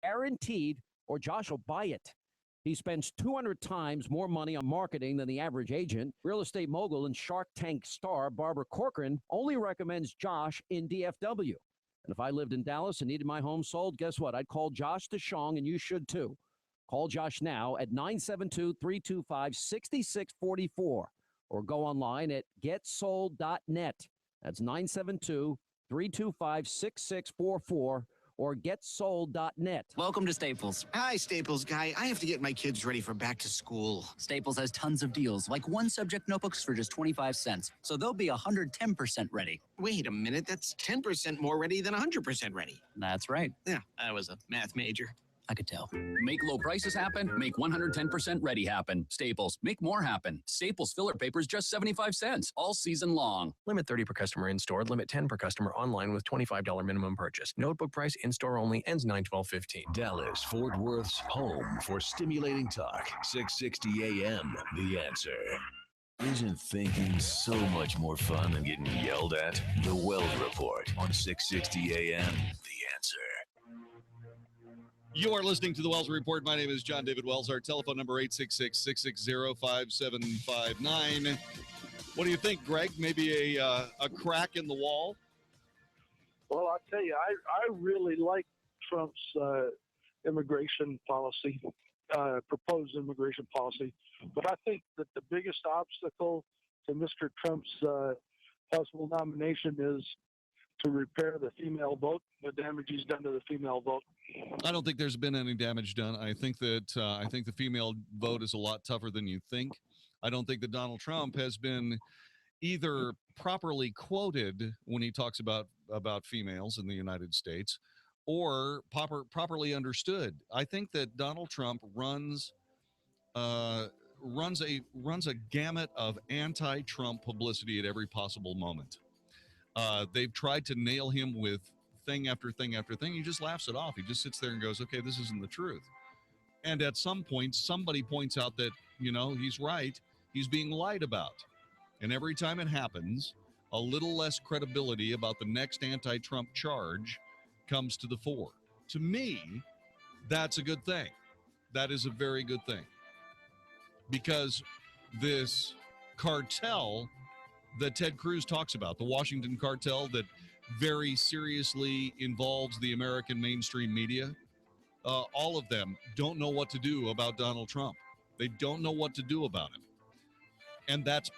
guaranteed, or Josh will buy it. He spends 200 times more money on marketing than the average agent. Real estate mogul and Shark Tank star Barbara Corcoran only recommends Josh in DFW. And if I lived in Dallas and needed my home sold, guess what? I'd call Josh DeShong, and you should too. Call Josh now at 972-325-6644 or go online at getsold.net. That's 972-325-6644 or getsold.net. Welcome to Staples. Hi, Staples guy. I have to get my kids ready for back to school. Staples has tons of deals, like one subject notebooks for just 25 cents. So they'll be 110% ready. Wait a minute. That's 10% more ready than 100% ready. That's right. Yeah, I was a math major. I could tell. Make low prices happen. Make 110% ready happen. Staples. Make more happen. Staples filler paper's just 75 cents all season long. Limit 30 per customer in-store. Limit 10 per customer online with $25 minimum purchase. Notebook price in-store only. Ends 9/12/15. Dallas, Fort Worth's home for stimulating talk. 660 AM, The Answer. Isn't thinking so much more fun than getting yelled at? The Wells Report on 660 AM, The Answer. You are listening to the Wells Report. My name is Jon-David Wells. Our telephone number 866-660-5759. What do you think, Greg? Maybe a crack in the wall? Well, I'll tell you, I really like Trump's immigration policy, proposed immigration policy. But I think that the biggest obstacle to Mr. Trump's possible nomination is to repair the female vote, the damage he's done to the female vote. I don't think there's been any damage done. I think that the female vote is a lot tougher than you think. I don't think that Donald Trump has been either properly quoted when he talks about females in the United States, or properly understood. I think that Donald Trump runs a gamut of anti-Trump publicity at every possible moment. They've tried to nail him with thing after thing after thing. He just laughs it off. He just sits there and goes, okay, this isn't the truth. And at some point, somebody points out that, he's right. He's being lied about. And every time it happens, a little less credibility about the next anti-Trump charge comes to the fore. To me, that's a good thing. That is a very good thing. Because this cartel that Ted Cruz talks about, the Washington cartel that very seriously involves the American mainstream media, all of them don't know what to do about Donald Trump. They don't know what to do about him. And that's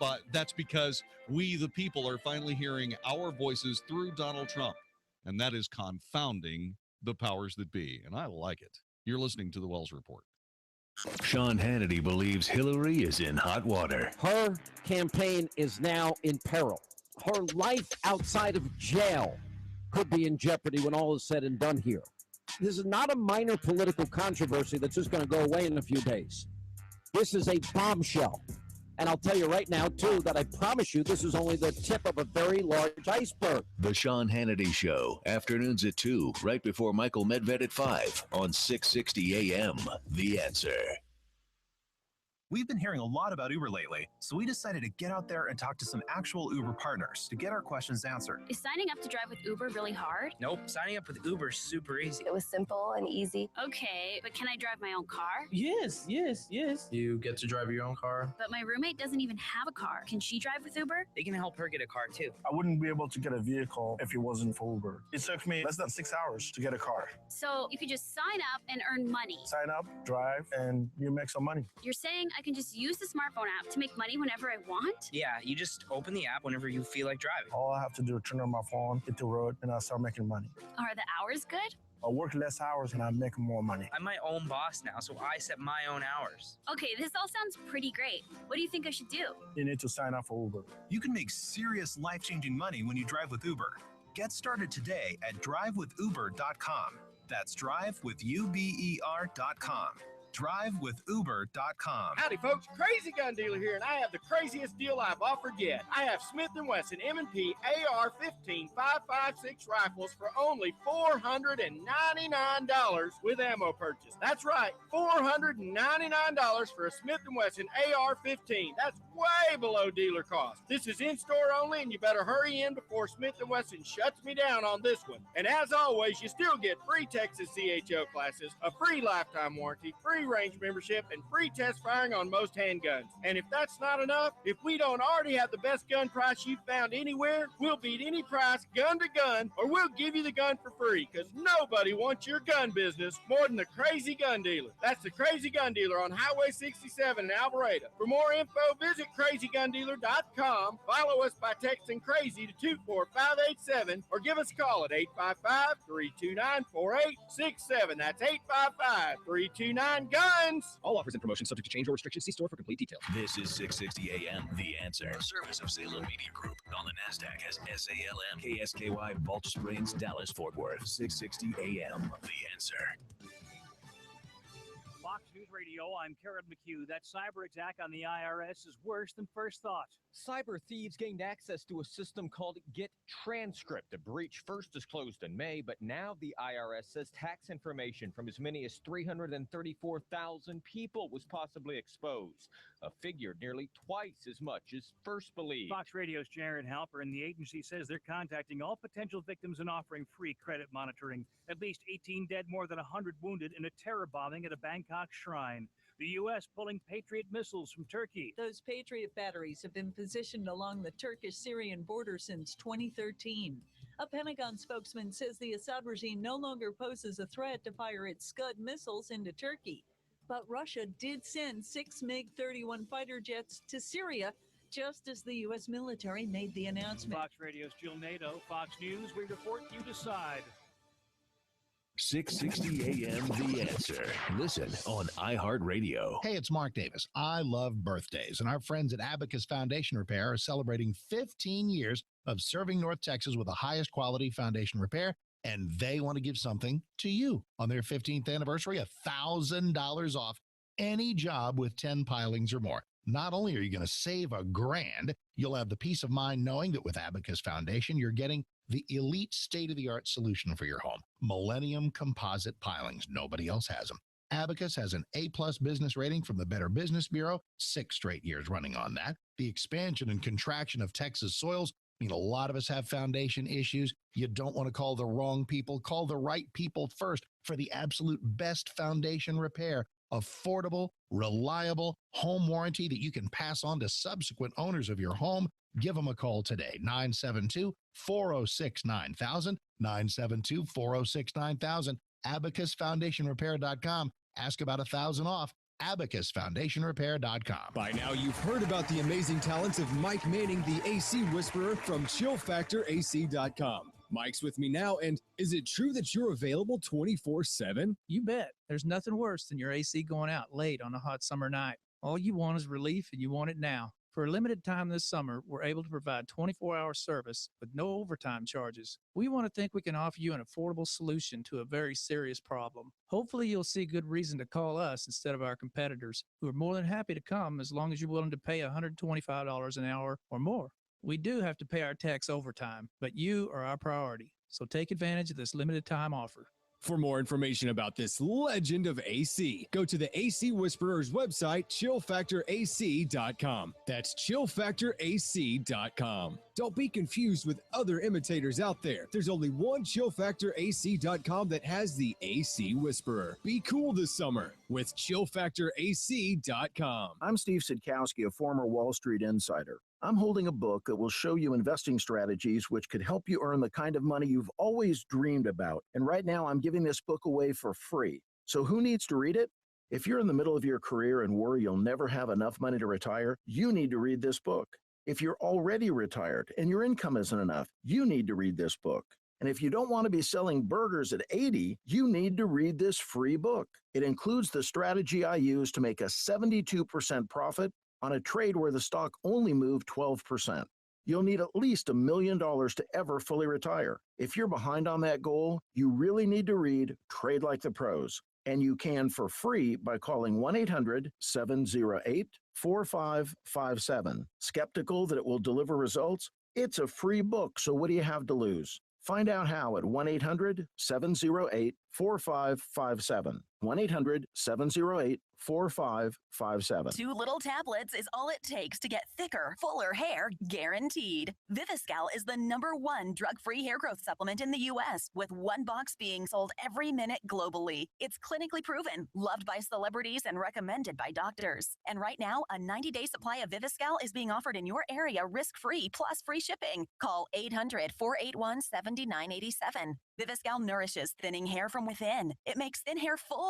because we, the people, are finally hearing our voices through Donald Trump. And that is confounding the powers that be. And I like it. You're listening to the Wells Report. Sean Hannity believes Hillary is in hot water. Her campaign is now in peril. Her life outside of jail could be in jeopardy when all is said and done here. This is not a minor political controversy that's just going to go away in a few days. This is a bombshell. And I'll tell you right now, too, that I promise you this is only the tip of a very large iceberg. The Sean Hannity Show, afternoons at 2, right before Michael Medved at 5 on 660 AM, The Answer. We've been hearing a lot about Uber lately, so we decided to get out there and talk to some actual Uber partners to get our questions answered. Is signing up to drive with Uber really hard? Nope, signing up with Uber is super easy. It was simple and easy. Okay, but can I drive my own car? Yes. You get to drive your own car. But my roommate doesn't even have a car. Can she drive with Uber? They can help her get a car too. I wouldn't be able to get a vehicle if it wasn't for Uber. It took me less than 6 hours to get a car. So you could just sign up and earn money. Sign up, drive, and you make some money. You're saying I can just use the smartphone app to make money whenever I want? Yeah, you just open the app whenever you feel like driving. All I have to do is turn on my phone, hit the road, and I start making money. Are the hours good? I work less hours and I make more money. I'm my own boss now, so I set my own hours. Okay, this all sounds pretty great. What do you think I should do? You need to sign up for Uber. You can make serious life-changing money when you drive with Uber. Get started today at drivewithuber.com. That's drivewithuber.com. drivewithuber.com. Howdy, folks. Crazy Gun Dealer here, and I have the craziest deal I've offered yet. I have Smith & Wesson M&P AR-15 5.56 rifles for only $499 with ammo purchase. That's right, $499 for a Smith & Wesson AR-15. That's way below dealer cost. This is in-store only, and you better hurry in before Smith & Wesson shuts me down on this one. And as always, you still get free Texas CHO classes, a free lifetime warranty, free range membership, and free test firing on most handguns. And if that's not enough, if we don't already have the best gun price you've found anywhere, we'll beat any price gun to gun, or we'll give you the gun for free, because nobody wants your gun business more than the Crazy Gun Dealer. That's the Crazy Gun Dealer on Highway 67 in Alvarado. For more info, visit crazygundealer.com. Follow us by texting crazy to 24587 or give us a call at 855-329-4867. That's 855-329-GUNS. All offers and promotions subject to change or restrictions. See store for complete details. This is 660 AM, The Answer. A service of Salem Media Group. On the NASDAQ as SALM. KSKY, Balch Springs, Dallas, Fort Worth. 660 AM, The Answer. Fox News Radio, I'm Karen McHugh. That cyber attack on the IRS is worse than first thought. Cyber thieves gained access to a system called Get Transcript. The breach first disclosed in May, but now the IRS says tax information from as many as 334,000 people was possibly exposed, a figure nearly twice as much as first believed. Fox Radio's Jared Halper, and the agency says they're contacting all potential victims and offering free credit monitoring. At least 18 dead, more than 100 wounded in a terror bombing at a Bangkok shrine. The U.S. pulling Patriot missiles from Turkey. Those Patriot batteries have been positioned along the Turkish-Syrian border since 2013. A Pentagon spokesman says the Assad regime no longer poses a threat to fire its Scud missiles into Turkey. But Russia did send 6 MiG-31 fighter jets to Syria just as the U.S. military made the announcement. Fox Radio's Jill Nato. Fox News, we report, you decide. 660 AM, The Answer. Listen on iHeartRadio. Hey, it's Mark Davis. I love birthdays, and our friends at Abacus Foundation Repair are celebrating 15 years of serving North Texas with the highest quality foundation repair, and they want to give something to you. On their 15th anniversary, $1,000 off any job with 10 pilings or more. Not only are you going to save $1,000, you'll have the peace of mind knowing that with Abacus Foundation, you're getting the elite state-of-the-art solution for your home. Millennium composite pilings. Nobody else has them. Abacus has an A-plus business rating from the Better Business Bureau, 6 straight years running on that. The expansion and contraction of Texas soils mean a lot of us have foundation issues. You don't want to call the wrong people. Call the right people first for the absolute best foundation repair. Affordable, reliable home warranty that you can pass on to subsequent owners of your home. Give them a call today, 972-406-9000, 972-406-9000, abacusfoundationrepair.com. Ask about $1,000 off, abacusfoundationrepair.com. By now, you've heard about the amazing talents of Mike Manning, the AC Whisperer from ChillFactorAC.com. Mike's with me now, and is it true that you're available 24/7? You bet. There's nothing worse than your AC going out late on a hot summer night. All you want is relief, and you want it now. For a limited time this summer, we're able to provide 24-hour service with no overtime charges. We want to think we can offer you an affordable solution to a very serious problem. Hopefully, you'll see good reason to call us instead of our competitors, who are more than happy to come as long as you're willing to pay $125 an hour or more. We do have to pay our techs overtime, but you are our priority. So take advantage of this limited time offer. For more information about this legend of AC, go to the AC Whisperer's website, chillfactorac.com. That's chillfactorac.com. Don't be confused with other imitators out there. There's only one chillfactorac.com that has the AC Whisperer. Be cool this summer with chillfactorac.com. I'm Steve Sidkowski, a former Wall Street insider. I'm holding a book that will show you investing strategies which could help you earn the kind of money you've always dreamed about. And right now, I'm giving this book away for free. So who needs to read it? If you're in the middle of your career and worry you'll never have enough money to retire, you need to read this book. If you're already retired and your income isn't enough, you need to read this book. And if you don't want to be selling burgers at 80, you need to read this free book. It includes the strategy I use to make a 72% profit on a trade where the stock only moved 12%. You'll need at least $1 million to ever fully retire. If you're behind on that goal, you really need to read Trade Like the Pros. And you can for free by calling 1-800-708-4557. Skeptical that it will deliver results? It's a free book, so what do you have to lose? Find out how at 1-800-708-4557. 1-800-708-4557. 2 little tablets is all it takes to get thicker, fuller hair guaranteed. Viviscal is the #1 drug-free hair growth supplement in the U.S., with 1 box being sold every minute globally. It's clinically proven, loved by celebrities, and recommended by doctors. And right now, a 90-day supply of Viviscal is being offered in your area risk-free plus free shipping. Call 800-481-7987. Viviscal nourishes thinning hair from within. It makes thin hair full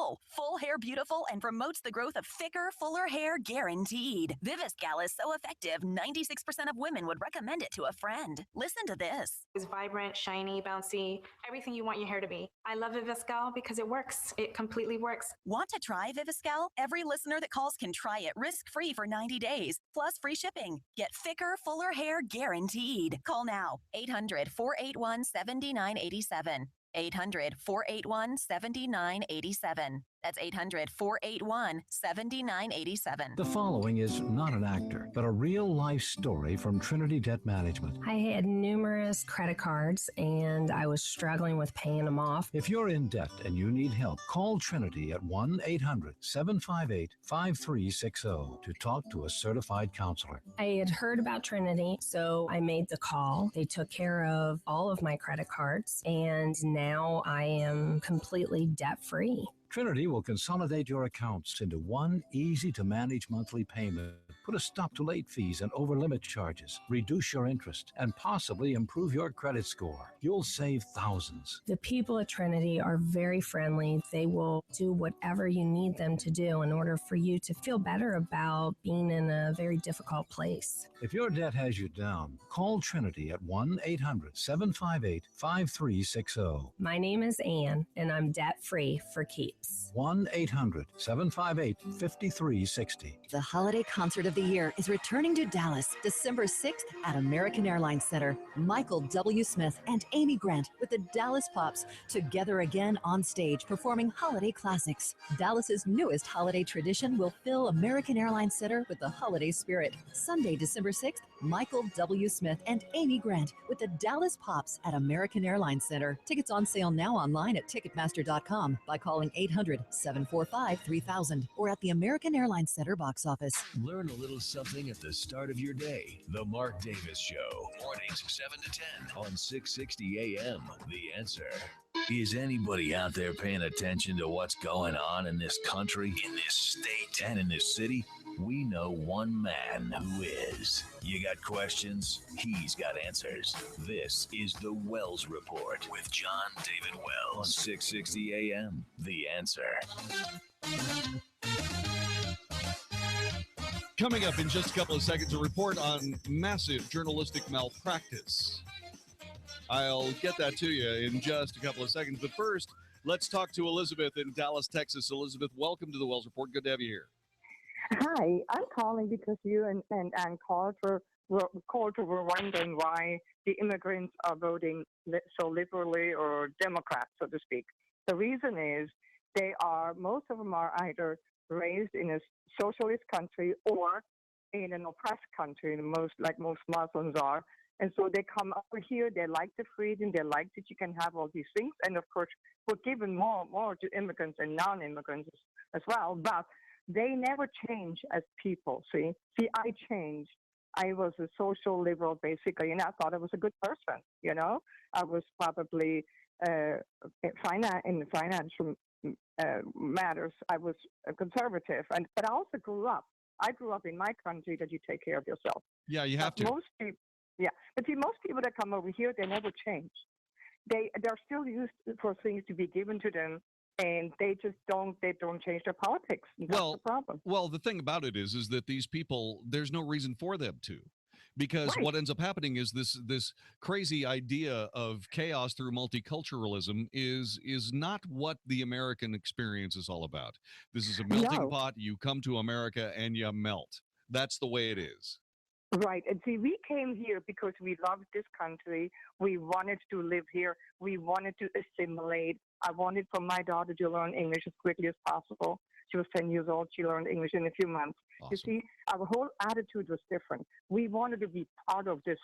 hair beautiful, and promotes the growth of thicker, fuller hair guaranteed. Viviscal is so effective, 96% of women would recommend it to a friend. Listen to this. It's vibrant, shiny, bouncy, everything you want your hair to be. I love Viviscal because it works. It completely works. Want to try Viviscal? Every listener that calls can try it risk-free for 90 days, plus free shipping. Get thicker, fuller hair guaranteed. Call now, 800-481-7987. 800-481-7987. That's 800-481-7987. The following is not an actor, but a real-life story from Trinity Debt Management. I had numerous credit cards, and I was struggling with paying them off. If you're in debt and you need help, call Trinity at 1-800-758-5360 to talk to a certified counselor. I had heard about Trinity, so I made the call. They took care of all of my credit cards, and now I am completely debt-free. Trinity will consolidate your accounts into one easy-to-manage monthly payment, put a stop to late fees and over-limit charges, reduce your interest, and possibly improve your credit score. You'll save thousands. The people at Trinity are very friendly. They will do whatever you need them to do in order for you to feel better about being in a very difficult place. If your debt has you down, call Trinity at 1-800-758-5360. My name is Ann, and I'm debt-free for keeps. 1-800-758-5360. The holiday concert of the year is returning to Dallas December 6th at American Airlines Center. Michael W. Smith and Amy Grant with the Dallas Pops together again on stage performing holiday classics. Dallas's newest holiday tradition will fill American Airlines Center with the holiday spirit. Sunday, December 6th, Michael W. Smith and Amy Grant with the Dallas Pops at American Airlines Center. Tickets on sale now online at Ticketmaster.com by calling 800-745-3000 or at the American Airlines Center box office. Learn a little something at the start of your day. The Mark Davis Show. Mornings 7 to 10 on 660 AM. The Answer. Is anybody out there paying attention to what's going on in this country, in this state, and in this city? We know one man who is. You got questions? He's got answers. This is the Wells Report with Jon-David Wells on 660 AM. The Answer. Coming up in just a couple of seconds, a report on massive journalistic malpractice. I'll get that to you in just a couple of seconds. But first, let's talk to Elizabeth in Dallas, Texas. Elizabeth, welcome to the Wells Report. Good to have you here. Hi, I'm calling because you and called were wondering why the immigrants are voting so liberally or Democrat, so to speak. The reason is most of them are either raised in a socialist country or in an oppressed country, like most Muslims are. And so they come over here, they like the freedom, they like that you can have all these things. And of course, we're giving more to immigrants and non-immigrants as well. But they never change as people, see, I changed. I was a social liberal, basically, and I thought I was a good person, you know. I was probably in financial matters, I was a conservative. But I also grew up. I grew up in my country that you take care of yourself. Yeah, you have to. Most people, but see, most people that come over here, they never change. They're still used for things to be given to them. And they just don't change their politics. That's the problem. Well, the thing about it is that these people, there's no reason for them to. Because what ends up happening is this crazy idea of chaos through multiculturalism is not what the American experience is all about. This is a melting pot. You come to America and you melt. That's the way it is. Right. And see, we came here because we loved this country. We wanted to live here. We wanted to assimilate. I wanted for my daughter to learn English as quickly as possible. She was 10 years old. She learned English in a few months. Awesome. You see, our whole attitude was different. We wanted to be part of this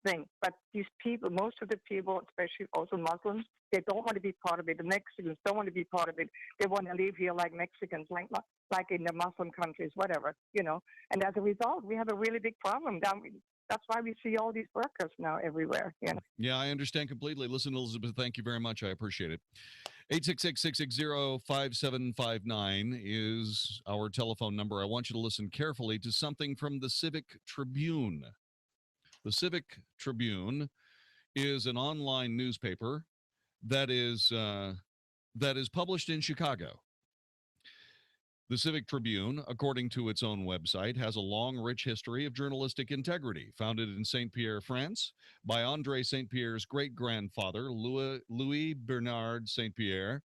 thing. But these people, most of the people, especially also Muslims, they don't want to be part of it. The Mexicans don't want to be part of it. They want to live here like Mexicans, like in the Muslim countries, whatever, you know. And as a result, we have a really big problem. That's why we see all these workers now everywhere, you know. Yeah, I understand completely. Listen, Elizabeth, thank you very much. I appreciate it. 866-660-5759 is our telephone number. I want you to listen carefully to something from the Civic Tribune. The Civic Tribune is an online newspaper that is published in Chicago. The Civic Tribune, according to its own website, has a long, rich history of journalistic integrity. Founded in Saint Pierre, France, by André Saint Pierre's great-grandfather, Louis Bernard Saint Pierre,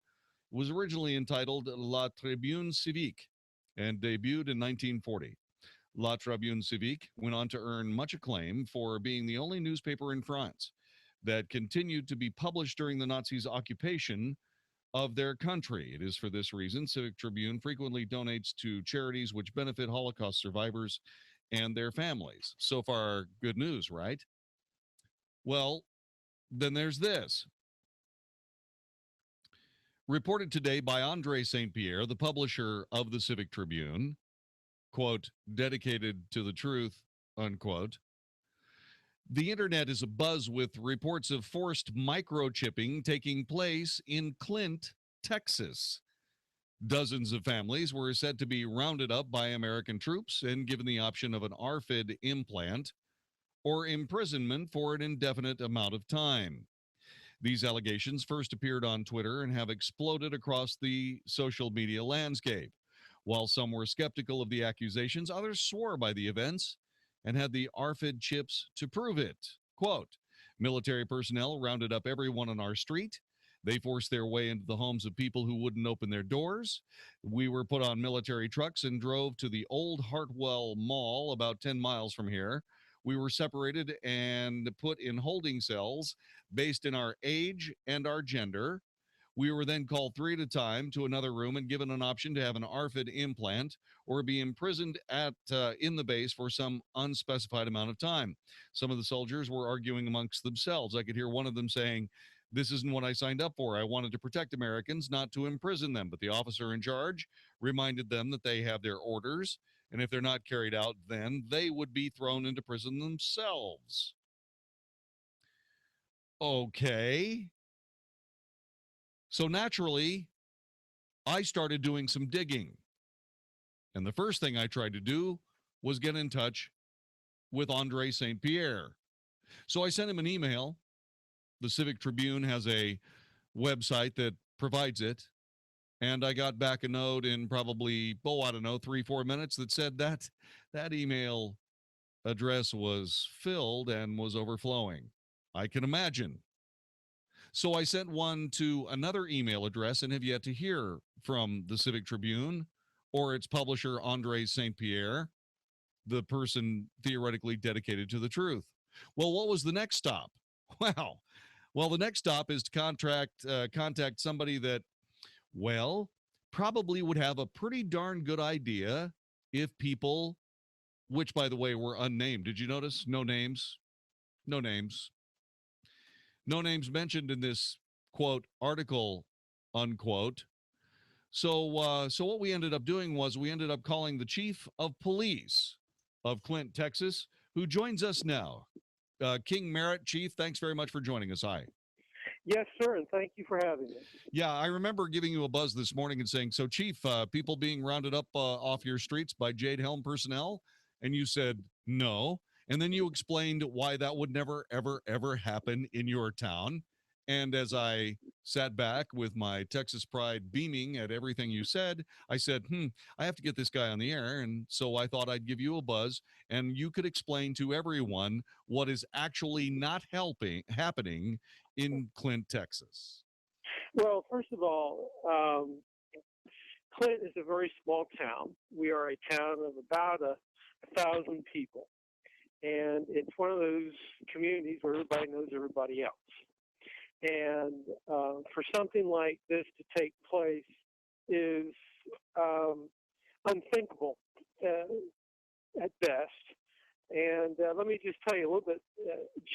was originally entitled La Tribune Civique and debuted in 1940. La Tribune Civique went on to earn much acclaim for being the only newspaper in France that continued to be published during the Nazis' occupation of their country. It is for this reason Civic Tribune frequently donates to charities which benefit Holocaust survivors and their families. So far, good news, right? Well, then there's this. Reported today by André Saint Pierre, the publisher of the Civic Tribune, quote, dedicated to the truth, unquote. The internet is abuzz with reports of forced microchipping taking place in Clint, Texas. Dozens of families were said to be rounded up by American troops and given the option of an ARFID implant or imprisonment for an indefinite amount of time. These allegations first appeared on Twitter and have exploded across the social media landscape. While some were skeptical of the accusations, others swore by the events and had the ARFID chips to prove it. Quote, military personnel rounded up everyone on our street. They forced their way into the homes of people who wouldn't open their doors. We were put on military trucks and drove to the old Hartwell Mall about 10 miles from here. We were separated and put in holding cells based in our age and our gender. We were then called 3 at a time to another room and given an option to have an ARFID implant or be imprisoned in the base for some unspecified amount of time. Some of the soldiers were arguing amongst themselves. I could hear one of them saying, "This isn't what I signed up for. I wanted to protect Americans, not to imprison them." But the officer in charge reminded them that they have their orders, and if they're not carried out, then they would be thrown into prison themselves. Okay. So naturally, I started doing some digging. And the first thing I tried to do was get in touch with André Saint Pierre. So I sent him an email. The Civic Tribune has a website that provides it. And I got back a note in probably, 3-4 minutes that said that that email address was filled and was overflowing. I can imagine. So I sent one to another email address and have yet to hear from the Civic Tribune or its publisher, André Saint Pierre, the person theoretically dedicated to the truth. Well, what was the next stop? Well, the next stop is to contact somebody that, probably would have a pretty darn good idea if people, which, by the way, were unnamed. Did you notice? No names. No names. No names mentioned in this, quote, article, unquote. So what we ended up doing was we ended up calling the chief of police of Clint, Texas, who joins us now. King Merritt, Chief, thanks very much for joining us. Hi. Yes, sir, and thank you for having me. Yeah, I remember giving you a buzz this morning and saying, so, Chief, people being rounded up off your streets by Jade Helm personnel? And you said, no. And then you explained why that would never, ever, ever happen in your town. And as I sat back with my Texas pride beaming at everything you said, I said, I have to get this guy on the air. And so I thought I'd give you a buzz and you could explain to everyone what is actually not happening in Clint, Texas. Well, first of all, Clint is a very small town. We are a town of about 1,000 people. and it's one of those communities where everybody knows everybody else. And for something like this to take place is unthinkable at best. And let me just tell you a little bit.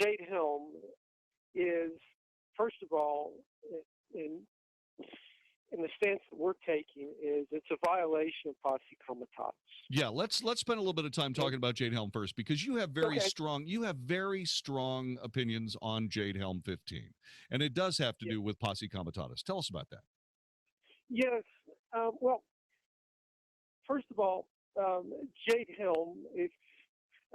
Jade Helm is, first of all, in the stance that we're taking, is it's a violation of posse comitatus. Yeah, let's spend a little bit of time talking about Jade Helm first, because you have very strong opinions on Jade Helm 15, and it does have to do with posse comitatus. Tell us about that. Yes. Well, first of all, Jade Helm, if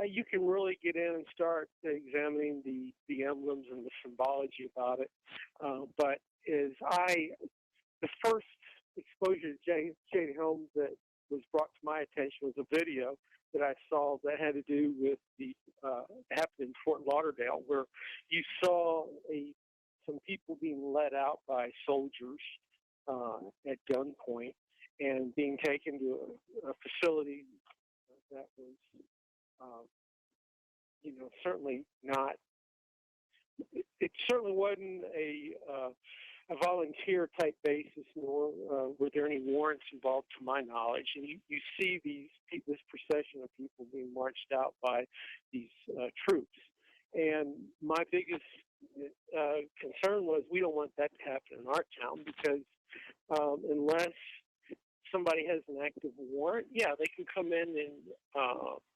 you can really get in and start examining the emblems and the symbology about it. But the first exposure to Jade Helm that was brought to my attention was a video that I saw that had to do with happened in Fort Lauderdale, where you saw some people being led out by soldiers at gunpoint and being taken to a facility that was certainly not. It certainly wasn't a volunteer type basis, nor were there any warrants involved, to my knowledge. And you see this procession of people being marched out by these troops. And my biggest concern was we don't want that to happen in our town, because unless somebody has an active warrant, they can come in and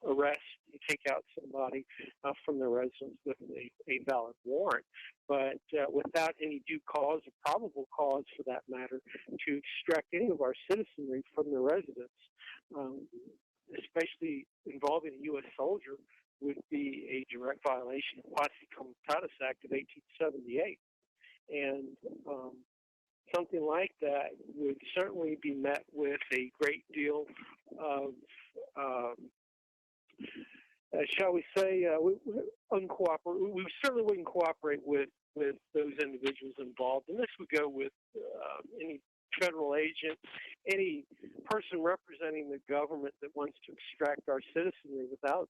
arrest and take out somebody from their residence with a valid warrant. But without any due cause or probable cause, for that matter, to extract any of our citizenry from their residence, especially involving a U.S. soldier, would be a direct violation of Posse Comitatus Act of 1878. And something like that would certainly be met with a great deal of, shall we say, we certainly wouldn't cooperate with those individuals involved. And this would go with any federal agent, any person representing the government that wants to extract our citizenry without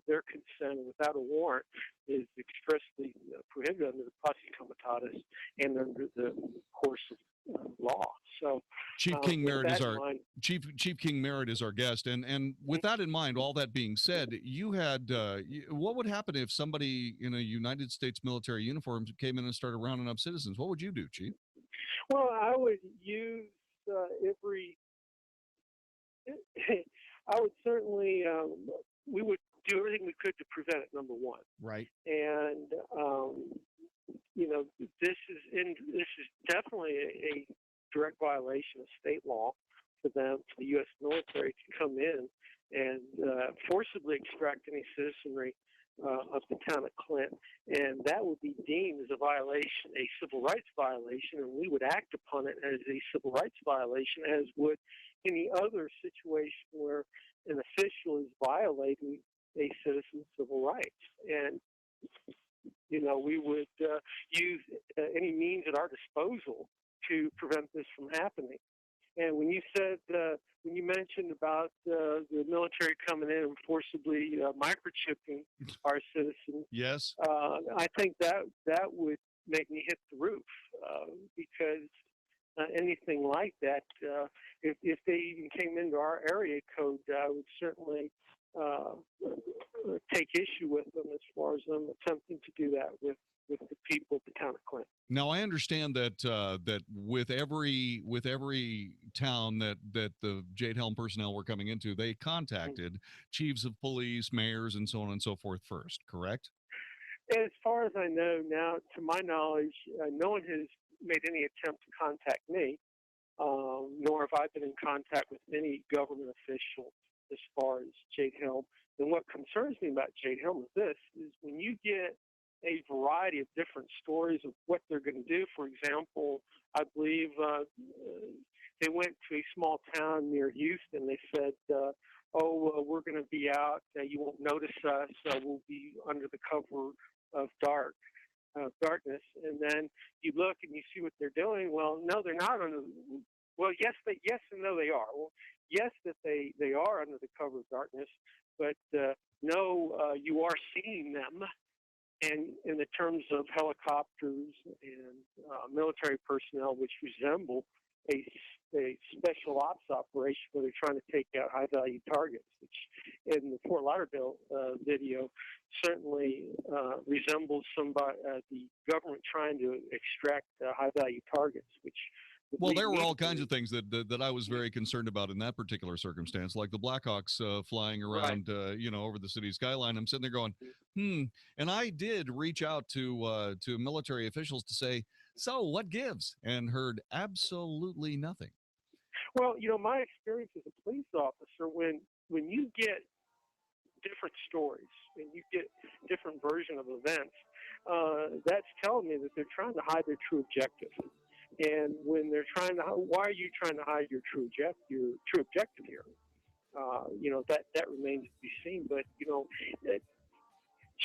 their consent and without a warrant is expressly prohibited under the Posse Comitatus and under the course of law. So Chief King Merritt is our guest, and with that in mind, all that being said, you had what would happen if somebody in a United States military uniform came in and started rounding up citizens? What would you do, Chief? Well, I would use I would certainly, we would do everything we could to prevent it, number one. Right. And, this is definitely a direct violation of state law for them, for the U.S. military, to come in and forcibly extract any citizenry of the town of Clint, and that would be deemed as a violation, a civil rights violation, and we would act upon it as a civil rights violation, as would any other situation where an official is violating a citizen's civil rights. And we would use any means at our disposal to prevent this from happening. And when you mentioned about the military coming in and forcibly microchipping our citizens, yes, I think that would make me hit the roof, because anything like that, if they even came into our area code, I would certainly take issue with them as far as them attempting to do that with the people of the town of Clint. Now, I understand that that with every town that the Jade Helm personnel were coming into, they contacted chiefs of police, mayors, and so on and so forth first, correct? As far as I know now, to my knowledge, no one has made any attempt to contact me, nor have I been in contact with any government official as far as Jade Helm. And what concerns me about Jade Helm is when you get a variety of different stories of what they're going to do. For example, I believe they went to a small town near Houston. They said, we're going to be out. You won't notice us. We'll be under the cover of darkness. And then you look and you see what they're doing. Well, no, they're not under. Well, yes and no, they are. Well, yes, that they are under the cover of darkness, But no, you are seeing them, and in the terms of helicopters and military personnel, which resemble a special ops operation where they're trying to take out high-value targets, which in the Fort Lauderdale video certainly resembles the government trying to extract high-value targets, which well, there were all kinds of things that I was very concerned about in that particular circumstance, like the Blackhawks flying around, over the city skyline. I'm sitting there going, and I did reach out to military officials to say, so what gives? And heard absolutely nothing. Well, my experience as a police officer, when you get different stories and you get different version of events, that's telling me that they're trying to hide their true objective. And when they're why are you trying to hide your true objective here? That remains to be seen. But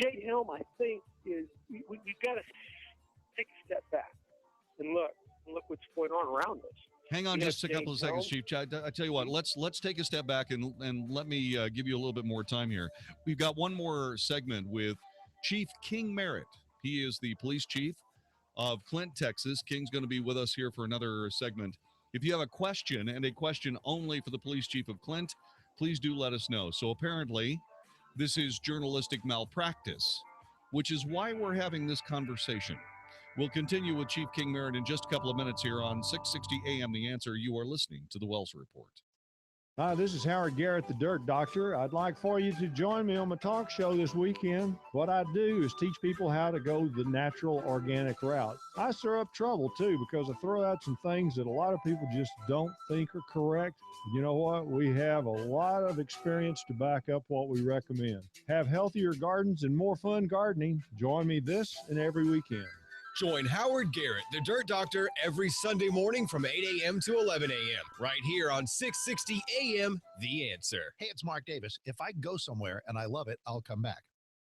Jade Helm, I think, is we've got to take a step back and look what's going on around us. Hang on just a couple of seconds, Chief. I tell you what, let's take a step back and let me give you a little bit more time here. We've got one more segment with Chief King Merritt. He is the police chief of Clint, Texas. King's going to be with us here for another segment. If you have a question, and a question only for the police chief of Clint, please do let us know. So apparently, this is journalistic malpractice, which is why we're having this conversation. We'll continue with Chief King Merritt in just a couple of minutes here on 660 AM The Answer. You are listening to the Wells Report. Hi, this is Howard Garrett, the Dirt Doctor. I'd like for you to join me on my talk show this weekend. What I do is teach people how to go the natural, organic route. I stir up trouble, too, because I throw out some things that a lot of people just don't think are correct. You know what? We have a lot of experience to back up what we recommend. Have healthier gardens and more fun gardening. Join me this and every weekend. Join Howard Garrett, the Dirt Doctor, every Sunday morning from 8 a.m. to 11 a.m. right here on 660 a.m. The Answer. Hey, it's Mark Davis. If I go somewhere and I love it, I'll come back.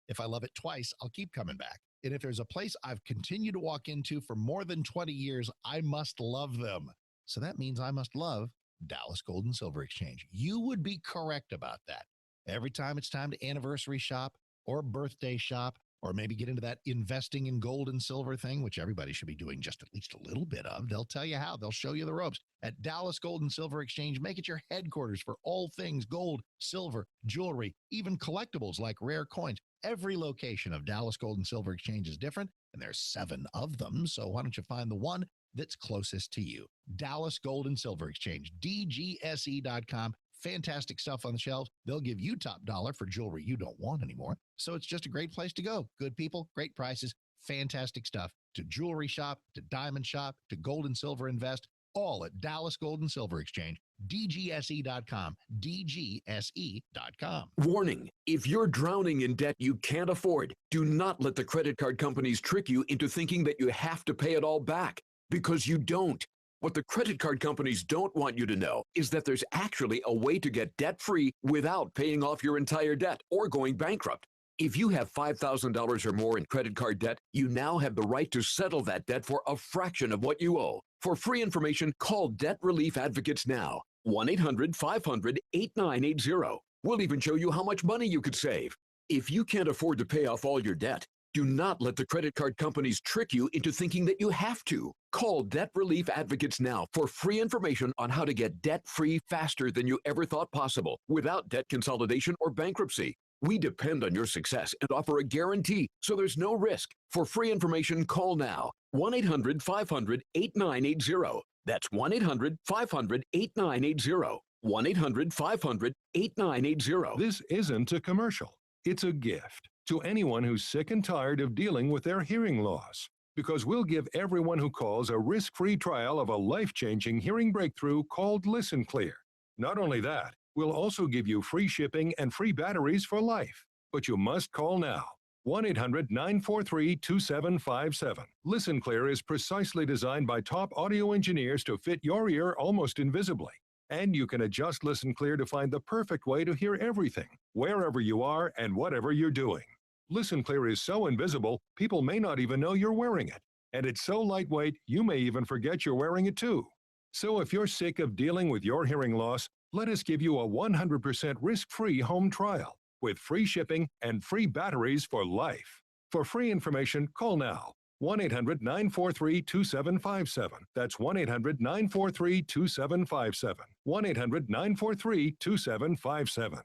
If I love it twice, I'll keep coming back. And if there's a place I've continued to walk into for more than 20 years, I must love them. So that means I must love Dallas Gold and Silver Exchange. You would be correct about that. Every time it's time to anniversary shop or birthday shop, or maybe get into that investing in gold and silver thing, which everybody should be doing just at least a little bit of. They'll tell you how. They'll show you the ropes. At Dallas Gold and Silver Exchange, make it your headquarters for all things gold, silver, jewelry, even collectibles like rare coins. Every location of Dallas Gold and Silver Exchange is different, and there's 7 of them, so why don't you find the one that's closest to you? Dallas Gold and Silver Exchange, DGSE.com. Fantastic stuff on the shelves. They'll give you top dollar for jewelry you don't want anymore. So it's just a great place to go. Good people, great prices, fantastic stuff. To jewelry shop, to diamond shop, to gold and silver invest, all at Dallas Gold and Silver Exchange, DGSE.com, DGSE.com. Warning, if you're drowning in debt you can't afford, do not let the credit card companies trick you into thinking that you have to pay it all back, because you don't. What the credit card companies don't want you to know is that there's actually a way to get debt-free without paying off your entire debt or going bankrupt. If you have $5,000 or more in credit card debt, you now have the right to settle that debt for a fraction of what you owe. For free information, call Debt Relief Advocates now. 1-800-500-8980. We'll even show you how much money you could save. If you can't afford to pay off all your debt, do not let the credit card companies trick you into thinking that you have to. Call Debt Relief Advocates now for free information on how to get debt-free faster than you ever thought possible without debt consolidation or bankruptcy. We depend on your success and offer a guarantee, so there's no risk. For free information, call now. 1-800-500-8980. That's 1-800-500-8980. 1-800-500-8980. This isn't a commercial. It's a gift to anyone who's sick and tired of dealing with their hearing loss. Because we'll give everyone who calls a risk-free trial of a life-changing hearing breakthrough called Listen Clear. Not only that, we'll also give you free shipping and free batteries for life. But you must call now. 1-800-943-2757. Listen Clear is precisely designed by top audio engineers to fit your ear almost invisibly. And you can adjust Listen Clear to find the perfect way to hear everything, wherever you are and whatever you're doing. Listen Clear is so invisible, people may not even know you're wearing it. And it's so lightweight, you may even forget you're wearing it too. So if you're sick of dealing with your hearing loss, let us give you a 100% risk-free home trial, with free shipping and free batteries for life. For free information, call now. 1-800-943-2757. That's 1-800-943-2757. 1-800-943-2757.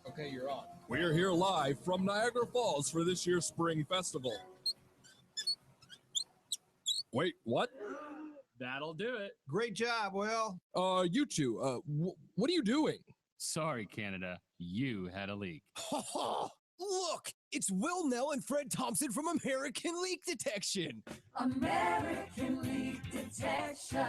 Okay, you're on. We're here live from Niagara Falls for this year's Spring Festival. Wait, what? That'll do it. Great job, Will. You two, what are you doing? Sorry, Canada. You had a leak. Look, it's Will Nell and Fred Thompson from American Leak Detection. American Leak Detection.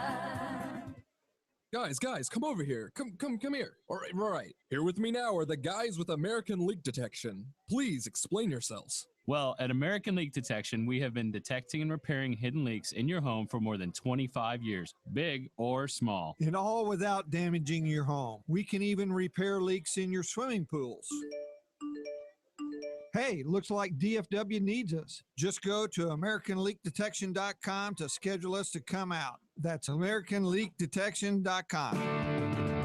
Guys, come over here. Come here. All right. Here with me now are the guys with American Leak Detection. Please explain yourselves. Well, at American Leak Detection, we have been detecting and repairing hidden leaks in your home for more than 25 years, big or small. And all without damaging your home. We can even repair leaks in your swimming pools. Hey, looks like DFW needs us. Just go to AmericanLeakDetection.com to schedule us to come out. That's AmericanLeakDetection.com.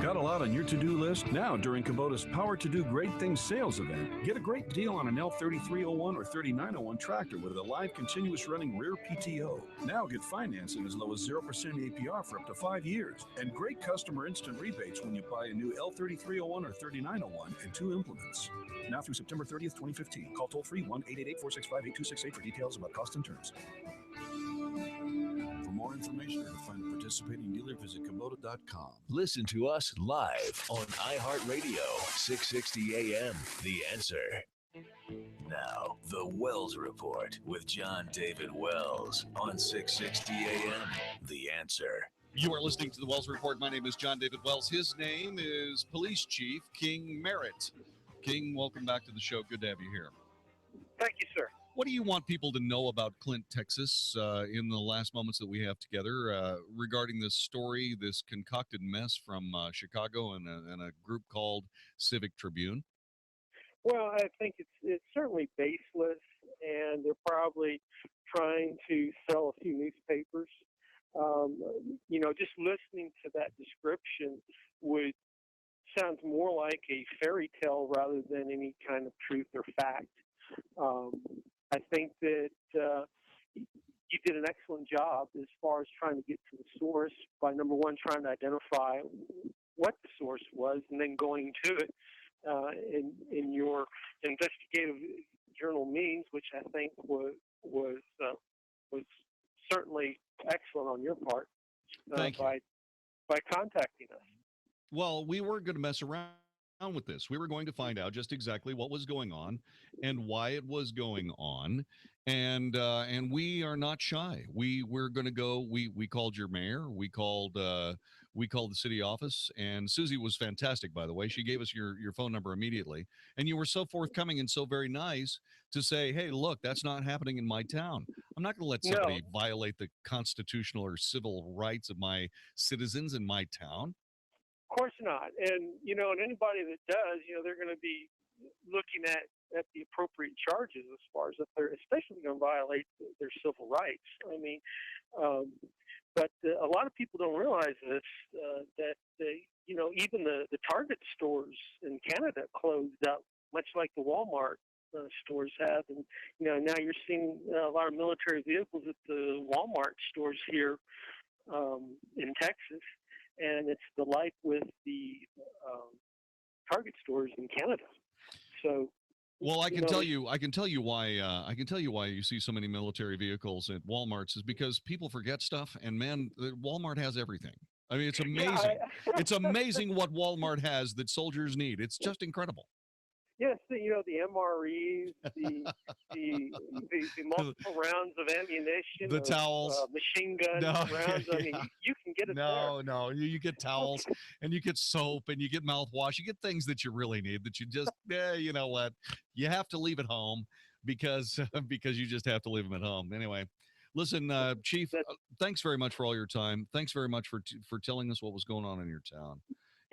Got a lot on your to-do list? Now, during Kubota's Power to Do Great Things sales event, get a great deal on an L3301 or 3901 tractor with a live continuous running rear PTO. Now get financing as low as 0% APR for up to 5 years. And great customer instant rebates when you buy a new L3301 or 3901 and 2 implements. Now through September 30th, 2015. Call toll-free 1-888-465-8268 for details about cost and terms. For more information or to find a participating dealer, visit Kubota.com. Listen to us live on iHeartRadio, 660 AM. The Answer. Now, the Wells Report with Jon-David Wells on 660 AM. The Answer. You are listening to the Wells Report. My name is Jon-David Wells. His name is Police Chief King Merritt. King, welcome back to the show. Good to have you here. Thank you, sir. What do you want people to know about Clint, Texas, in the last moments that we have together regarding this story, this concocted mess from Chicago and a group called Civic Tribune? Well, I think it's certainly baseless, and they're probably trying to sell a few newspapers. Just listening to that description sounds more like a fairy tale rather than any kind of truth or fact. I think that you did an excellent job as far as trying to get to the source by, number one, trying to identify what the source was, and then going to it in your investigative journal means, which I think was certainly excellent on your part by contacting us. Well, we weren't going to mess around with this. We were going to find out just exactly what was going on and why it was going on, and we are not shy. We're going to go. We called your mayor. We called the city office, and Susie was fantastic, by the way. She gave us your phone number immediately, and you were so forthcoming and so very nice to say, hey, look, that's not happening in my town. I'm not going to let somebody violate the constitutional or civil rights of my citizens in my town. Of course not. And anybody that does, they're going to be looking at the appropriate charges as far as if they're especially going to violate their civil rights. I mean, but a lot of people don't realize this, that even the Target stores in Canada closed up, much like the Walmart stores have. And, now you're seeing a lot of military vehicles at the Walmart stores here in Texas. And it's the like with the Target stores in Canada. So, well, I can tell you why. I can tell you why you see so many military vehicles at Walmart's is because people forget stuff, and man, Walmart has everything. I mean, it's amazing. It's amazing what Walmart has that soldiers need. It's just incredible. Yes, the MREs, the multiple rounds of ammunition, the towels, machine gun rounds. I mean, you can get it there. No, you get towels and you get soap and you get mouthwash. You get things that you really need that you just, you know what, you have to leave at home because you just have to leave them at home. Anyway, listen, Chief, thanks very much for all your time. Thanks very much for telling us what was going on in your town.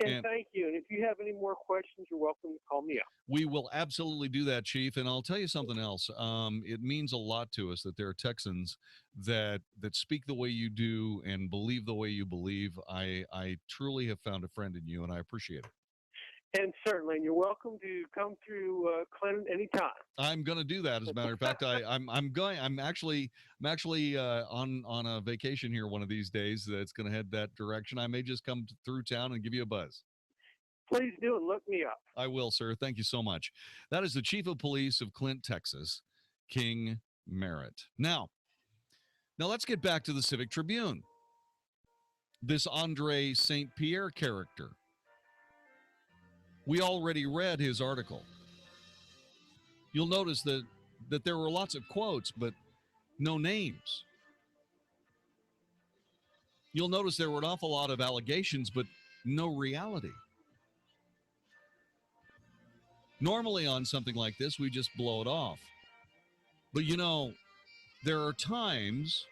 And thank you. And if you have any more questions, you're welcome to call me up. We will absolutely do that, Chief. And I'll tell you something else. It means a lot to us that there are Texans that speak the way you do and believe the way you believe. I truly have found a friend in you, and I appreciate it. And certainly, and you're welcome to come through Clinton anytime. I'm going to do that. As a matter of fact, I'm actually on a vacation here one of these days. That's going to head that direction. I may just come through town and give you a buzz. Please do and look me up. I will, sir. Thank you so much. That is the Chief of Police of Clint, Texas, King Merritt. Now let's get back to the Civic Tribune. This Andre St. Pierre character. We already read his article. You'll notice that there were lots of quotes, but no names. You'll notice there were an awful lot of allegations, but no reality. Normally on something like this, we just blow it off. But there are times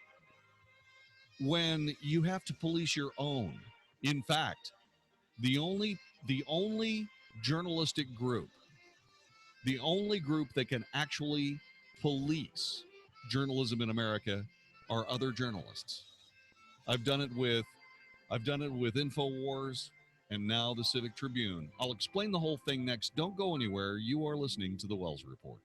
when you have to police your own. In fact, the only journalistic group, the only group that can actually police journalism in America are other journalists. I've done it with InfoWars and now the Civic Tribune. I'll explain the whole thing next. Don't go anywhere. You are listening to the Wells Report.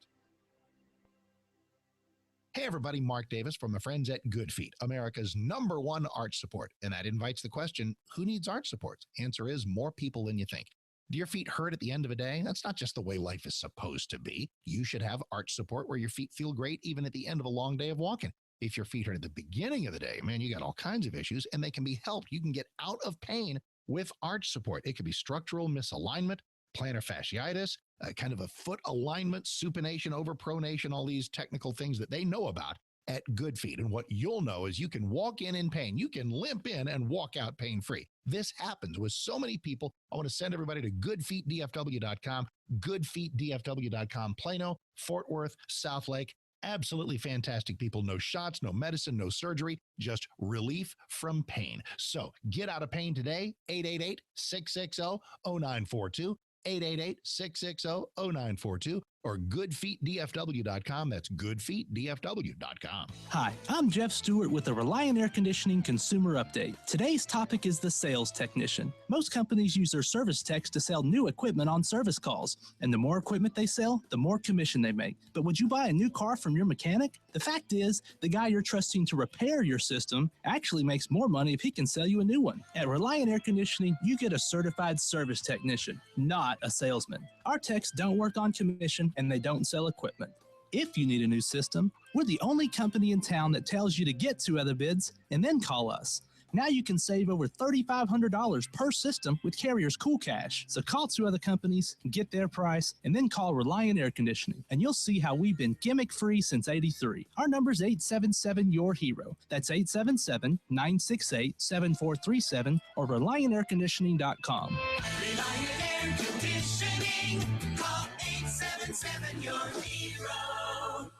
Hey everybody, Mark Davis from my friends at Good Feet, America's #1 arch support. And that invites the question, who needs arch support? Answer is more people than you think. Do your feet hurt at the end of a day? That's not just the way life is supposed to be. You should have arch support where your feet feel great even at the end of a long day of walking. If your feet hurt at the beginning of the day, man, you got all kinds of issues and they can be helped. You can get out of pain with arch support. It could be structural misalignment, plantar fasciitis, kind of a foot alignment, supination, overpronation, all these technical things that they know about at Good Feet. And what you'll know is you can walk in pain. You can limp in and walk out pain-free. This happens with so many people. I want to send everybody to goodfeetdfw.com, goodfeetdfw.com, Plano, Fort Worth, Southlake. Absolutely fantastic people. No shots, no medicine, no surgery, just relief from pain. So get out of pain today. 888-660-0942. 888-660-0942 or goodfeetdfw.com. That's goodfeetdfw.com. Hi, I'm Jeff Stewart with the Reliant Air Conditioning Consumer Update. Today's topic is the sales technician. Most companies use their service techs to sell new equipment on service calls, and the more equipment they sell, the more commission they make. But would you buy a new car from your mechanic? The fact is, the guy you're trusting to repair your system actually makes more money if he can sell you a new one. At Reliant Air Conditioning, you get a certified service technician, not a salesman. Our techs don't work on commission and they don't sell equipment. If you need a new system, we're the only company in town that tells you to get 2 other bids and then call us. Now you can save over $3,500 per system with Carrier's Cool Cash. So call 2 other companies, get their price, and then call Reliant Air Conditioning, and you'll see how we've been gimmick-free since '83. Our number's 877-YOUR-HERO. That's 877-968-7437 or ReliantAirConditioning.com. Reliant Air Conditioning. Call 877-YOUR-HERO.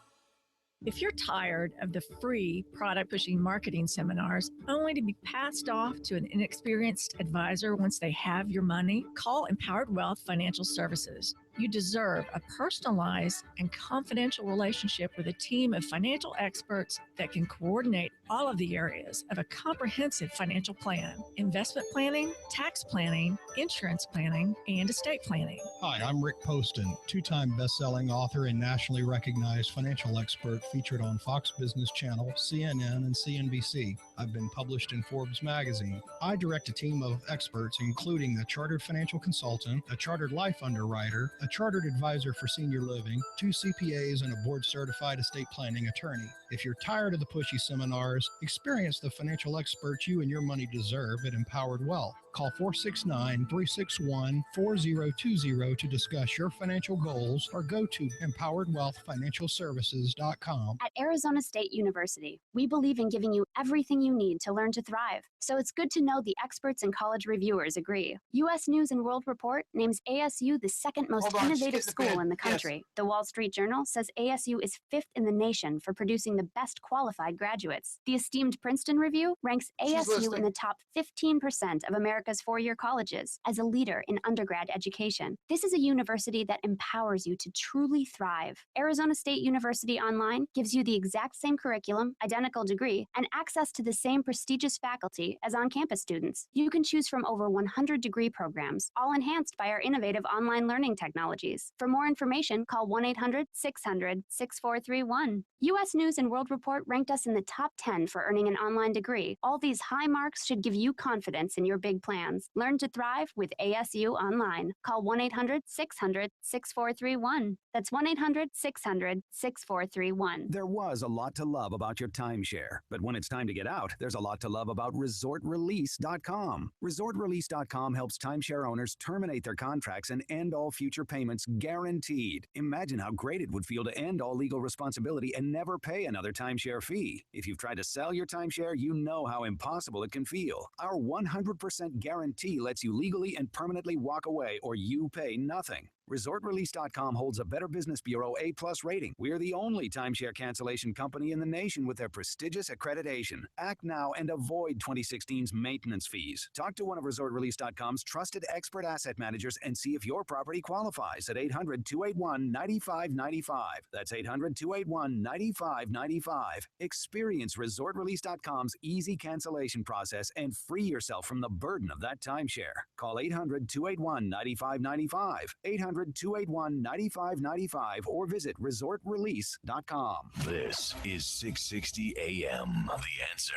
If you're tired of the free product pushing marketing seminars only to be passed off to an inexperienced advisor once they have your money, call Empowered Wealth Financial Services. You deserve a personalized and confidential relationship with a team of financial experts that can coordinate all of the areas of a comprehensive financial plan: investment planning, tax planning, insurance planning, and estate planning. Hi, I'm Rick Poston, 2-time best-selling author and nationally recognized financial expert featured on Fox Business Channel, CNN, and CNBC. I've been published in Forbes magazine. I direct a team of experts, including a chartered financial consultant, a chartered life underwriter, a chartered advisor for senior living, 2 CPAs, and a board-certified estate planning attorney. If you're tired of the pushy seminars, experience the financial experts you and your money deserve at Empowered Wealth. Call 469-361-4020 to discuss your financial goals or go to empoweredwealthfinancialservices.com. At Arizona State University, we believe in giving you everything you need to learn to thrive. So it's good to know the experts and college reviewers agree. U.S. News and World Report names ASU the 2nd most innovative school in the country. Yes. The Wall Street Journal says ASU is 5th in the nation for producing the best qualified graduates. The esteemed Princeton Review ranks ASU in the top 15% of America's America's four-year colleges as a leader in undergrad education. This is a university that empowers you to truly thrive. Arizona State University Online gives you the exact same curriculum, identical degree, and access to the same prestigious faculty as on-campus students. You can choose from over 100 degree programs, all enhanced by our innovative online learning technologies. For more information, call 1-800-600-6431. U.S. News and World Report ranked us in the top 10 for earning an online degree. All these high marks should give you confidence in your big plans. Learn to thrive with ASU Online. Call 1-800-600-6431. That's 1-800-600-6431. There was a lot to love about your timeshare, but when it's time to get out, there's a lot to love about ResortRelease.com. ResortRelease.com helps timeshare owners terminate their contracts and end all future payments guaranteed. Imagine how great it would feel to end all legal responsibility and never pay another timeshare fee. If you've tried to sell your timeshare, you know how impossible it can feel. Our 100% guarantee lets you legally and permanently walk away or you pay nothing. ResortRelease.com holds a Better Business Bureau A+ rating. We're the only timeshare cancellation company in the nation with their prestigious accreditation. Act now and avoid 2016's maintenance fees. Talk to one of ResortRelease.com's trusted expert asset managers and see if your property qualifies at 800-281-9595. That's 800-281-9595. Experience ResortRelease.com's easy cancellation process and free yourself from the burden of that timeshare. Call 800-281-9595. 800-281-9595 or visit resortrelease.com. This is 660 AM. The Answer.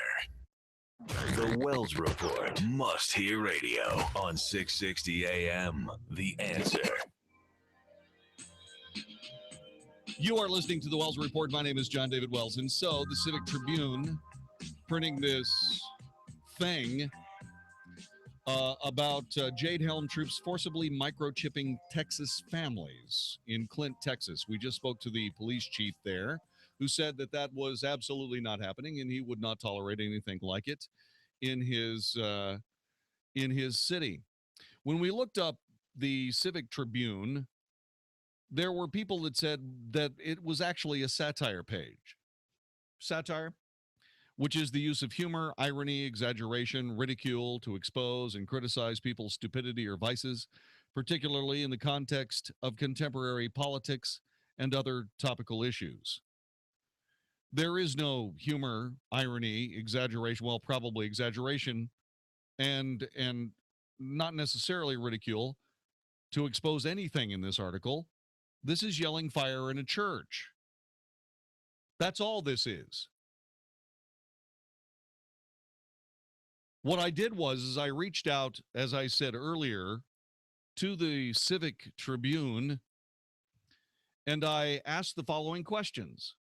The Wells Report. Must hear radio on 660 AM. The Answer. You are listening to the Wells Report. My name is Jon-David Wells. And so the Civic Tribune printing this thing about Jade Helm troops forcibly microchipping Texas families in Clint, Texas. We just spoke to the police chief there, who said that that was absolutely not happening and he would not tolerate anything like it in his city. When we looked up the Civic Tribune, there were people that said that it was actually a satire page. Satire, which is the use of humor, irony, exaggeration, ridicule to expose and criticize people's stupidity or vices, particularly in the context of contemporary politics and other topical issues. There is no humor, irony, exaggeration, well, probably exaggeration, and not necessarily ridicule to expose anything in this article. This is yelling fire in a church. That's all this is. What I did was I reached out, as I said earlier, to the Civic Tribune, and I asked the following questions.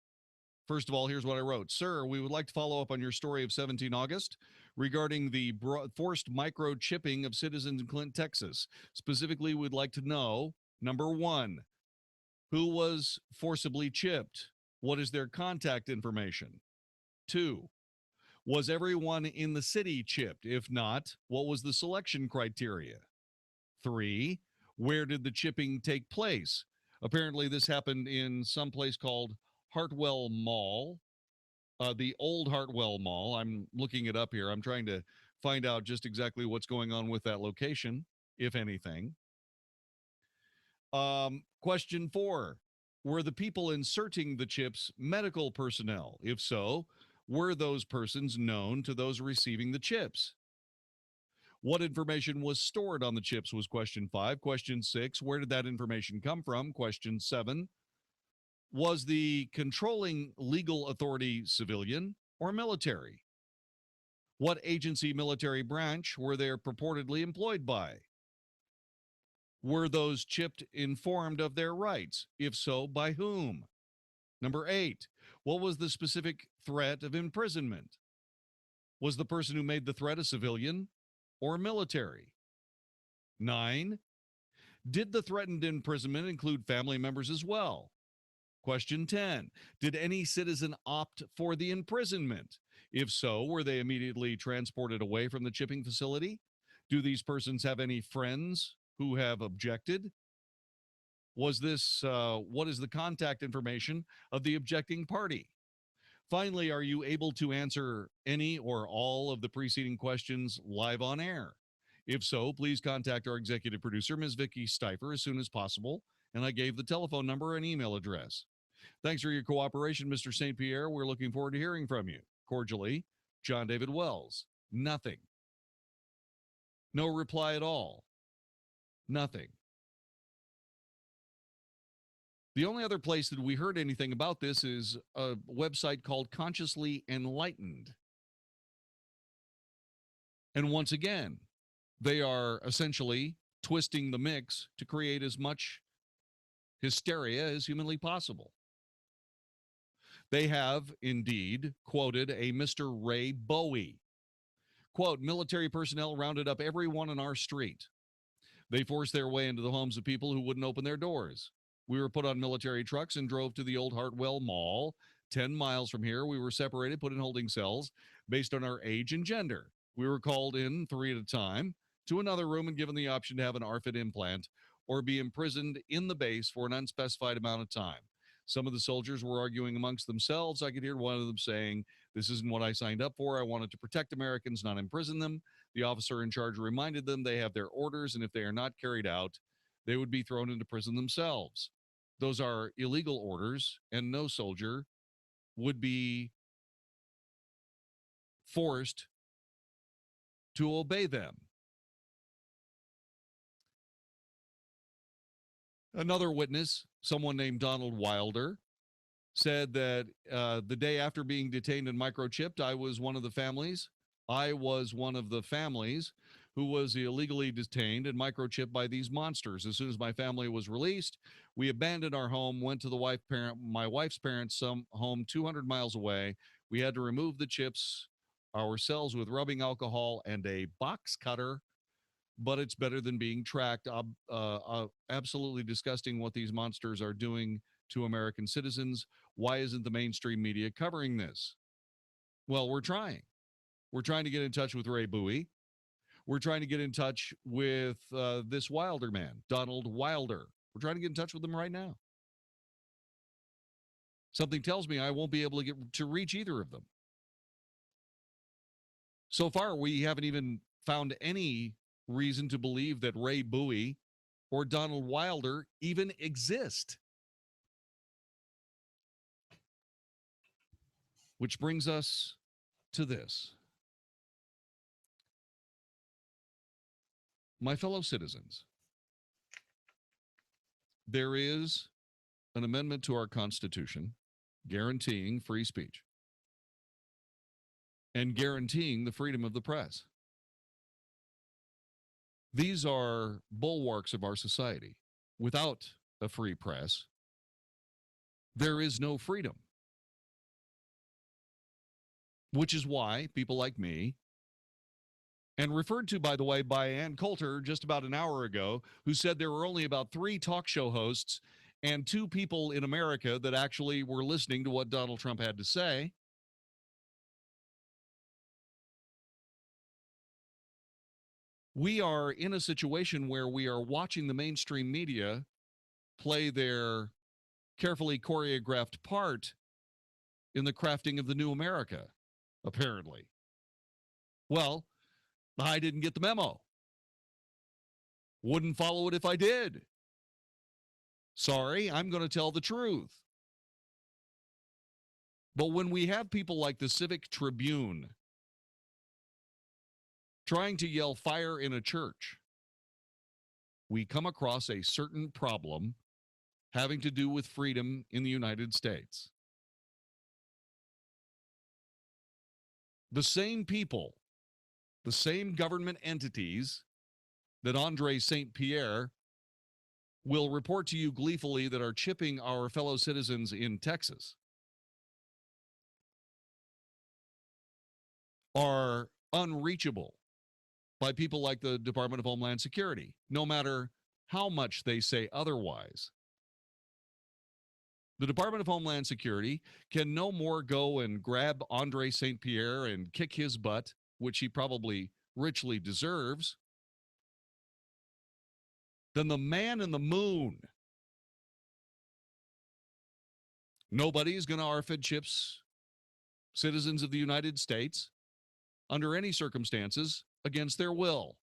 First of all, here's what I wrote. Sir, we would like to follow up on your story of 17 August regarding the forced microchipping of citizens in Clint, Texas. Specifically, we'd like to know, number one, who was forcibly chipped? What is their contact information? 2, was everyone in the city chipped? If not, what was the selection criteria? 3, where did the chipping take place? Apparently, this happened in some place called Hartwell Mall, the old Hartwell Mall. I'm looking it up here. I'm trying to find out just exactly what's going on with that location, if anything. Question 4, were the people inserting the chips medical personnel? If so, were those persons known to those receiving the chips? What information was stored on the chips was question 5. Question 6, where did that information come from? Question 7, was the controlling legal authority civilian or military? What agency, military branch were they purportedly employed by? Were those chipped informed of their rights? If so, by whom? Number 8, what was the specific threat of imprisonment? Was the person who made the threat a civilian or military? 9, did the threatened imprisonment include family members as well? Question 10, did any citizen opt for the imprisonment? If so, were they immediately transported away from the chipping facility? Do these persons have any friends who have objected? Was this, what is the contact information of the objecting party? Finally, are you able to answer any or all of the preceding questions live on air? If so, please contact our executive producer, Ms. Vicky Stifer, as soon as possible. And I gave the telephone number and email address. Thanks for your cooperation, Mr. St. Pierre. We're looking forward to hearing from you. Cordially, Jon-David Wells. Nothing. No reply at all. Nothing. The only other place that we heard anything about this is a website called Consciously Enlightened. And once again, they are essentially twisting the mix to create as much hysteria as humanly possible. They have indeed quoted a Mr. Ray Bowie. Quote, military personnel rounded up everyone on our street. They forced their way into the homes of people who wouldn't open their doors. We were put on military trucks and drove to the old Hartwell Mall. 10 miles from here, we were separated, put in holding cells based on our age and gender. We were called in 3 at a time to another room and given the option to have an ARFID implant or be imprisoned in the base for an unspecified amount of time. Some of the soldiers were arguing amongst themselves. I could hear one of them saying, this isn't what I signed up for. I wanted to protect Americans, not imprison them. The officer in charge reminded them they have their orders, and if they are not carried out, they would be thrown into prison themselves. Those are illegal orders, and no soldier would be forced to obey them. Another witness, someone named Donald Wilder, said that the day after being detained and microchipped, I was one of the families who was illegally detained and microchipped by these monsters. As soon as my family was released, we abandoned our home, went to my wife's parents' home 200 miles away. We had to remove the chips ourselves with rubbing alcohol and a box cutter, but it's better than being tracked. Absolutely disgusting what these monsters are doing to American citizens. Why isn't the mainstream media covering this? Well, we're trying. We're trying to get in touch with Ray Bowie. We're trying to get in touch with this Wilder man, Donald Wilder. We're trying to get in touch with him right now. Something tells me I won't be able to get to reach either of them. So far, we haven't even found any reason to believe that Ray Bowie or Donald Wilder even exist. Which brings us to this. My fellow citizens, there is an amendment to our Constitution guaranteeing free speech and guaranteeing the freedom of the press. These are bulwarks of our society. Without a free press, there is no freedom. Which is why people like me, and referred to, by the way, by Ann Coulter just about an hour ago, who said there were only about 3 talk show hosts and 2 people in America that actually were listening to what Donald Trump had to say. We are in a situation where we are watching the mainstream media play their carefully choreographed part in the crafting of the new America, apparently. Well, I didn't get the memo. Wouldn't follow it if I did. Sorry, I'm going to tell the truth. But when we have people like the Civic Tribune trying to yell fire in a church, we come across a certain problem having to do with freedom in the United States. The same people, the same government entities that Andre St. Pierre will report to you gleefully that are chipping our fellow citizens in Texas are unreachable by people like the Department of Homeland Security, no matter how much they say otherwise. The Department of Homeland Security can no more go and grab Andre St. Pierre and kick his butt, which he probably richly deserves, than the man in the moon. Nobody's going to ARFID chips citizens of the United States under any circumstances against their will.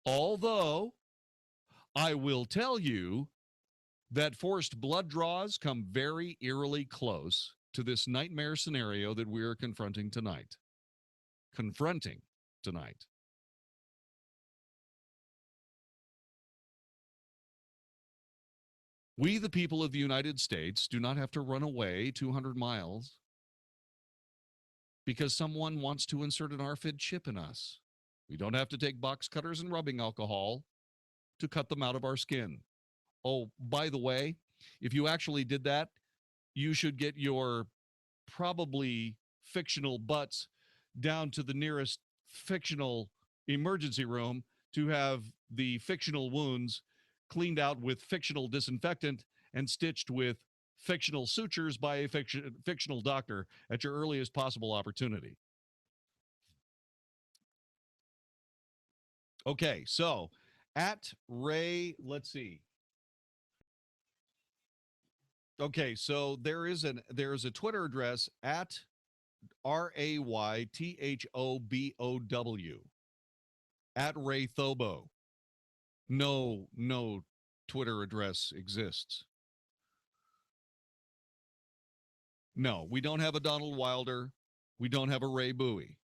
Although I will tell you that forced blood draws come very eerily close to this nightmare scenario that we are confronting tonight. We, the people of the United States, do not have to run away 200 miles because someone wants to insert an RFID chip in us. We don't have to take box cutters and rubbing alcohol to cut them out of our skin. Oh, by the way, if you actually did that, you should get your probably fictional butts down to the nearest fictional emergency room to have the fictional wounds cleaned out with fictional disinfectant and stitched with fictional sutures by a fictional doctor at your earliest possible opportunity. Okay, so at Ray, let's see. Okay, so there is a Twitter address at RAYTHOBOW at Ray Thobo. No Twitter address exists. No, we don't have a Donald Wilder. We don't have a Ray Bowie.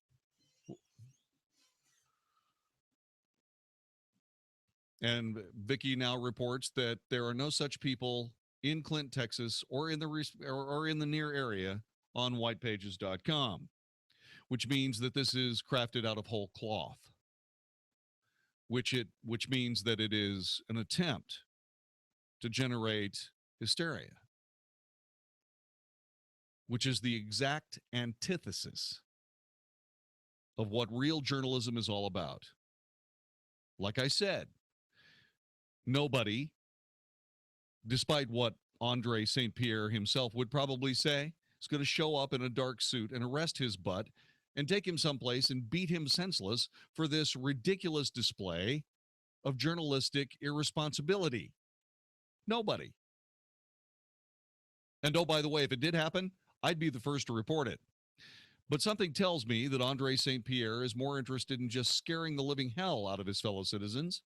And Vicky now reports that there are no such people in Clint, Texas, or in the near area on whitepages.com, which means that this is crafted out of whole cloth, which means that it is an attempt to generate hysteria, which is the exact antithesis of what real journalism is all about. Like I said, nobody, despite what Andre St. Pierre himself would probably say, is going to show up in a dark suit and arrest his butt and take him someplace and beat him senseless for this ridiculous display of journalistic irresponsibility. Nobody. And oh, by the way, if it did happen, I'd be the first to report it. But something tells me that Andre St. Pierre is more interested in just scaring the living hell out of his fellow citizens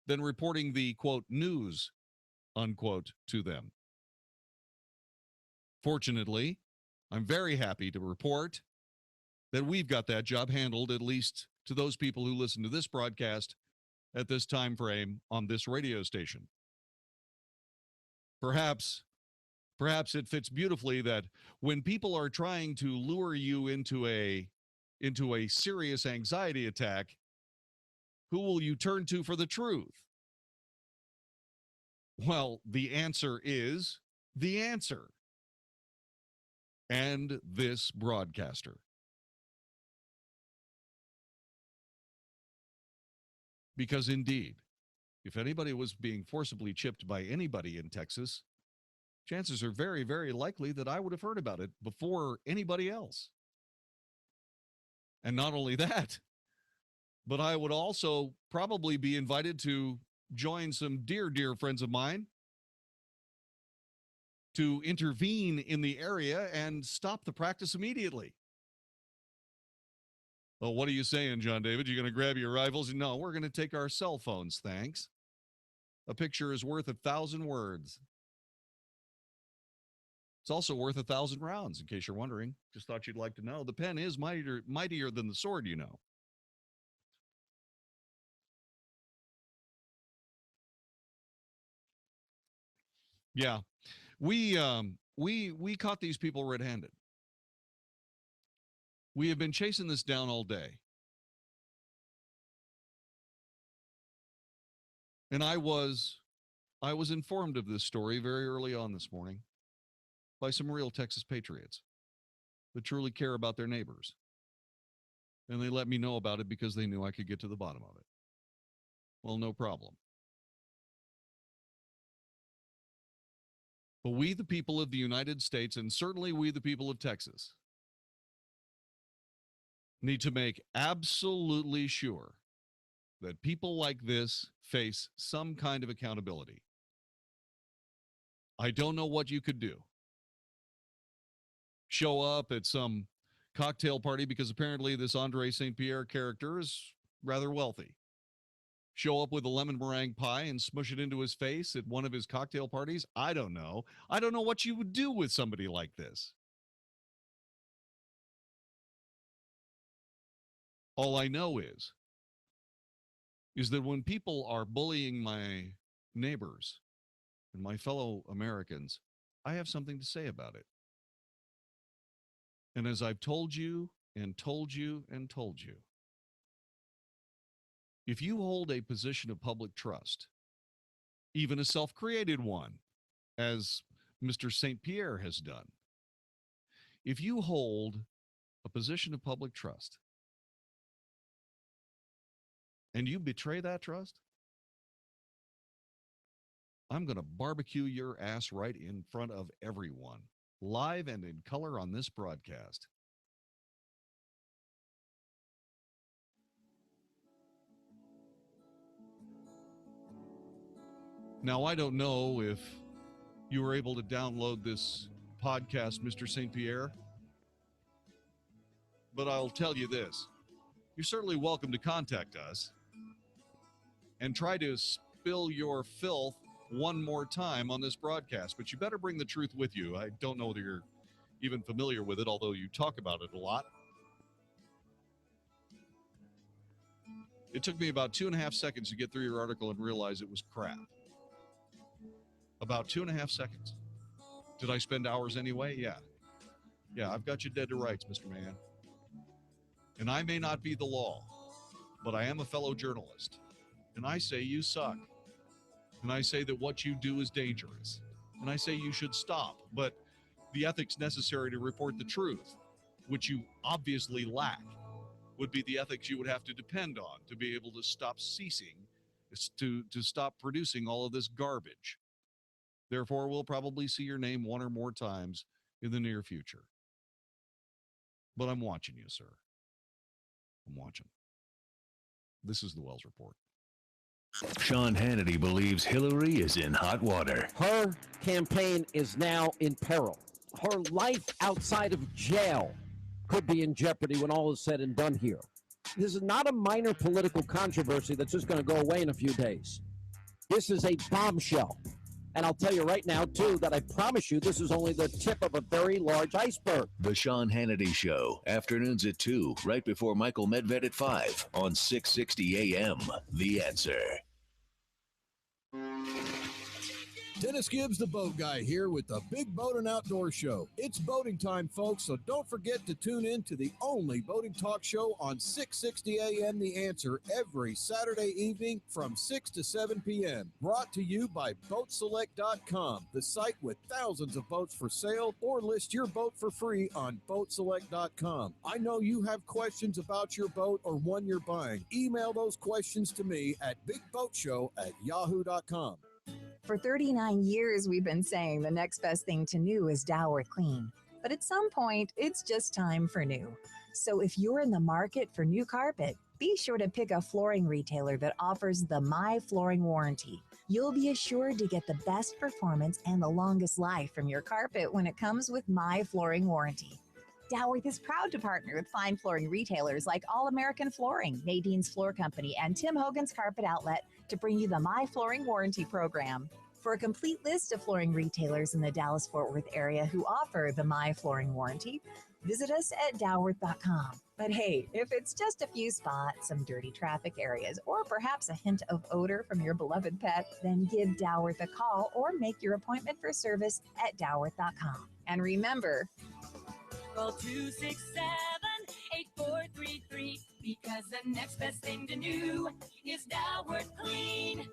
than reporting the, quote, news, unquote, to them. Fortunately, I'm very happy to report that we've got that job handled, at least to those people who listen to this broadcast at this time frame on this radio station. Perhaps it fits beautifully that when people are trying to lure you into a serious anxiety attack, who will you turn to for the truth? Well, the answer is the answer. And this broadcaster. Because indeed, if anybody was being forcibly chipped by anybody in Texas, chances are very, very likely that I would have heard about it before anybody else. And not only that, but I would also probably be invited to join some dear friends of mine to intervene in the area and stop the practice immediately. Well, what are you saying, Jon-David? You're going to grab your rifles? No, we're going to take our cell phones, thanks. A picture is worth 1,000 words. It's also worth 1,000 rounds, in case you're wondering. Just thought you'd like to know. The pen is mightier than the sword, you know. Yeah, we caught these people red-handed. We have been chasing this down all day. And I was informed of this story very early on this morning by some real Texas patriots that truly care about their neighbors. And they let me know about it because they knew I could get to the bottom of it. Well, no problem. But we, the people of the United States, and certainly we, the people of Texas, need to make absolutely sure that people like this face some kind of accountability. I don't know what you could do. Show up at some cocktail party because apparently this Andre St. Pierre character is rather wealthy. show up with a lemon meringue pie and smush it into his face at one of his cocktail parties? I don't know. I don't know what you would do with somebody like this. All I know is that when people are bullying my neighbors and my fellow Americans, I have something to say about it. And as I've told you and told you and told you, if you hold a position of public trust, even a self-created one, as Mr. St. Pierre has done, if you hold a position of public trust and you betray that trust, I'm going to barbecue your ass right in front of everyone, live and in color on this broadcast. Now, I don't know if you were able to download this podcast, Mr. St. Pierre, but I'll tell you this. You're certainly welcome to contact us and try to spill your filth one more time on this broadcast, but you better bring the truth with you. I don't know whether you're even familiar with it, although you talk about it a lot. It took me about 2.5 seconds to get through your article and realize it was crap. About 2.5 seconds. Did I spend hours anyway? Yeah, I've got you dead to rights, Mr. Man. And I may not be the law, but I am a fellow journalist. And I say you suck. And I say that what you do is dangerous. And I say you should stop. But the ethics necessary to report the truth, which you obviously lack, would be the ethics you would have to depend on to be able to stop ceasing, to stop producing all of this garbage. Therefore, we'll probably see your name one or more times in the near future. But I'm watching you, sir. I'm watching. This is the Wells Report. Sean Hannity believes Hillary is in hot water. Her campaign is now in peril. Her life outside of jail could be in jeopardy when all is said and done here. This is not a minor political controversy that's just going to go away in a few days. This is a bombshell. And I'll tell you right now, too, that I promise you this is only the tip of a very large iceberg. The Sean Hannity Show, afternoons at 2, right before Michael Medved at 5 on 660 AM. The Answer. Dennis Gibbs, the boat guy, here with the Big Boat and Outdoor Show. It's boating time, folks, so don't forget to tune in to the only boating talk show on 660 AM The Answer every Saturday evening from 6 to 7 p.m. Brought to you by BoatSelect.com, the site with thousands of boats for sale, or list your boat for free on BoatSelect.com. I know you have questions about your boat or one you're buying. Email those questions to me at BigBoatShow@yahoo.com. For 39 years, we've been saying the next best thing to new is Dalworth Clean. But at some point, it's just time for new. So if you're in the market for new carpet, be sure to pick a flooring retailer that offers the My Flooring Warranty. You'll be assured to get the best performance and the longest life from your carpet when it comes with My Flooring Warranty. Dalworth is proud to partner with fine flooring retailers like All American Flooring, Nadine's Floor Company, and Tim Hogan's Carpet Outlet to bring you the My Flooring Warranty program. For a complete list of flooring retailers in the Dallas-Fort Worth area who offer the My Flooring Warranty, visit us at Dalworth.com. But hey, if it's just a few spots, some dirty traffic areas, or perhaps a hint of odor from your beloved pet, then give Dalworth a call or make your appointment for service at Dalworth.com. And remember, call 267-8433 because the next best thing to new is Dalworth Clean.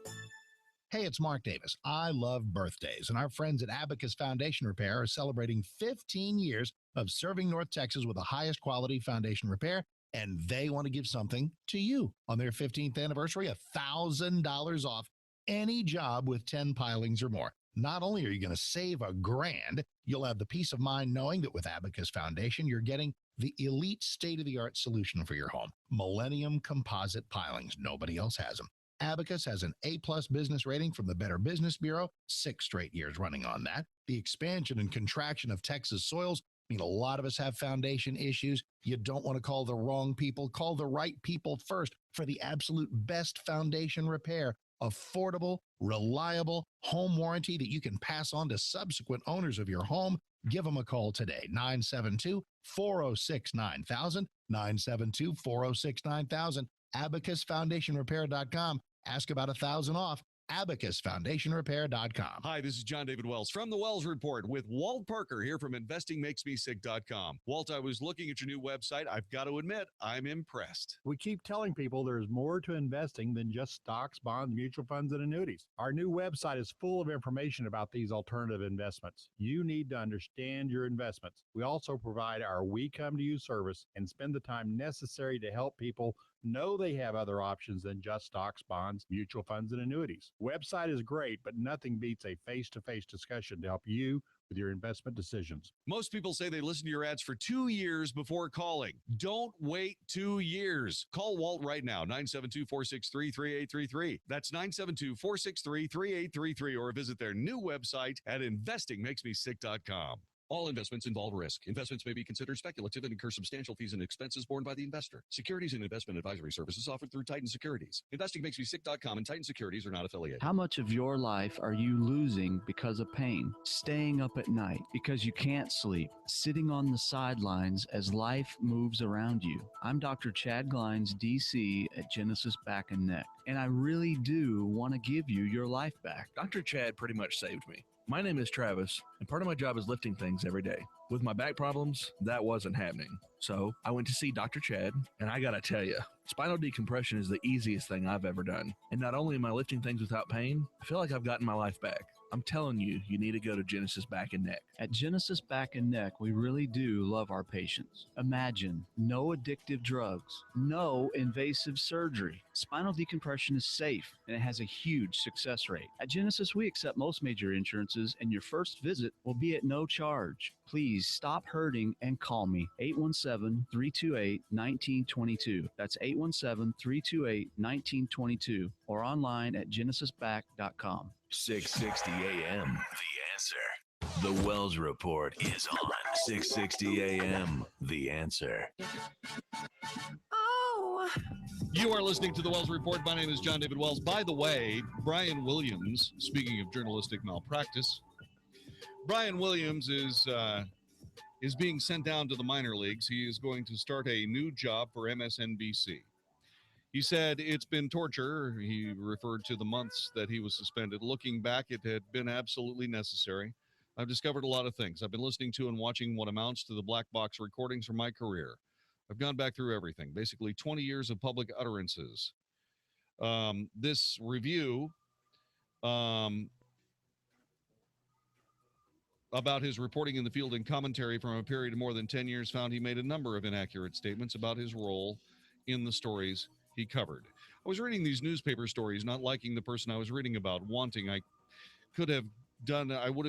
Hey, it's Mark Davis. I love birthdays, and our friends at Abacus Foundation Repair are celebrating 15 years of serving North Texas with the highest quality foundation repair, and they want to give something to you. On their 15th anniversary, $1,000 off any job with 10 pilings or more. Not only are you going to save $1,000, you'll have the peace of mind knowing that with Abacus Foundation, you're getting the elite state-of-the-art solution for your home. Millennium composite pilings. Nobody else has them. Abacus has an A-plus business rating from the Better Business Bureau, 6 straight years running on that. The expansion and contraction of Texas soils I mean, a lot of us have foundation issues. You don't want to call the wrong people. Call the right people first for the absolute best foundation repair. Affordable, reliable home warranty that you can pass on to subsequent owners of your home. Give them a call today, 972-406-9000, 972-406-9000, abacusfoundationrepair.com. Ask about 1,000 off, abacusfoundationrepair.com. Hi, this is Jon-David Wells from the Wells Report with Walt Parker here from InvestingMakesMeSick.com. Walt, I was looking at your new website. I've got to admit, I'm impressed. We keep telling people there's more to investing than just stocks, bonds, mutual funds, and annuities. Our new website is full of information about these alternative investments. You need to understand your investments. We also provide our We Come to You service and spend the time necessary to help people know they have other options than just stocks, bonds, mutual funds, and annuities. Website is great, but nothing beats a face-to-face discussion to help you with your investment decisions. Most people say they listen to your ads for 2 years before calling. Don't wait 2 years. Call Walt right now, 972-463-3833. That's 972-463-3833, or visit their new website at investingmakesmesick.com. All investments involve risk. Investments may be considered speculative and incur substantial fees and expenses borne by the investor. Securities and investment advisory services offered through Titan Securities. InvestingMakesMeSick.com and Titan Securities are not affiliated. How much of your life are you losing because of pain? Staying up at night because you can't sleep? Sitting on the sidelines as life moves around you? I'm Dr. Chad Glines, DC at Genesis Back and Neck, and I really do want to give you your life back. Dr. Chad pretty much saved me. My name is Travis, and part of my job is lifting things every day. With my back problems, that wasn't happening. So I went to see Dr. Chad, and I gotta tell you, spinal decompression is the easiest thing I've ever done. And not only am I lifting things without pain, I feel like I've gotten my life back. I'm telling you, you need to go to Genesis Back and Neck. At Genesis Back and Neck, we really do love our patients. Imagine no addictive drugs, no invasive surgery. Spinal decompression is safe, and it has a huge success rate. At Genesis, we accept most major insurances, and your first visit will be at no charge. Please stop hurting and call me, 817-328-1922. That's 817-328-1922, or online at genesisback.com. 660 AM, The Answer. The Wells Report is on 660 AM, The Answer. Oh. You are listening to the Wells Report. My name is Jon-David Wells. By the way, Brian Williams, speaking of journalistic malpractice, Brian Williams is being sent down to the minor leagues. He is going to start a new job for MSNBC. He said it's been torture. He referred to the months that he was suspended. Looking back, it had been absolutely necessary. I've discovered a lot of things. I've been listening to and watching what amounts to the black box recordings from my career. I've gone back through everything, basically 20 years of public utterances. This review about his reporting in the field and commentary from a period of more than 10 years found he made a number of inaccurate statements about his role in the stories he covered. I was reading these newspaper stories, not liking the person I was reading about, wanting. I would have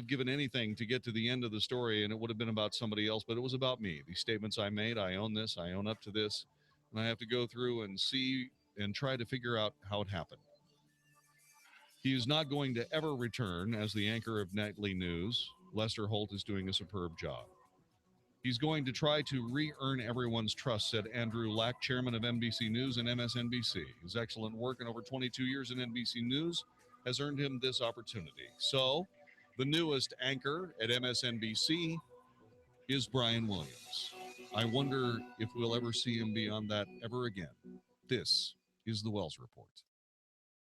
given anything to get to the end of the story, and it would have been about somebody else, but it was about me. These statements I made, I own this, I own up to this, and I have to go through and see and try to figure out how it happened. He is not going to ever return as the anchor of nightly news. Lester Holt is doing a superb job. He's going to try to re-earn everyone's trust, said Andrew Lack, chairman of NBC News and MSNBC. His excellent work in over 22 years in NBC News has earned him this opportunity. So, the newest anchor at MSNBC is Brian Williams. I wonder if we'll ever see him beyond that ever again. This is the Wells Report.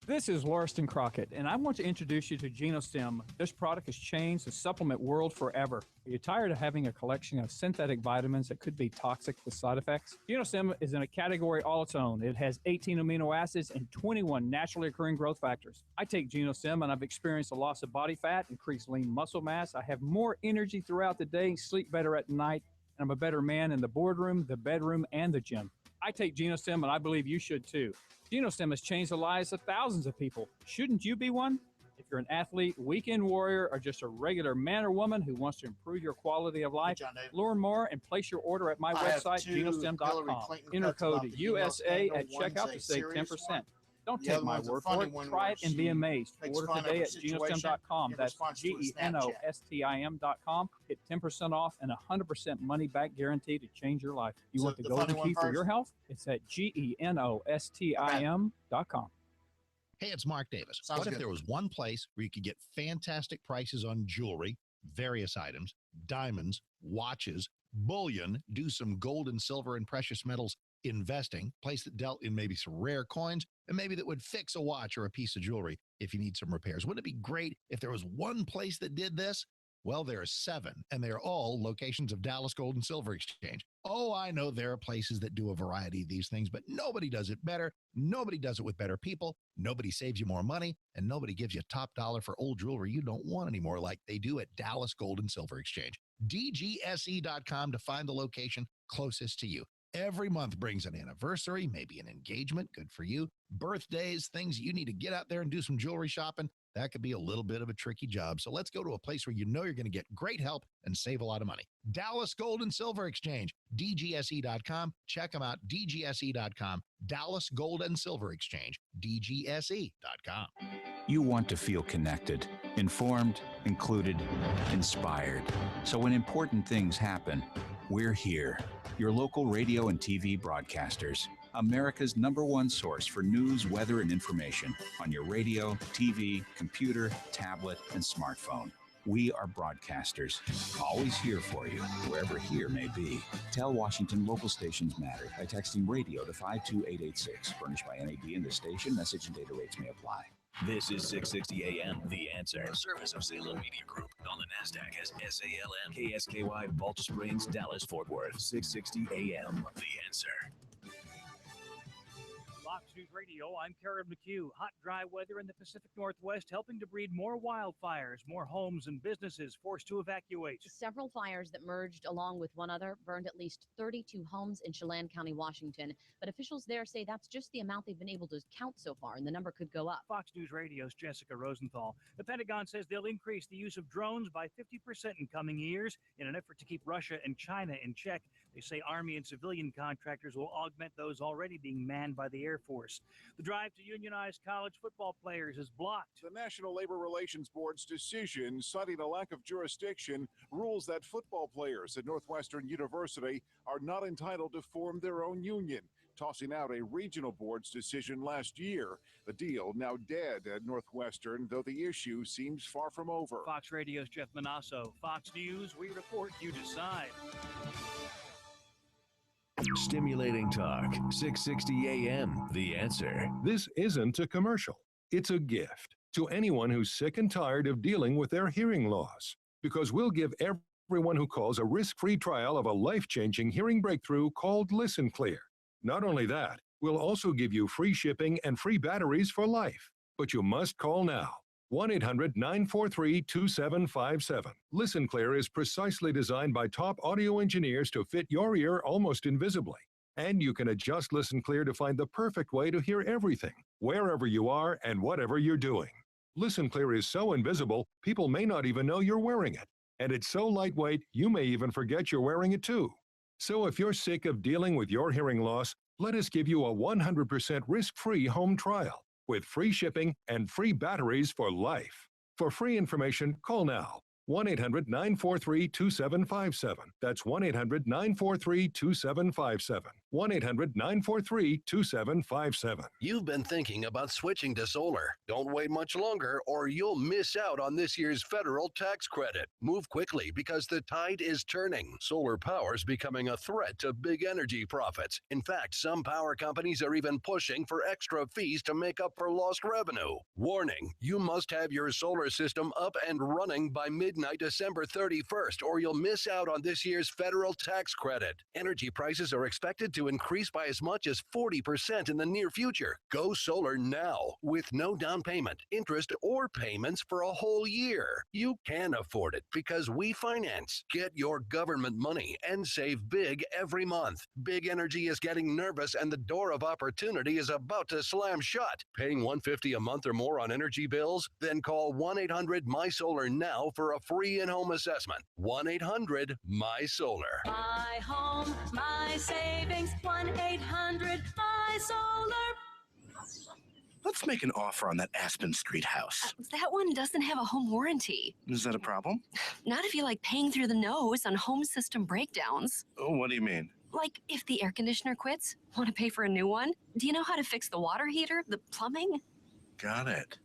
This is Lauriston Crockett, and I want to introduce you to GenoStem. This product has changed the supplement world forever. Are you tired of having a collection of synthetic vitamins that could be toxic with side effects? GenoStem is in a category all its own. It has 18 amino acids and 21 naturally occurring growth factors. I take GenoStem, and I've experienced a loss of body fat, increased lean muscle mass. I have more energy throughout the day, sleep better at night, and I'm a better man in the boardroom, the bedroom, and the gym. I take GenoStem, and I believe you should too. GenoStem has changed the lives of thousands of people. Shouldn't you be one? If you're an athlete, weekend warrior, or just a regular man or woman who wants to improve your quality of life, learn more and place your order at my website, genostem.com. Enter code USA at checkout to save 10%. Don't The take other my one's a word for funny it. one Try where it and she be amazed. makes Order fun of today a at situation genostim.com. in That's response to a Snapchat. genostim.com. Get 10% off and 100% money back guarantee to change your life. You So want the the golden funny one key for your first? health? It's at genostim.com. Hey, it's Mark Davis. Sounds What if good. there was one place where you could get fantastic prices on jewelry, various items, diamonds, watches, bullion, do some gold and silver and precious metals investing, place that dealt in maybe some rare coins, and maybe that would fix a watch or a piece of jewelry if you need some repairs? Wouldn't it be great if there was one place that did this? Well, there are 7, and they are all locations of Dallas Gold and Silver Exchange. Oh, I know there are places that do a variety of these things, but nobody does it better. Nobody does it with better people. Nobody saves you more money, and nobody gives you top dollar for old jewelry you don't want anymore like they do at Dallas Gold and Silver Exchange. DGSE.com to find the location closest to you. Every month brings an anniversary, maybe an engagement, good for you, birthdays, things you need to get out there and do some jewelry shopping. That could be a little bit of a tricky job. So let's go to a place where you know you're going to get great help and save a lot of money. Dallas Gold and Silver Exchange, DGSE.com. Check them out, DGSE.com. Dallas Gold and Silver Exchange, DGSE.com. You want to feel connected, informed, included, inspired. So when important things happen, we're here. Your local radio and TV broadcasters. America's #1 source for news, weather, and information on your radio, TV, computer, tablet, and smartphone. We are broadcasters, always here for you, wherever here may be. Tell Washington local stations matter by texting radio to 52886. Furnished by NAB and the station. Message and data rates may apply. This is 660 AM, The Answer. A service of Salem Media Group. On the NASDAQ as SALM, KSKY, Baltimore Springs, Dallas, Fort Worth. 660 AM, The Answer. Fox News Radio, I'm Karen McHugh. Hot, dry weather in the Pacific Northwest helping to breed more wildfires. More homes and businesses forced to evacuate. Several fires that merged along with one other burned at least 32 homes in Chelan County, Washington. But officials there say that's just the amount they've been able to count so far, and the number could go up. Fox News Radio's Jessica Rosenthal. The Pentagon says they'll increase the use of drones by 50% in coming years in an effort to keep Russia and China in check. They say Army and civilian contractors will augment those already being manned by the Air Force. The drive to unionize college football players is blocked. The National Labor Relations Board's decision, citing a lack of jurisdiction, rules that football players at Northwestern University are not entitled to form their own union, tossing out a regional board's decision last year. The deal now dead at Northwestern, though the issue seems far from over. Fox Radio's Jeff Manasso. Fox News, we report, you decide. Stimulating talk, 660 AM, The Answer. This isn't a commercial. It's a gift to anyone who's sick and tired of dealing with their hearing loss. Because we'll give everyone who calls a risk-free trial of a life-changing hearing breakthrough called Listen Clear. Not only that, we'll also give you free shipping and free batteries for life. But you must call now. 1-800-943-2757. Listen Clear is precisely designed by top audio engineers to fit your ear almost invisibly. And you can adjust Listen Clear to find the perfect way to hear everything, wherever you are and whatever you're doing. Listen Clear is so invisible, people may not even know you're wearing it. And it's so lightweight, you may even forget you're wearing it too. So if you're sick of dealing with your hearing loss, let us give you a 100% risk-free home trial with free shipping and free batteries for life. For free information, call now. 1-800-943-2757. That's 1-800-943-2757. 1-800-943-2757. You've been thinking about switching to solar. Don't wait much longer or you'll miss out on this year's federal tax credit. Move quickly because the tide is turning. Solar power is becoming a threat to big energy profits. In fact, some power companies are even pushing for extra fees to make up for lost revenue. Warning, you must have your solar system up and running by midnight December 31st or you'll miss out on this year's federal tax credit. Energy prices are expected to increase by as much as 40% in the near future. Go solar now with no down payment, interest, or payments for a whole year. You can afford it because we finance. Get your government money and save big every month. Big Energy is getting nervous and the door of opportunity is about to slam shut. Paying $150 a month or more on energy bills? Then call 1-800-MySolar now for a free in-home assessment. 1-800-MySolar. My home, my savings, 1-800-MySolar. let's make an offer on that Aspen Street house. That one doesn't have a home warranty. Is that a problem? Not if you like paying through the nose on home system breakdowns. Oh, what do you mean? Like if the air conditioner quits, want to pay for a new one? Do you know how to fix the water heater, the plumbing? Got it.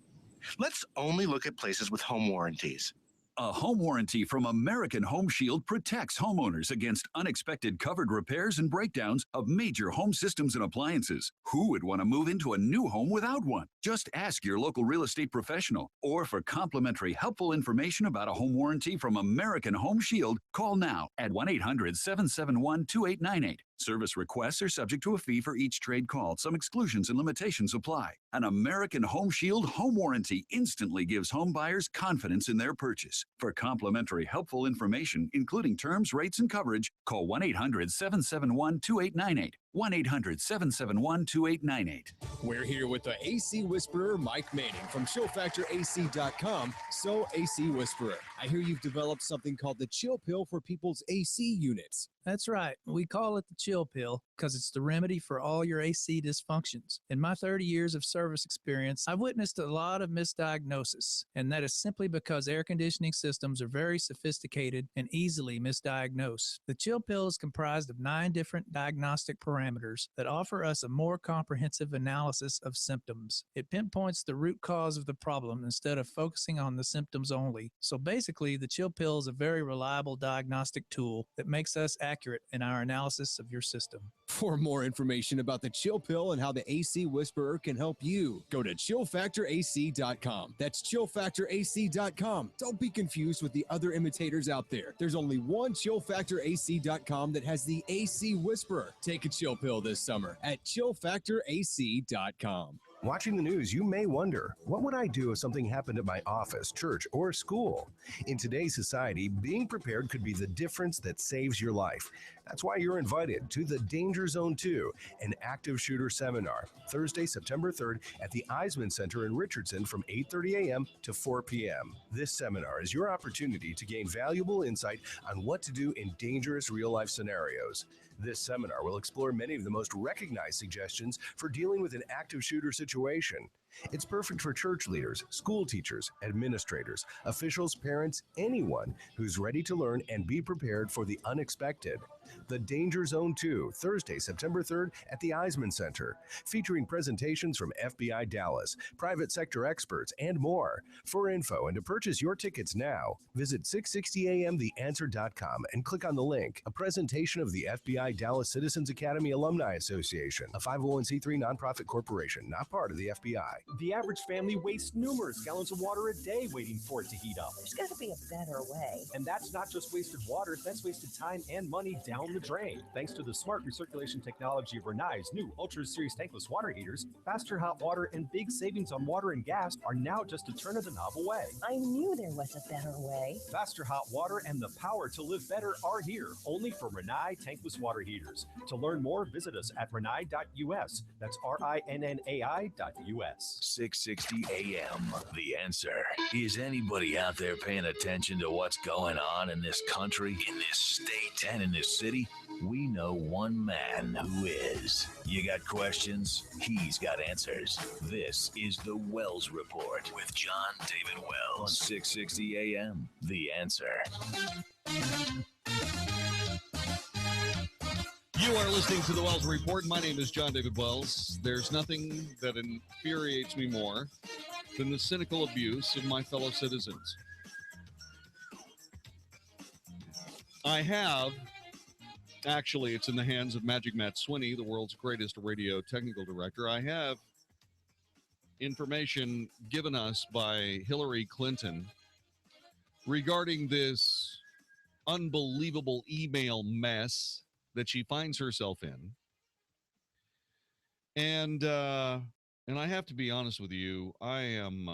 Let's only look at places with home warranties. A home warranty from American Home Shield protects homeowners against unexpected covered repairs and breakdowns of major home systems and appliances. Who would want to move into a new home without one? Just ask your local real estate professional. Or for complimentary, helpful information about a home warranty from American Home Shield, call now at 1-800-771-2898. Service requests are subject to a fee for each trade call. Some exclusions and limitations apply. An American Home Shield home warranty instantly gives home buyers confidence in their purchase. For complimentary, helpful information, including terms, rates, and coverage, call 1-800-771-2898. 1-800-771-2898. We're here with the AC Whisperer, Mike Manning from ChillFactorAC.com. So, AC Whisperer, I hear you've developed something called the Chill Pill for people's AC units. That's right. We call it the Chill Pill because it's the remedy for all your AC dysfunctions. In my 30 years of service experience, I've witnessed a lot of misdiagnosis, and that is simply because air conditioning systems are very sophisticated and easily misdiagnosed. The Chill Pill is comprised of 9 different diagnostic parameters that offer us a more comprehensive analysis of symptoms. It pinpoints the root cause of the problem instead of focusing on the symptoms only. So basically, the Chill Pill is a very reliable diagnostic tool that makes us accurate in our analysis of your system. For more information about the Chill Pill and how the AC Whisperer can help you, go to ChillFactorAC.com. That's ChillFactorAC.com. Don't be confused with the other imitators out there. There's only one ChillFactorAC.com that has the AC Whisperer. Take a chill pill this summer at ChillFactorAC.com. Watching the news, you may wonder, what would I do if something happened at my office, church, or school? In today's society, being prepared could be the difference that saves your life. That's why you're invited to the Danger Zone 2, an active shooter seminar, Thursday, September 3rd at the Eisman Center in Richardson from 8:30 a.m. to 4 p.m. This seminar is your opportunity to gain valuable insight on what to do in dangerous real-life scenarios. This seminar will explore many of the most recognized suggestions for dealing with an active shooter situation. It's perfect for church leaders, school teachers, administrators, officials, parents, anyone who's ready to learn and be prepared for the unexpected. The Danger Zone 2, Thursday, September 3rd at the Eisman Center, featuring presentations from FBI Dallas, private sector experts, and more. For info and to purchase your tickets now, visit 660amtheanswer.com and click on the link. A presentation of the FBI Dallas Citizens Academy Alumni Association, a 501c3 nonprofit corporation, not part of the FBI. The average family wastes numerous gallons of water a day waiting for it to heat up. There's got to be a better way. And that's not just wasted water, that's wasted time and money down the drain. Thanks to the smart recirculation technology of Renai's new Ultra Series tankless water heaters, faster hot water and big savings on water and gas are now just a turn of the knob away. I knew there was a better way. Faster hot water and the power to live better are here, only for Renai tankless water heaters. To learn more, visit us at renai.us. That's RINNAI.us. 660 AM. The Answer. Is anybody out there paying attention to what's going on in this country, in this state, and in this city? We know one man who is. You got questions? He's got answers. This is the Wells Report with Jon-David Wells on 660 AM. The Answer. You are listening to the Wells Report. My name is Jon-David Wells. There's nothing that infuriates me more than the cynical abuse of my fellow citizens. I have, actually, it's in the hands of Magic Matt Swinney, the world's greatest radio technical director. I have information given us by Hillary Clinton regarding this unbelievable email mess that she finds herself in. And I have to be honest with you, I am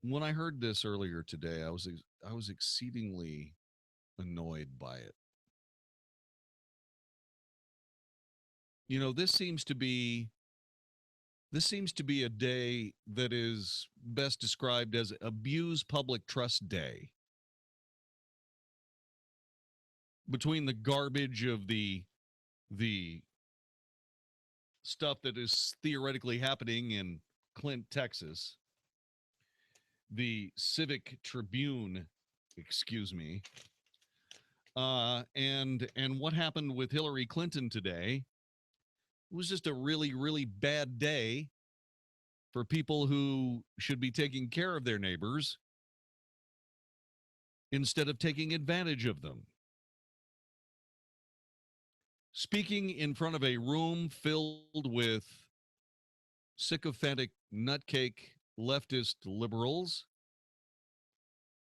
when I heard this earlier today, I was exceedingly annoyed by it. You know, this seems to be a day that is best described as Abuse Public Trust Day. Between the garbage of the stuff that is theoretically happening in Clint, Texas. The Civic Tribune, excuse me. And what happened with Hillary Clinton today was just a really, really bad day for people who should be taking care of their neighbors instead of taking advantage of them. Speaking in front of a room filled with sycophantic nutcake leftist liberals,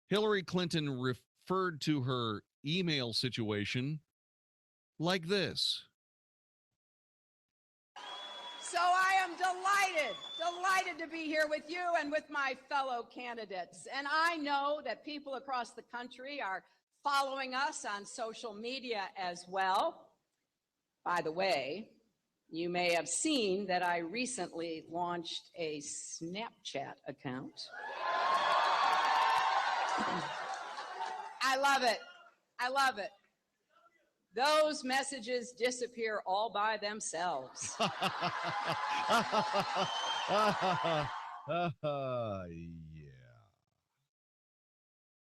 Hillary Clinton referred to her email situation like this. So I am delighted to be here with you and with my fellow candidates. And I know that people across the country are following us on social media as well. By the way, you may have seen that I recently launched a Snapchat account. I love it. I love it. Those messages disappear all by themselves. Yeah.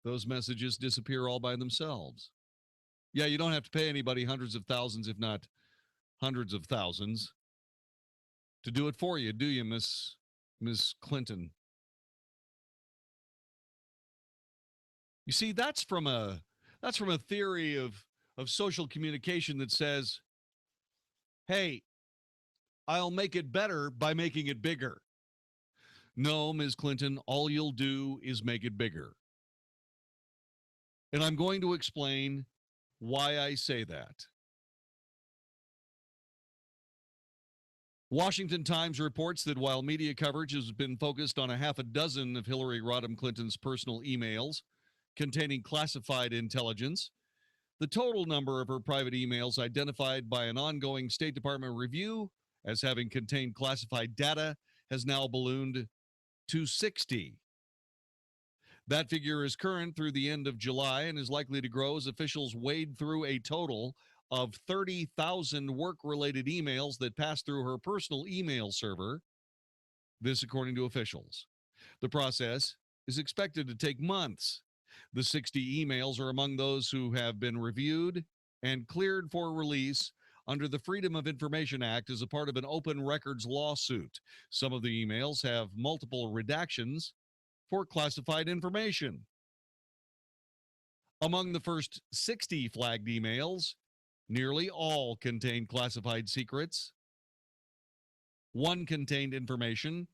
Those messages disappear all by themselves. Yeah, you don't have to pay anybody hundreds of thousands, if not hundreds of thousands, to do it for you, do you, Miss Clinton? You see, that's from a theory of social communication that says, hey, I'll make it better by making it bigger. No, Ms. Clinton, all you'll do is make it bigger. And I'm going to explain why I say that. Washington Times reports that while media coverage has been focused on a half a dozen of Hillary Rodham Clinton's personal emails containing classified intelligence, the total number of her private emails identified by an ongoing State Department review as having contained classified data has now ballooned to 60. That figure is current through the end of July and is likely to grow as officials wade through a total of 30,000 work-related emails that pass through her personal email server. This, according to officials. The process is expected to take months. The 60 emails are among those who have been reviewed and cleared for release under the Freedom of Information Act as a part of an open records lawsuit. Some of the emails have multiple redactions for classified information. Among the first 60 flagged emails, nearly all contained classified secrets. One contained information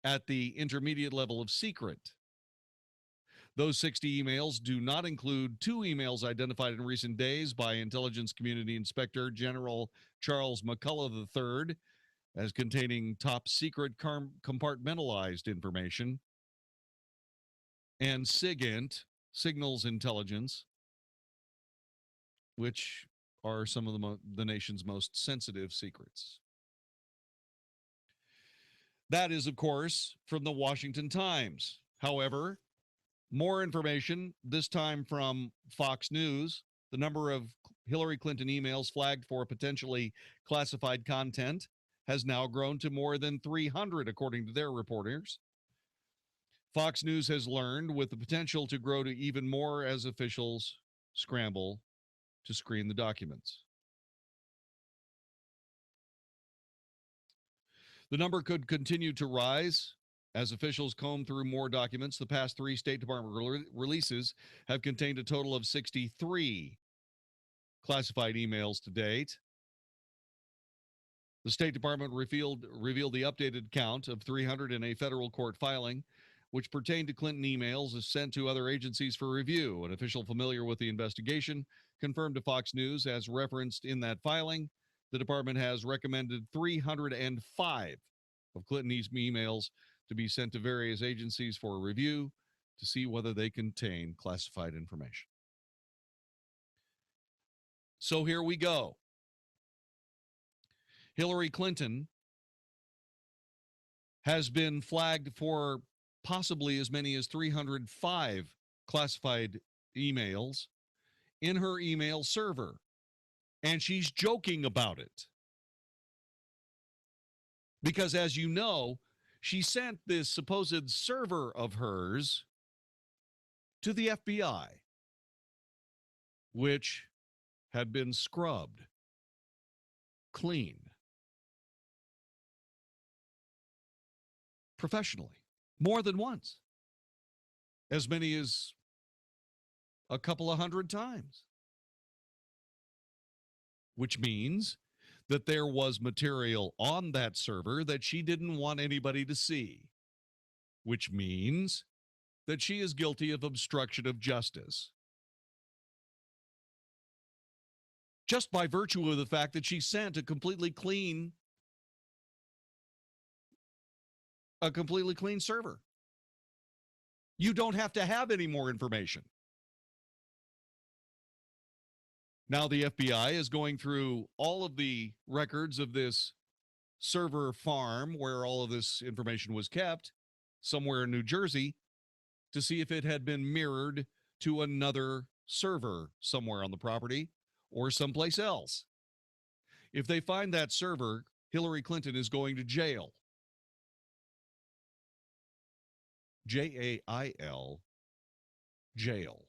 at the intermediate level of secret. Those 60 emails do not include 2 emails identified in recent days by Intelligence Community Inspector General Charles McCullough III as containing top secret compartmentalized information, and SIGINT, Signals Intelligence, which are some of the nation's most sensitive secrets. That is, of course, from the Washington Times. However, more information, this time from Fox News. The number of Hillary Clinton emails flagged for potentially classified content has now grown to more than 300, according to their reporters. Fox News has learned, with the potential to grow to even more as officials scramble to screen the documents. The number could continue to rise as officials comb through more documents. The past 3 State Department releases have contained a total of 63 classified emails to date. The State Department revealed the updated count of 300 in a federal court filing, which pertained to Clinton emails sent to other agencies for review. An official familiar with the investigation confirmed to Fox News, as referenced in that filing, the department has recommended 305 of Clinton's emails to be sent to various agencies for review to see whether they contain classified information. So here we go. Hillary Clinton has been flagged for possibly as many as 305 classified emails in her email server, and she's joking about it. Because as you know, she sent this supposed server of hers to the FBI, which had been scrubbed clean professionally more than once, as many as a couple of hundred times, which means that there was material on that server that she didn't want anybody to see, which means that she is guilty of obstruction of justice. Just by virtue of the fact that she sent a completely clean server. You don't have to have any more information. Now the FBI is going through all of the records of this server farm where all of this information was kept, somewhere in New Jersey, to see if it had been mirrored to another server somewhere on the property or someplace else. If they find that server, Hillary Clinton is going to jail. Jail. Jail.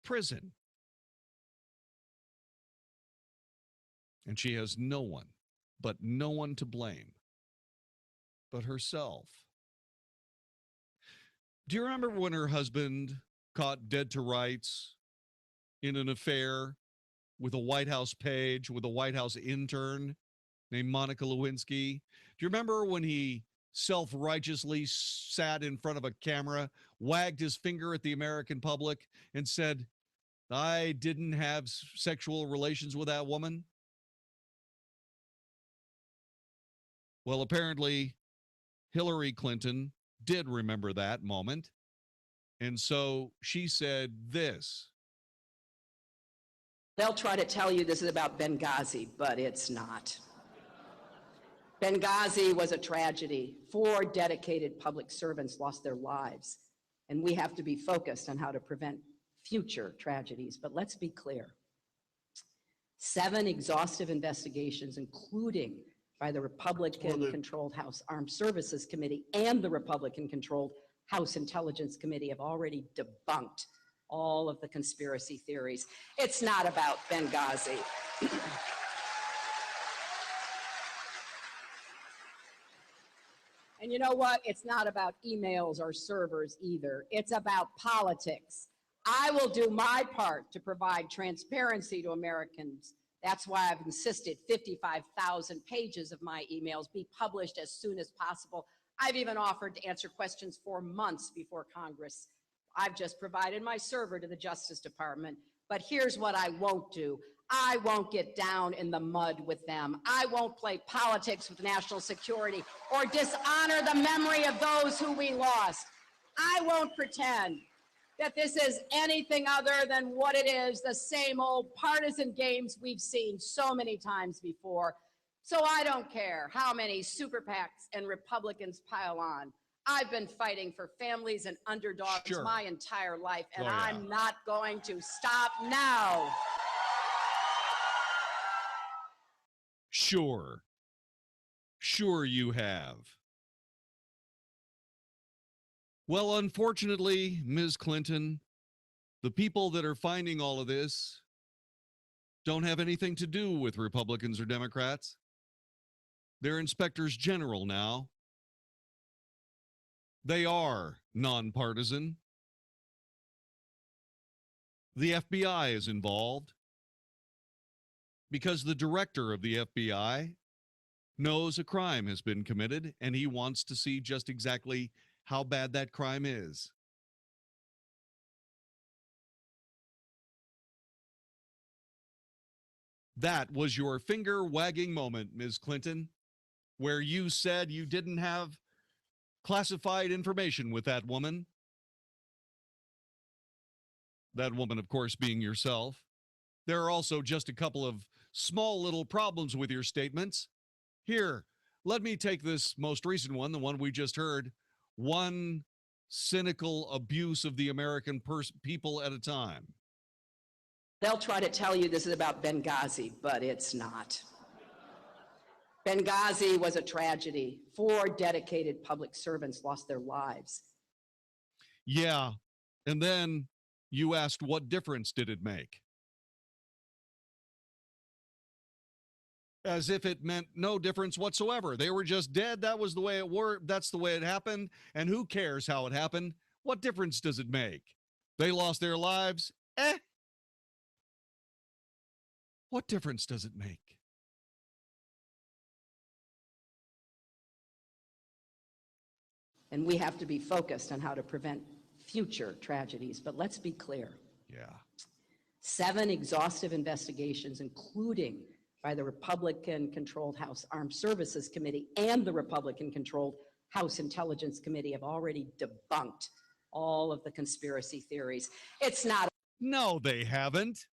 Prison. And she has no one to blame but herself. Do you remember when her husband caught dead to rights in an affair with a White House page, with a White House intern named Monica Lewinsky? Do you remember when he self-righteously sat in front of a camera, wagged his finger at the American public, and said, "I didn't have sexual relations with that woman"? Well, apparently, Hillary Clinton did remember that moment. And so she said this. They'll try to tell you this is about Benghazi, but it's not. Benghazi was a tragedy. 4 dedicated public servants lost their lives, and we have to be focused on how to prevent future tragedies. But let's be clear. 7 exhaustive investigations, including by the Republican-controlled House Armed Services Committee and the Republican-controlled House Intelligence Committee, have already debunked all of the conspiracy theories. It's not about Benghazi. And you know what? It's not about emails or servers either. It's about politics. I will do my part to provide transparency to Americans. That's why I've insisted 55,000 pages of my emails be published as soon as possible. I've even offered to answer questions for months before Congress. I've just provided my server to the Justice Department. But here's what I won't do. I won't get down in the mud with them. I won't play politics with national security or dishonor the memory of those who we lost. I won't pretend that this is anything other than what it is, the same old partisan games we've seen so many times before. So I don't care how many super PACs and Republicans pile on. I've been fighting for families and underdogs my entire life, and I'm not going to stop now. Sure you have. Well, unfortunately, Ms. Clinton, the people that are finding all of this don't have anything to do with Republicans or Democrats. They're inspectors general now. They are nonpartisan. The FBI is involved because the director of the FBI knows a crime has been committed, and he wants to see just exactly how bad that crime is. That was your finger-wagging moment, Ms. Clinton, where you said you didn't have classified information with that woman. That woman, of course, being yourself. There are also just a couple of small little problems with your statements. Here, let me take this most recent one, the one we just heard. One cynical abuse of the American people at a time. They'll try to tell you this is about Benghazi, but it's not. Benghazi was a tragedy. 4 dedicated public servants lost their lives. Yeah. And then you asked, what difference did it make? As if it meant no difference whatsoever. They were just dead. That was the way it worked. That's the way it happened. And who cares how it happened? What difference does it make? They lost their lives. What difference does it make? And we have to be focused on how to prevent future tragedies. But let's be clear. Yeah. 7 exhaustive investigations, including by the Republican-controlled House Armed Services Committee and the Republican-controlled House Intelligence Committee, have already debunked all of the conspiracy theories. It's not. No, they haven't.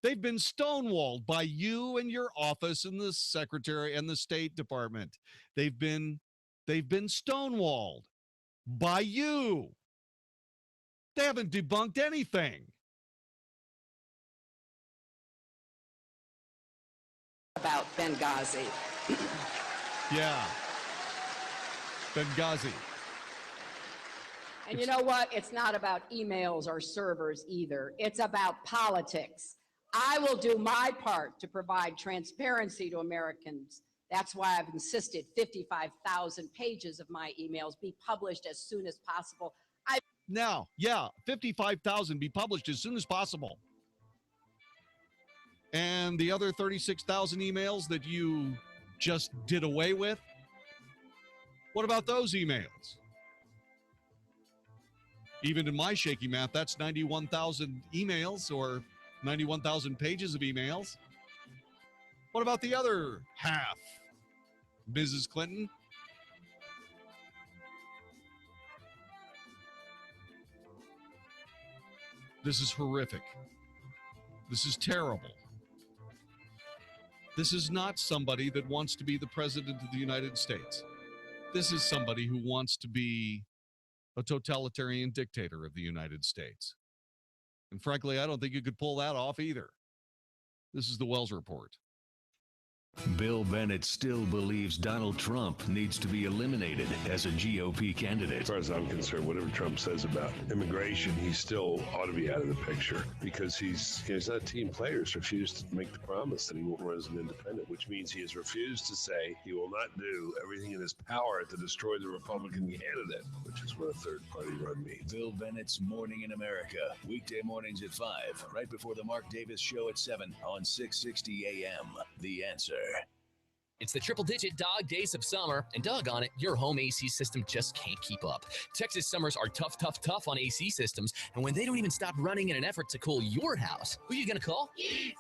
They've been stonewalled by you and your office and the Secretary and the State Department. They've been stonewalled by you. They haven't debunked anything. About Benghazi. Yeah. Benghazi. And you know what? It's not about emails or servers either. It's about politics. I will do my part to provide transparency to Americans. That's why I've insisted 55,000 pages of my emails be published as soon as possible. Now, yeah, 55,000 be published as soon as possible. And the other 36,000 emails that you just did away with, what about those emails? Even in my shaky math, that's 91,000 emails or 91,000 pages of emails. What about the other half, Mrs. Clinton? This is horrific. This is terrible. This is not somebody that wants to be the president of the United States. This is somebody who wants to be a totalitarian dictator of the United States. And frankly, I don't think you could pull that off either. This is the Wells Report. Bill Bennett still believes Donald Trump needs to be eliminated as a GOP candidate. As far as I'm concerned, whatever Trump says about immigration, he still ought to be out of the picture because he's not a team player. He's refused to make the promise that he won't run as an independent, which means he has refused to say he will not do everything in his power to destroy the Republican candidate, which is what a third-party run means. Bill Bennett's Morning in America, weekday mornings at 5, right before the Mark Davis Show at 7 on 660 AM. The Answer. It's the triple-digit dog days of summer, and doggone it, your home AC system just can't keep up. Texas summers are tough, tough, tough on AC systems, and when they don't even stop running in an effort to cool your house, who are you going to call? HeatBusters!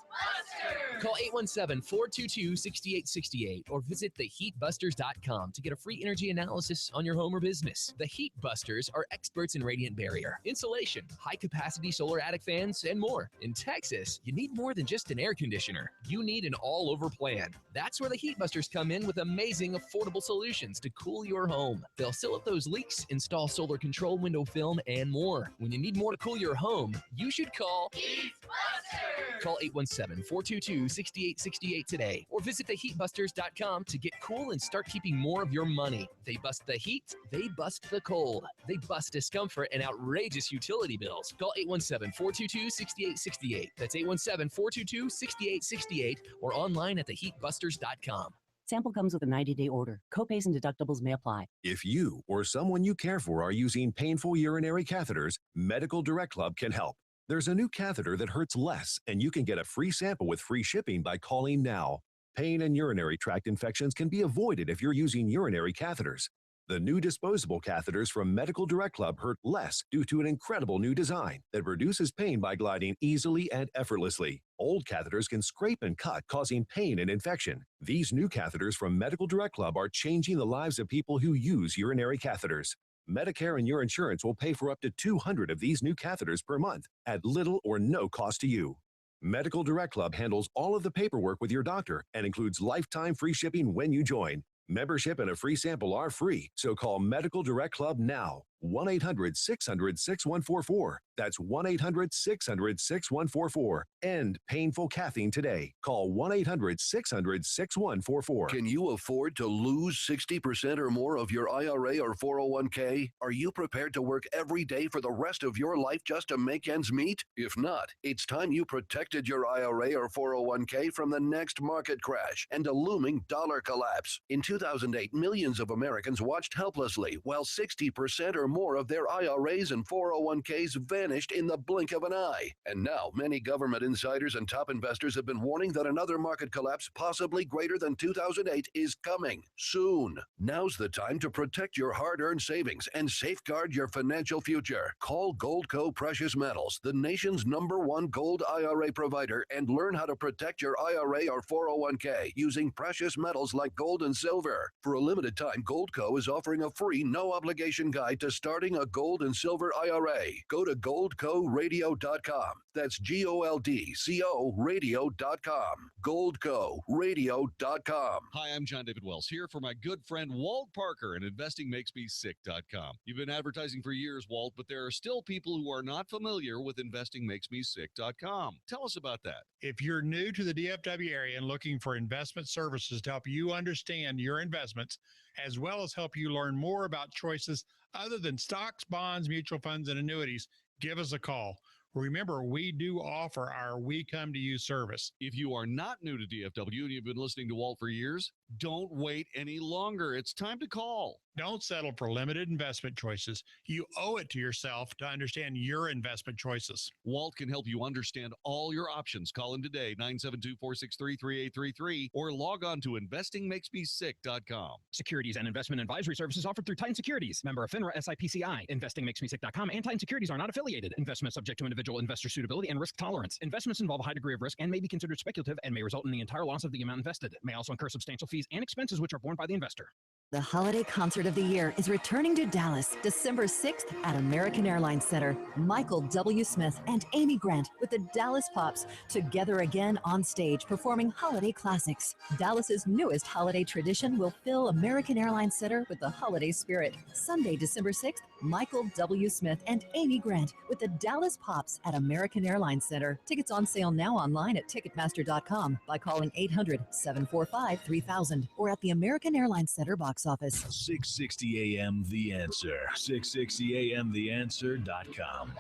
Call 817-422-6868 or visit theheatbusters.com to get a free energy analysis on your home or business. The Heat Busters are experts in radiant barrier, insulation, high-capacity solar attic fans, and more. In Texas, you need more than just an air conditioner. You need an all-over plan. That's where the Heat Busters come in with amazing, affordable solutions to cool your home. They'll seal up those leaks, install solar control window film, and more. When you need more to cool your home, you should call Heat Busters. Call 817-422-6868 today or visit theheatbusters.com to get cool and start keeping more of your money. They bust the heat, they bust the cold, they bust discomfort and outrageous utility bills. Call 817-422-6868. That's 817-422-6868 or online at theheatbusters.com. Sample comes with a 90-day order. Copays and deductibles may apply. If you or someone you care for are using painful urinary catheters, Medical Direct Club can help. There's a new catheter that hurts less, and you can get a free sample with free shipping by calling now. Pain and urinary tract infections can be avoided if you're using urinary catheters. The new disposable catheters from Medical Direct Club hurt less due to an incredible new design that reduces pain by gliding easily and effortlessly. Old catheters can scrape and cut, causing pain and infection. These new catheters from Medical Direct Club are changing the lives of people who use urinary catheters. Medicare and your insurance will pay for up to 200 of these new catheters per month at little or no cost to you. Medical Direct Club handles all of the paperwork with your doctor and includes lifetime free shipping when you join. Membership and a free sample are free, so call Medical Direct Club now. 1-800-600-6144. That's 1-800-600-6144. End painful caffeine today. Call 1-800-600-6144. Can you afford to lose 60% or more of your IRA or 401k? Are you prepared to work every day for the rest of your life just to make ends meet? If not, it's time you protected your IRA or 401k from the next market crash and a looming dollar collapse. In 2008, millions of Americans watched helplessly while 60% or more of their IRAs and 401ks vanished in the blink of an eye. And now, many government insiders and top investors have been warning that another market collapse, possibly greater than 2008, is coming soon. Now's the time to protect your hard-earned savings and safeguard your financial future. Call Goldco Precious Metals, the nation's #1 gold IRA provider, and learn how to protect your IRA or 401k using precious metals like gold and silver. For a limited time, Goldco is offering a free, no-obligation guide to starting a gold and silver IRA. Go to goldcoradio.com. That's GOLDCO radio.com. goldcoradio.com. Hi, I'm Jon-David Wells here for my good friend Walt Parker and InvestingMakesMeSick.com. You've been advertising for years, Walt, but there are still people who are not familiar with InvestingMakesMeSick.com. Tell us about that. If you're new to the DFW area and looking for investment services to help you understand your investments, as well as help you learn more about choices other than stocks, bonds, mutual funds, and annuities, give us a call. Remember, we do offer our We Come to You service. If you are not new to DFW and you've been listening to Walt for years, don't wait any longer. It's time to call. Don't settle for limited investment choices. You owe it to yourself to understand your investment choices. Walt can help you understand all your options. Call him today, 972-463-3833, or log on to investingmakesmesick.com. Securities and investment advisory services offered through Titan Securities. Member FINRA SIPCI. InvestingMakesMeSick.com and Titan Securities are not affiliated. Investment subject to individual investor suitability and risk tolerance. Investments involve a high degree of risk and may be considered speculative and may result in the entire loss of the amount invested. May also incur substantial fees and expenses which are borne by the investor. The holiday concert of the year is returning to Dallas December 6th at American Airlines Center. Michael W. Smith and Amy Grant with the Dallas Pops together again on stage performing holiday classics. Dallas's newest holiday tradition will fill American Airlines Center with the holiday spirit. Sunday, December 6th, Michael W. Smith and Amy Grant with the Dallas Pops at American Airlines Center. Tickets on sale now online at Ticketmaster.com by calling 800-745-3000 or at the American Airlines Center box office. 660 AM The Answer. 660 AMTheAnswer.com.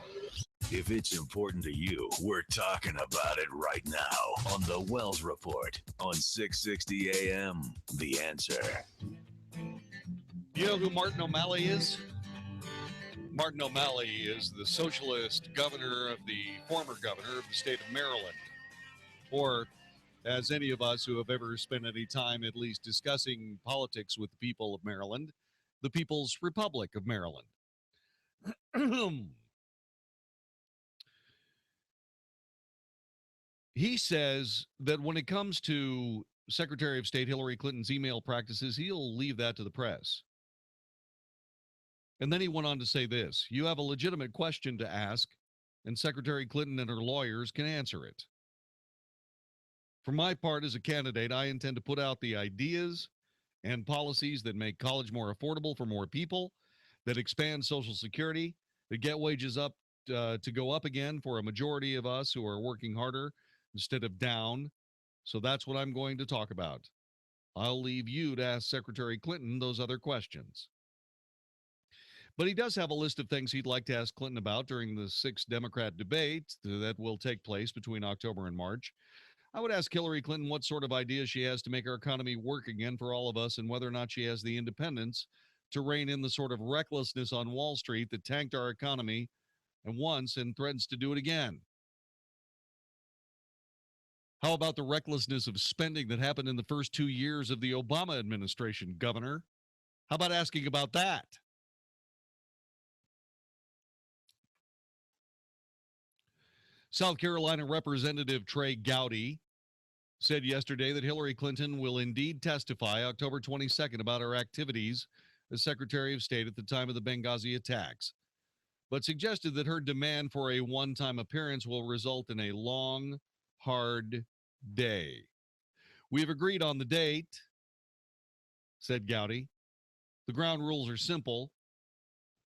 If it's important to you, we're talking about it right now on the Wells Report on 660 AM The Answer. You know who Martin O'Malley is? Martin O'Malley is the socialist governor of the former governor of the state of Maryland. Or, as any of us who have ever spent any time at least discussing politics with the people of Maryland, the People's Republic of Maryland. He says that when it comes to Secretary of State Hillary Clinton's email practices, he'll leave that to the press. And then he went on to say this: you have a legitimate question to ask, and Secretary Clinton and her lawyers can answer it. For my part as a candidate, I intend to put out the ideas and policies that make college more affordable for more people, that expand Social Security, that get wages up to go up again for a majority of us who are working harder instead of down. So that's what I'm going to talk about. I'll leave you to ask Secretary Clinton those other questions. But he does have a list of things he'd like to ask Clinton about during the 6th Democrat debate that will take place between October and March. I would ask Hillary Clinton what sort of ideas she has to make our economy work again for all of us, and whether or not she has the independence to rein in the sort of recklessness on Wall Street that tanked our economy and once and threatens to do it again. How about the recklessness of spending that happened in the first 2 years of the Obama administration, Governor? How about asking about that? South Carolina Representative Trey Gowdy said yesterday that Hillary Clinton will indeed testify October 22nd about her activities as Secretary of State at the time of the Benghazi attacks, but suggested that her demand for a one-time appearance will result in a long, hard day. We've agreed on the date, said Gowdy. The ground rules are simple.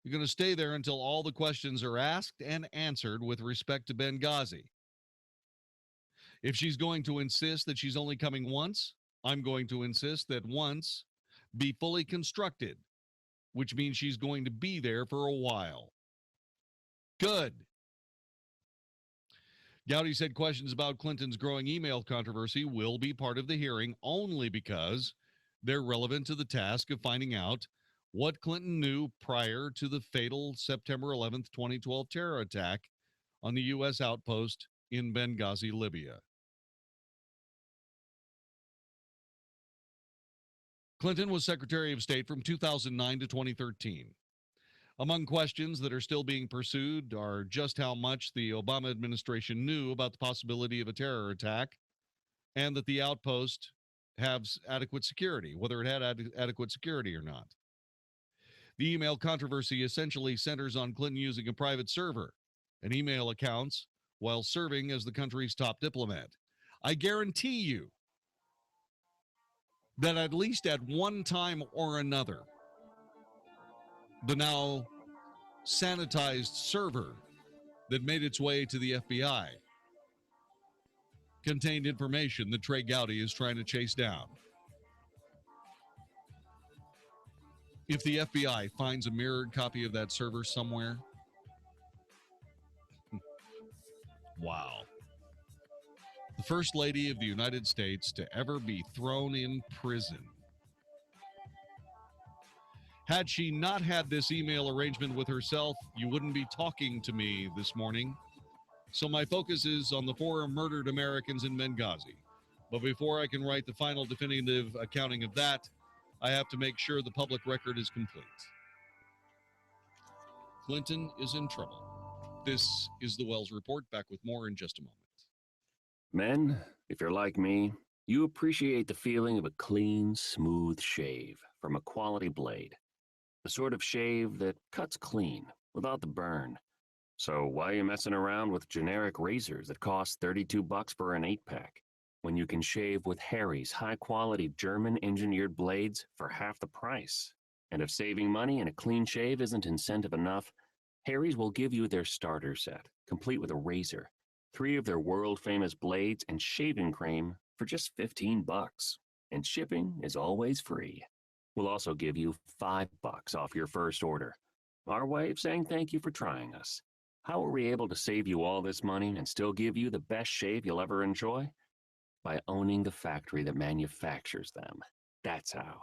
You're going to stay there until all the questions are asked and answered with respect to Benghazi. If she's going to insist that she's only coming once, I'm going to insist that once be fully constructed, which means she's going to be there for a while. Good. Gowdy said questions about Clinton's growing email controversy will be part of the hearing only because they're relevant to the task of finding out what Clinton knew prior to the fatal September 11th, 2012 terror attack on the U.S. outpost in Benghazi, Libya. Clinton was Secretary of State from 2009 to 2013. Among questions that are still being pursued are just how much the Obama administration knew about the possibility of a terror attack and that the outpost has adequate security, whether it had adequate security or not. The email controversy essentially centers on Clinton using a private server and email accounts while serving as the country's top diplomat. I guarantee you that at least at one time or another, the now sanitized server that made its way to the FBI contained information that Trey Gowdy is trying to chase down. If the FBI finds a mirrored copy of that server somewhere, wow. The First Lady of the United States to ever be thrown in prison. Had she not had this email arrangement with herself, you wouldn't be talking to me this morning. So my focus is on the 4 murdered Americans in Benghazi. But before I can write the final definitive accounting of that, I have to make sure the public record is complete. Clinton is in trouble. This is the Wells Report. Back with more in just a moment. Men, if you're like me, you appreciate the feeling of a clean, smooth shave from a quality blade. The sort of shave that cuts clean, without the burn. So why are you messing around with generic razors that cost $32 for an 8-pack, when you can shave with Harry's high-quality German-engineered blades for half the price? And if saving money and a clean shave isn't incentive enough, Harry's will give you their starter set, complete with a razor, 3 of their world-famous blades, and shaving cream for just $15. And shipping is always free. We'll also give you $5 off your first order. Our way of saying thank you for trying us. How are we able to save you all this money and still give you the best shave you'll ever enjoy? By owning the factory that manufactures them. That's how.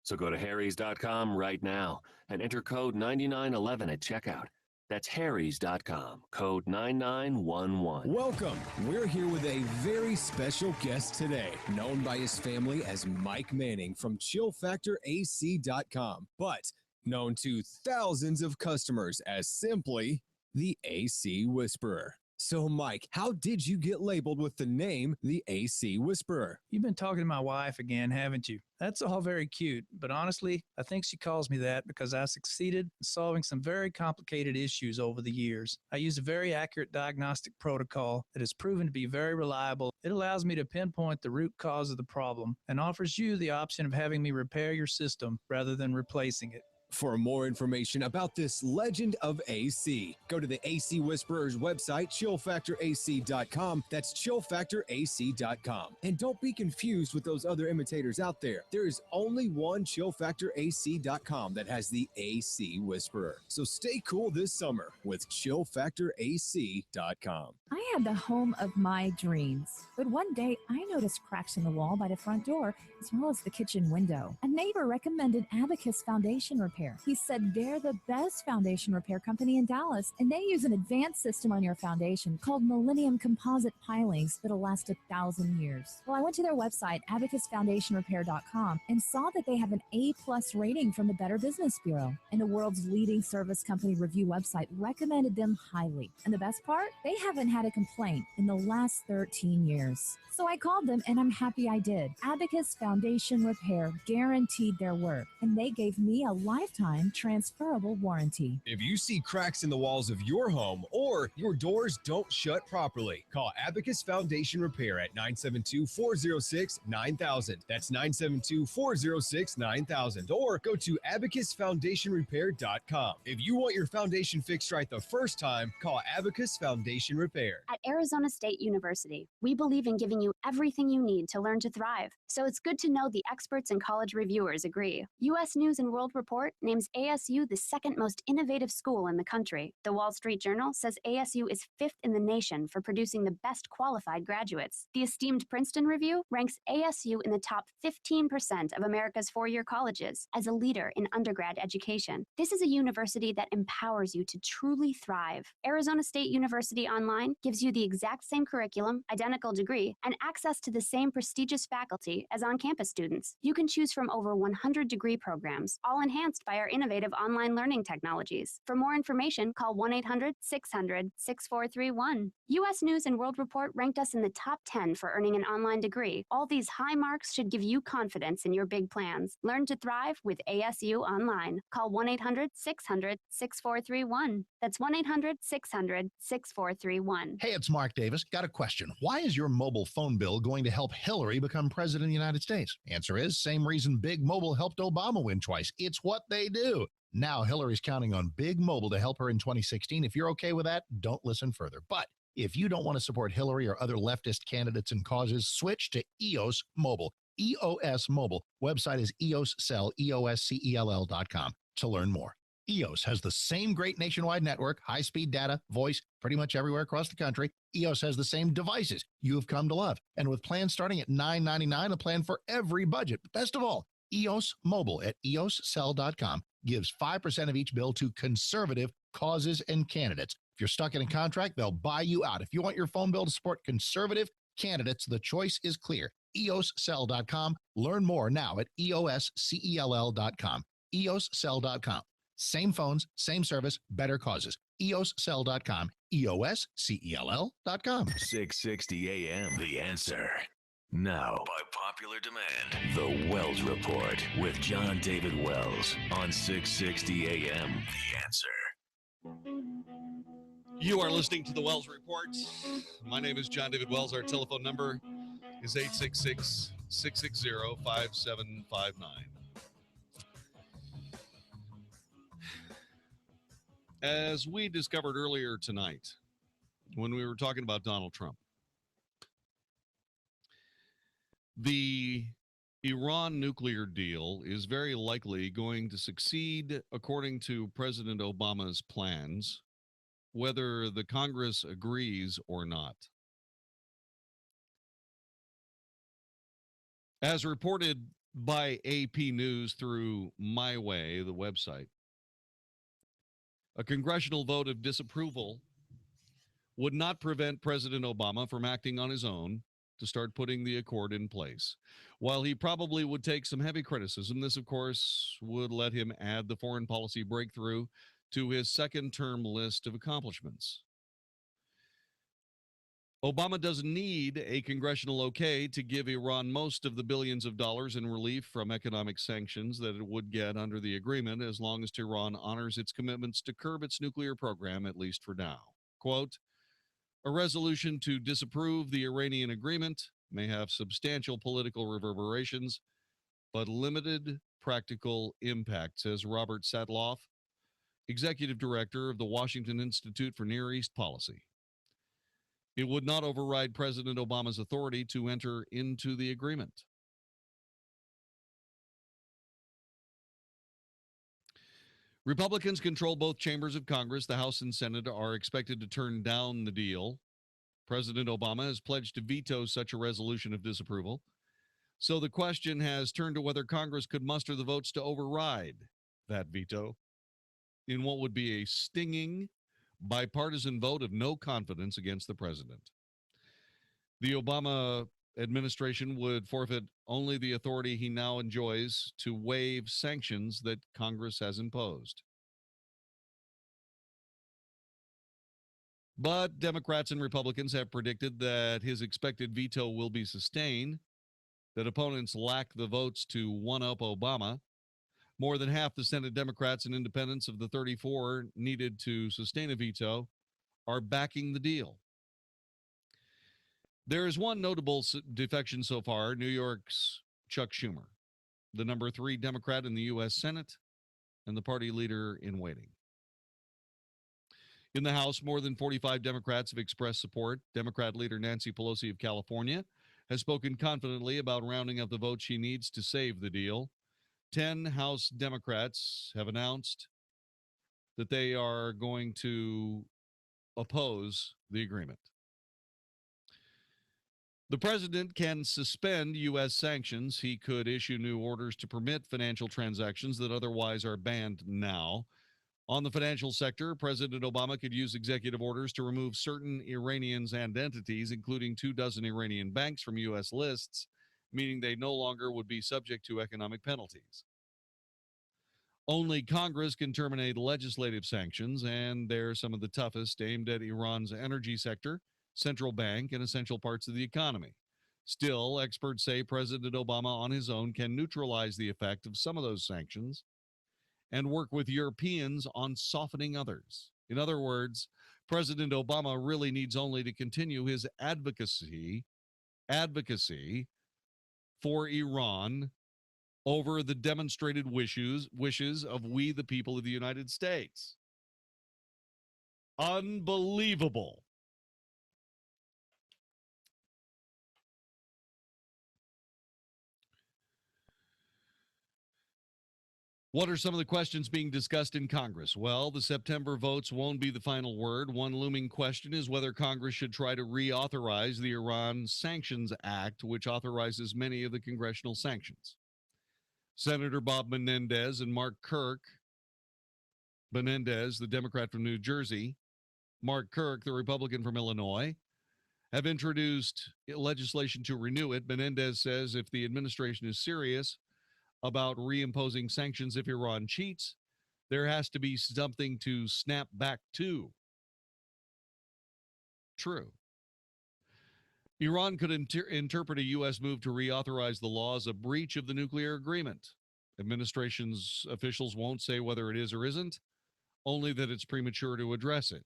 So go to harrys.com right now and enter code 9911 at checkout. That's harrys.com, code 9911. Welcome. We're here with a very special guest today, known by his family as Mike Manning from ChillFactorAC.com, but known to thousands of customers as simply the AC Whisperer. So, Mike, how did you get labeled with the name the AC Whisperer? You've been talking to my wife again, haven't you? That's all very cute, but honestly, I think she calls me that because I succeeded in solving some very complicated issues over the years. I use a very accurate diagnostic protocol that has proven to be very reliable. It allows me to pinpoint the root cause of the problem and offers you the option of having me repair your system rather than replacing it. For more information about this legend of AC, go to the AC Whisperer's website, chillfactorac.com. That's chillfactorac.com. And don't be confused with those other imitators out there. There is only one chillfactorac.com that has the AC Whisperer. So stay cool this summer with chillfactorac.com. I had the home of my dreams, but one day I noticed cracks in the wall by the front door as well as the kitchen window. A neighbor recommended Abacus Foundation Repair. He said they're the best foundation repair company in Dallas, and they use an advanced system on your foundation called Millennium Composite Pilings that'll last 1,000 years. Well, I went to their website, abacusfoundationrepair.com, and saw that they have an A+ rating from the Better Business Bureau, and the world's leading service company review website recommended them highly. And the best part? They haven't had had a complaint in the last 13 years. So I called them, and I'm happy I did. Abacus Foundation Repair guaranteed their work, and they gave me a lifetime transferable warranty. If you see cracks in the walls of your home or your doors don't shut properly, call Abacus Foundation Repair at 972-406-9000. That's 972-406-9000. Or go to abacusfoundationrepair.com. If you want your foundation fixed right the first time, call Abacus Foundation Repair. At Arizona State University, we believe in giving you everything you need to learn to thrive. So it's good to know the experts and college reviewers agree. U.S. News and World Report names ASU the second most innovative school in the country. The Wall Street Journal says ASU is fifth in the nation for producing the best qualified graduates. The esteemed Princeton Review ranks ASU in the top 15% of America's four-year colleges as a leader in undergrad education. This is a university that empowers you to truly thrive. Arizona State University Online gives you the exact same curriculum, identical degree, and access to the same prestigious faculty as on-campus students. You can choose from over 100 degree programs, all enhanced by our innovative online learning technologies. For more information, call 1-800-600-6431. U.S. News and World Report ranked us in the top 10 for earning an online degree. All these high marks should give you confidence in your big plans. Learn to thrive with ASU Online. Call 1-800-600-6431. That's 1-800-600-6431. Hey, it's Mark Davis. Got a question. Why is your mobile phone bill going to help Hillary become president of the United States? Answer is, same reason Big Mobile helped Obama win twice. It's what they do. Now Hillary's counting on Big Mobile to help her in 2016. If you're okay with that, don't listen further. But if you don't want to support Hillary or other leftist candidates and causes, switch to EOS Mobile. EOS Mobile. Website is EOScell, EOScell.com to learn more. EOS has the same great nationwide network, high-speed data, voice, pretty much everywhere across the country. EOS has the same devices you have come to love. And with plans starting at $9.99, a plan for every budget. But best of all, EOS Mobile at EOScell.com gives 5% of each bill to conservative causes and candidates. If you're stuck in a contract, they'll buy you out. If you want your phone bill to support conservative candidates, the choice is clear. EOScell.com. Learn more now at EOScell.com. EOScell.com. Same phones, same service, better causes. EOScell.com. EOScell.com. 660 AM, The Answer. Now, by popular demand, The Wells Report with Jon-David Wells on 660 AM, The Answer. You are listening to The Wells Report. My name is Jon-David Wells. Our telephone number is 866-660-5759. As we discovered earlier tonight, when we were talking about Donald Trump, the Iran nuclear deal is very likely going to succeed according to President Obama's plans, whether the Congress agrees or not. As reported by AP News through My Way, the website, a congressional vote of disapproval would not prevent President Obama from acting on his own to start putting the accord in place. While he probably would take some heavy criticism, this, of course, would let him add the foreign policy breakthrough to his second-term list of accomplishments. Obama doesn't need a congressional okay to give Iran most of the billions of dollars in relief from economic sanctions that it would get under the agreement, as long as Tehran honors its commitments to curb its nuclear program, at least for now. Quote, a resolution to disapprove the Iranian agreement may have substantial political reverberations, but limited practical impact, says Robert Satloff, executive director of the Washington Institute for Near East Policy. It would not override President Obama's authority to enter into the agreement. Republicans control both chambers of Congress. The House and Senate are expected to turn down the deal. President Obama has pledged to veto such a resolution of disapproval. So the question has turned to whether Congress could muster the votes to override that veto in what would be a stinging bipartisan vote of no confidence against the president. The Obama administration would forfeit only the authority he now enjoys to waive sanctions that Congress has imposed. But Democrats and Republicans have predicted that his expected veto will be sustained, that opponents lack the votes to one-up Obama. More than half the Senate Democrats and independents of the 34 needed to sustain a veto are backing the deal. There is one notable defection so far, New York's Chuck Schumer, the number 3 Democrat in the U.S. Senate and the party leader in waiting. In the House, more than 45 Democrats have expressed support. Democrat leader Nancy Pelosi of California has spoken confidently about rounding up the votes she needs to save the deal. 10 House Democrats have announced that they are going to oppose the agreement. The president can suspend U.S. sanctions. He could issue new orders to permit financial transactions that otherwise are banned now. On the financial sector, President Obama could use executive orders to remove certain Iranians and entities, including 24 Iranian banks, from U.S. lists, meaning they no longer would be subject to economic penalties. Only Congress can terminate legislative sanctions, and they're some of the toughest, aimed at Iran's energy sector, central bank, and essential parts of the economy. Still, experts say President Obama on his own can neutralize the effect of some of those sanctions and work with Europeans on softening others. In other words, President Obama really needs only to continue his advocacy for Iran over the demonstrated wishes of we, the people of the United States. Unbelievable. What are some of the questions being discussed in Congress? Well, the September votes won't be the final word. One looming question is whether Congress should try to reauthorize the Iran Sanctions Act, which authorizes many of the congressional sanctions. Senator Bob Menendez and Mark Kirk, Menendez, the Democrat from New Jersey, Mark Kirk, the Republican from Illinois, have introduced legislation to renew it. Menendez says if the administration is serious about reimposing sanctions if Iran cheats, there has to be something to snap back to. True. Iran could interpret a U.S. move to reauthorize the law as a breach of the nuclear agreement. Administration's officials won't say whether it is or isn't, only that it's premature to address it.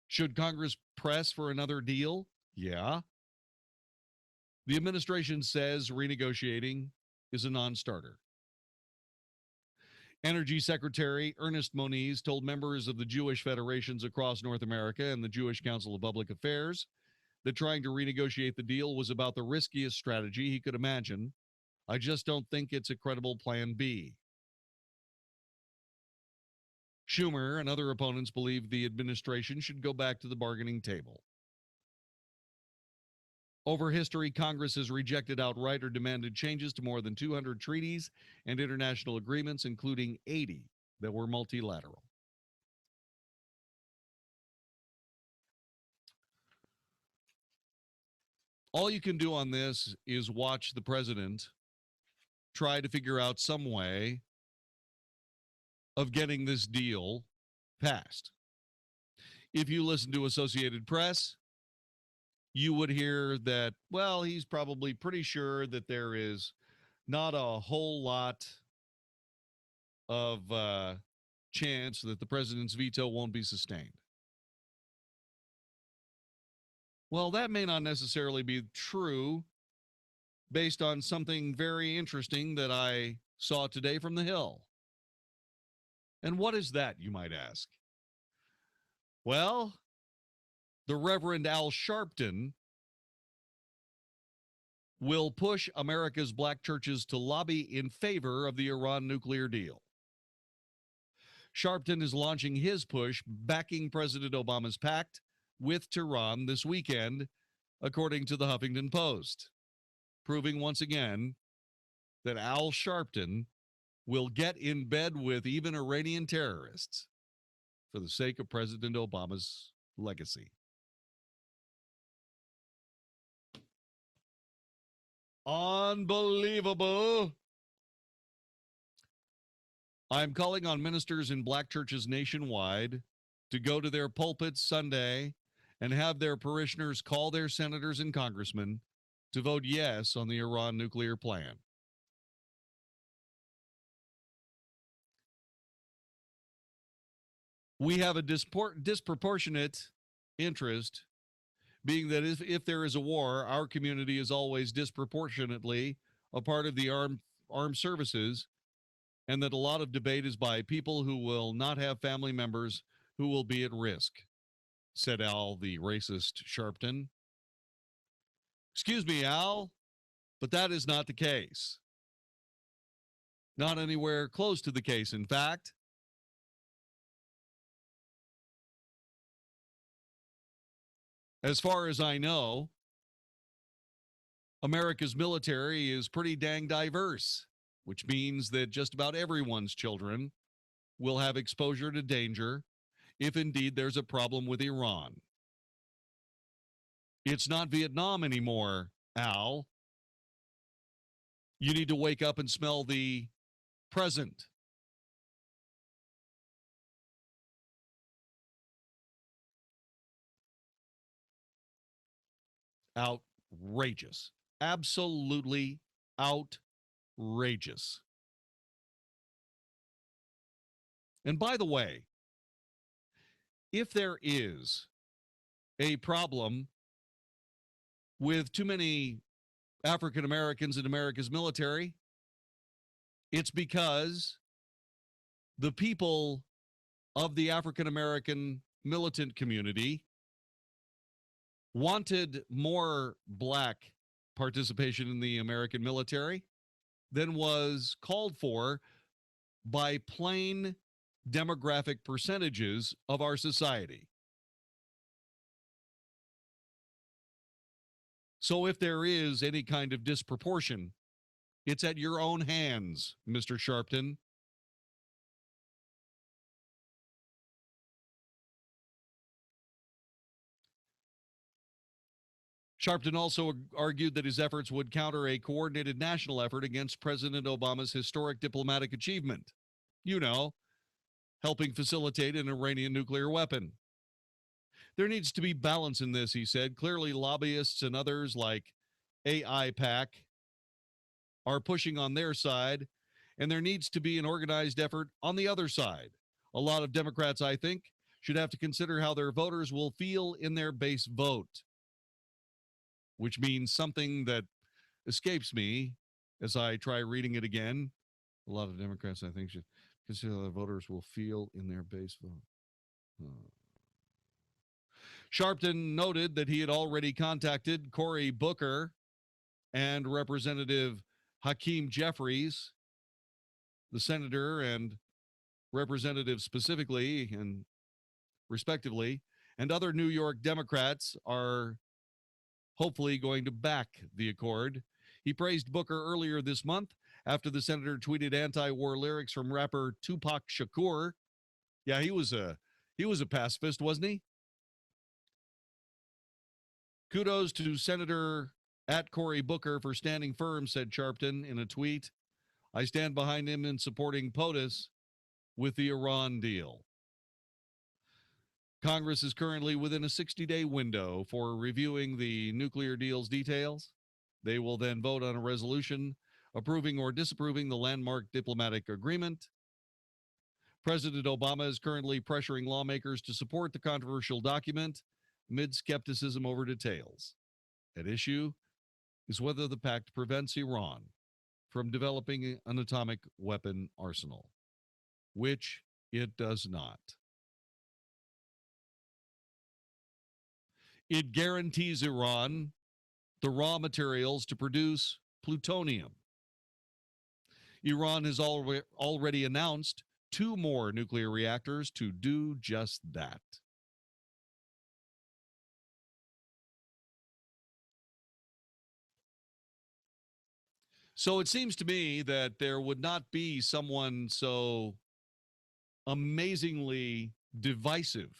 Should Congress press for another deal? Yeah. The administration says renegotiating is a non-starter. Energy Secretary Ernest Moniz told members of the Jewish federations across North America and the Jewish Council of Public Affairs that trying to renegotiate the deal was about the riskiest strategy he could imagine. I just don't think it's a credible plan B. Schumer and other opponents believe the administration should go back to the bargaining table. Over history, Congress has rejected outright or demanded changes to more than 200 treaties and international agreements, including 80 that were multilateral. All you can do on this is watch the president try to figure out some way of getting this deal passed. If you listen to Associated Press, you would hear that, well, he's probably pretty sure that there is not a whole lot of chance that the president's veto won't be sustained. Well, that may not necessarily be true based on something very interesting that I saw today from the Hill. And what is that, you might ask? Well, the Reverend Al Sharpton will push America's black churches to lobby in favor of the Iran nuclear deal. Sharpton is launching his push backing President Obama's pact with Tehran this weekend, according to the Huffington Post, proving once again that Al Sharpton will get in bed with even Iranian terrorists for the sake of President Obama's legacy. Unbelievable. I'm calling on ministers in black churches nationwide to go to their pulpits Sunday and have their parishioners call their senators and congressmen to vote yes on the Iran nuclear plan. We have a disproportionate interest, being that if there is a war, our community is always disproportionately a part of the armed services, and that a lot of debate is by people who will not have family members who will be at risk, said Al, the racist Sharpton. Excuse me, Al, but that is not the case. Not anywhere close to the case. In fact, as far as I know, America's military is pretty dang diverse, which means that just about everyone's children will have exposure to danger if indeed there's a problem with Iran. It's not Vietnam anymore, Al. You need to wake up and smell the present. Outrageous. Absolutely outrageous. And by the way, if there is a problem with too many African Americans in America's military, it's because the people of the African American militant community wanted more black participation in the American military than was called for by plain demographic percentages of our society. So if there is any kind of disproportion, it's at your own hands, Mr. Sharpton. Sharpton also argued that his efforts would counter a coordinated national effort against President Obama's historic diplomatic achievement. You know, helping facilitate an Iranian nuclear weapon. There needs to be balance in this, he said. Clearly, lobbyists and others like AIPAC are pushing on their side, and there needs to be an organized effort on the other side. A lot of Democrats, I think, should have to consider how their voters will feel in their base vote, which means something that escapes me as I try reading it again. A lot of Democrats, I think, should consider how their voters will feel in their base vote. Sharpton noted that he had already contacted Cory Booker and Representative Hakeem Jeffries, the senator and representative specifically and respectively, and other New York Democrats are hopefully going to back the accord. He praised Booker earlier this month after the senator tweeted anti-war lyrics from rapper Tupac Shakur. Yeah, he was a pacifist, wasn't he? Kudos to Senator at Cory Booker for standing firm, said Sharpton in a tweet. I stand behind him in supporting POTUS with the Iran deal. Congress is currently within a 60-day window for reviewing the nuclear deal's details. They will then vote on a resolution approving or disapproving the landmark diplomatic agreement. President Obama is currently pressuring lawmakers to support the controversial document amid skepticism over details. At issue is whether the pact prevents Iran from developing an atomic weapon arsenal, which it does not. It guarantees Iran the raw materials to produce plutonium. Iran has already announced 2 more nuclear reactors to do just that. So it seems to me that there would not be someone so amazingly divisive,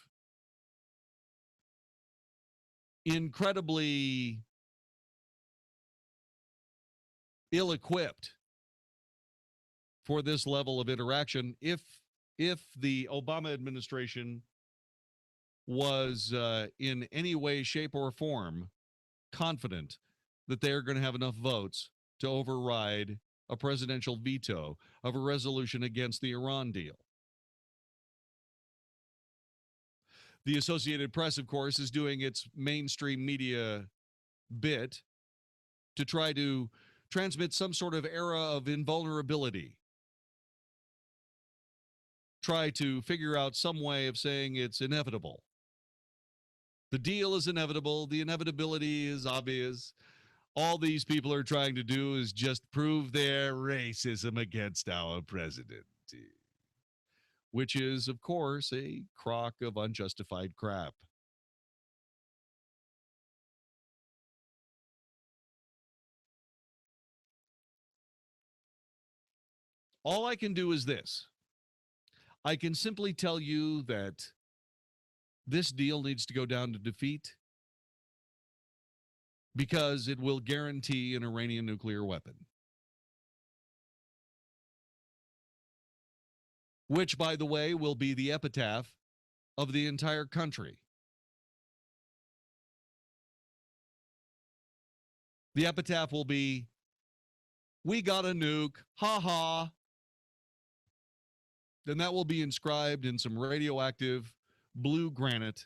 incredibly ill-equipped for this level of interaction if the Obama administration was in any way, shape, or form confident that they're going to have enough votes to override a presidential veto of a resolution against the Iran deal. The Associated Press, of course, is doing its mainstream media bit to try to transmit some sort of era of invulnerability. Try to figure out some way of saying it's inevitable. The deal is inevitable. The inevitability is obvious. All these people are trying to do is just prove their racism against our president, which is, of course, a crock of unjustified crap. All I can do is this. I can simply tell you that this deal needs to go down to defeat because it will guarantee an Iranian nuclear weapon. Which, by the way, will be the epitaph of the entire country. The epitaph will be, "We got a nuke, ha ha." Then that will be inscribed in some radioactive blue granite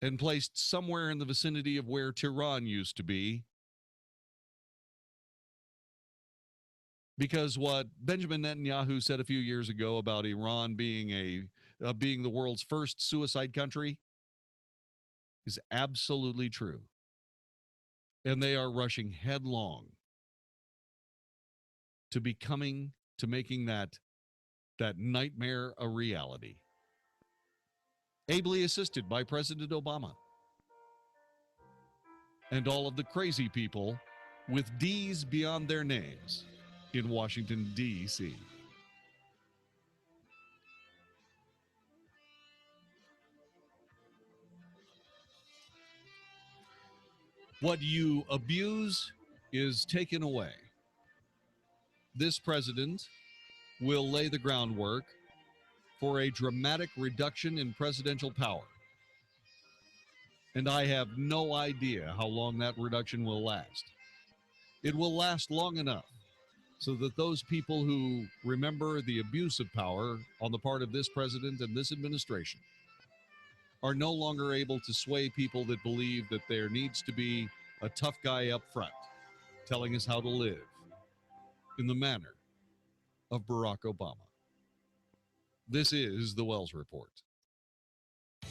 and placed somewhere in the vicinity of where Tehran used to be. Because what Benjamin Netanyahu said a few years ago about Iran being being the world's first suicide country is absolutely true. And they are rushing headlong to making that nightmare a reality. Ably assisted by President Obama and all of the crazy people with D's beyond their names in Washington, D.C. What you abuse is taken away. This president will lay the groundwork for a dramatic reduction in presidential power. And I have no idea how long that reduction will last. It will last long enough so that those people who remember the abuse of power on the part of this president and this administration are no longer able to sway people that believe that there needs to be a tough guy up front telling us how to live in the manner of Barack Obama. This is the Wells Report.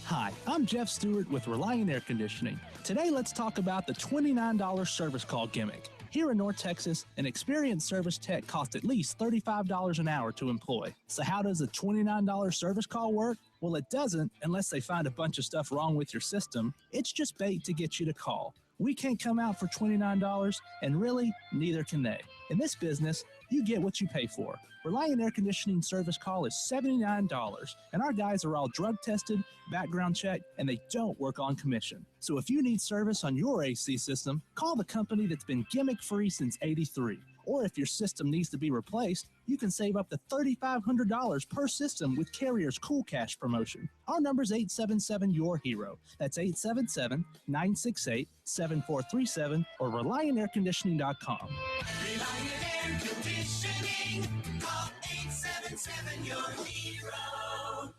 Hi, I'm Jeff Stewart with Reliant Air Conditioning. Today, let's talk about the $29 service call gimmick. Here in North Texas, an experienced service tech costs at least $35 an hour to employ. So how does a $29 service call work? Well, it doesn't unless they find a bunch of stuff wrong with your system. It's just bait to get you to call. We can't come out for $29, and really, neither can they. In this business, you get what you pay for. Reliant Air Conditioning service call is $79, and our guys are all drug tested, background checked, and they don't work on commission. So if you need service on your AC system, call the company that's been gimmick-free since '83. Or if your system needs to be replaced, you can save up to $3,500 per system with Carrier's Cool Cash promotion. Our number's 877-YOUR-HERO. That's 877-968-7437 or ReliantAirConditioning.com. Reliant Air Conditioning. Call 877-YOUR-HERO.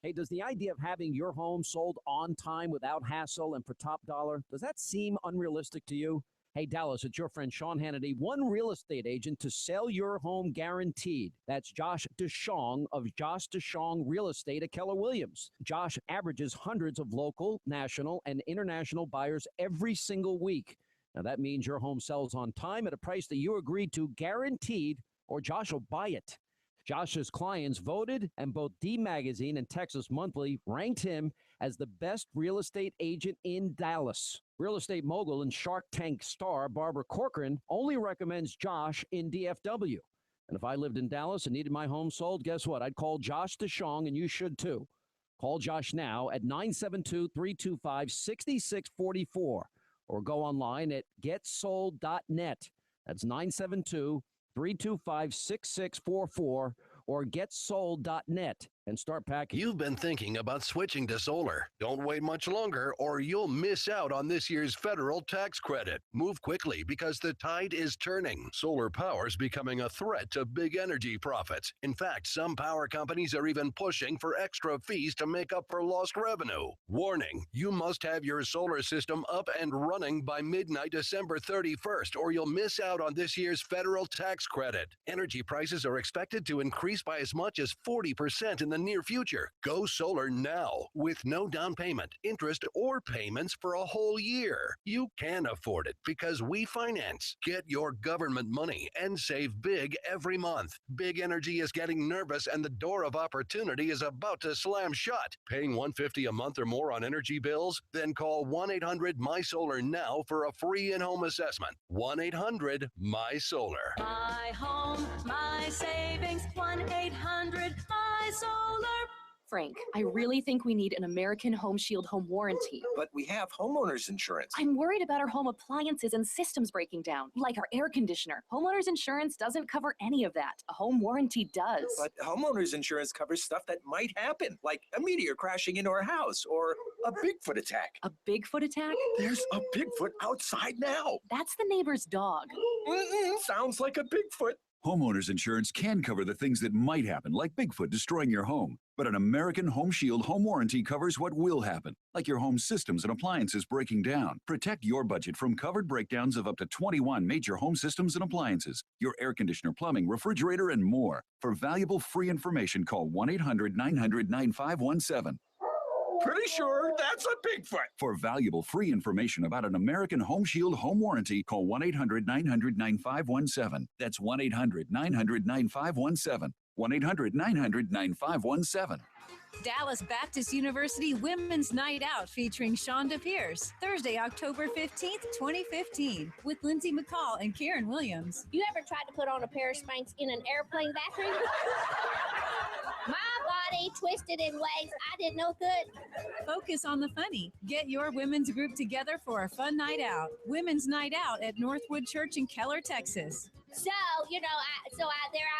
Hey, does the idea of having your home sold on time without hassle and for top dollar, does that seem unrealistic to you? Hey, Dallas, it's your friend Sean Hannity, one real estate agent to sell your home guaranteed. That's Josh DeShong of Josh DeShong Real Estate at Keller Williams. Josh averages hundreds of local, national, and international buyers every single week. Now, that means your home sells on time at a price that you agreed to, guaranteed, or Josh will buy it. Josh's clients voted, and both D Magazine and Texas Monthly ranked him as the best real estate agent in Dallas. Real estate mogul and Shark Tank star Barbara Corcoran only recommends Josh in DFW. And if I lived in Dallas and needed my home sold, guess what? I'd call Josh DeShong, and you should too. Call Josh now at 972-325-6644 or go online at getsold.net. That's 972-325-6644 or getsold.net. and start packing. You've been thinking about switching to solar. Don't wait much longer or you'll miss out on this year's federal tax credit. Move quickly because the tide is turning. Solar power is becoming a threat to big energy profits. In fact, some power companies are even pushing for extra fees to make up for lost revenue. Warning, you must have your solar system up and running by midnight December 31st or you'll miss out on this year's federal tax credit. Energy prices are expected to increase by as much as 40% in the near future. Go solar now with no down payment, interest, or payments for a whole year. You can afford it because we finance. Get your government money and save big every month. Big Energy is getting nervous and the door of opportunity is about to slam shut. Paying $150 a month or more on energy bills? Then call 1-800-MY-SOLAR now for a free in-home assessment. 1-800-MY-SOLAR. My home, my savings, 1-800-MY-SOLAR. Frank, I really think we need an American Home Shield home warranty. But we have homeowners insurance. I'm worried about our home appliances and systems breaking down, like our air conditioner. Homeowners insurance doesn't cover any of that. A home warranty does. But homeowners insurance covers stuff that might happen, like a meteor crashing into our house or a Bigfoot attack. A Bigfoot attack? There's a Bigfoot outside now. That's the neighbor's dog. Sounds like a Bigfoot. Homeowners insurance can cover the things that might happen, like Bigfoot destroying your home. But an American Home Shield home warranty covers what will happen, like your home systems and appliances breaking down. Protect your budget from covered breakdowns of up to 21 major home systems and appliances, your air conditioner, plumbing, refrigerator, and more. For valuable free information, call 1-800-900-9517. Pretty sure that's a Bigfoot. For valuable free information about an American Home Shield home warranty, call 1-800-900-9517. That's 1-800-900-9517. 1-800-900-9517. Dallas Baptist University Women's Night Out featuring Shonda Pierce, Thursday, October 15th, 2015, with Lindsay McCall and Karen Williams. You ever tried to put on a pair of Spanx in an airplane bathroom? My body twisted in ways I didn't know could. Focus on the funny. Get your women's group together for a fun night out. Women's Night Out at Northwood Church in Keller, Texas. So, there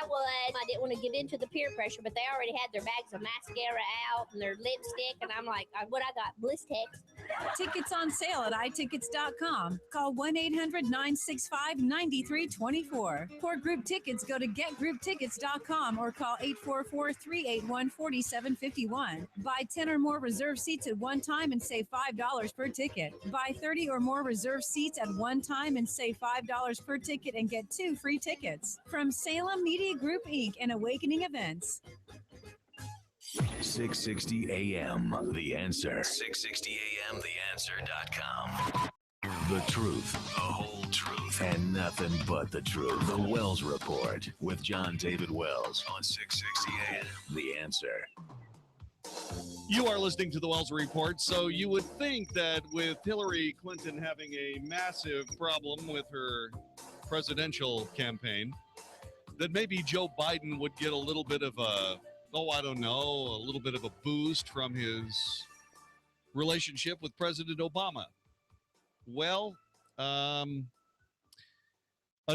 I was. I didn't want to give in to the peer pressure, but they already had their bags of mascara out and their lipstick, and I'm like, what I got? Blistex. Tickets on sale at iTickets.com. Call 1-800-965-9324. For group tickets, go to getgrouptickets.com or call 844-381-4751. Buy 10 or more reserved seats at one time and save $5 per ticket. Buy 30 or more reserved seats at one time and save $5 per ticket and get 2 free tickets. From Salem Media Group, Inc. and Awakening Events. 660 AM, The Answer. 660 AM, TheAnswer.com. The truth, the whole truth, and nothing but the truth. The Wells Report with Jon-David Wells on 660 AM, The Answer. You are listening to the Wells Report, so you would think that with Hillary Clinton having a massive problem with her presidential campaign, that maybe Joe Biden would get a little bit of a little bit of a boost from his relationship with President Obama. Well, a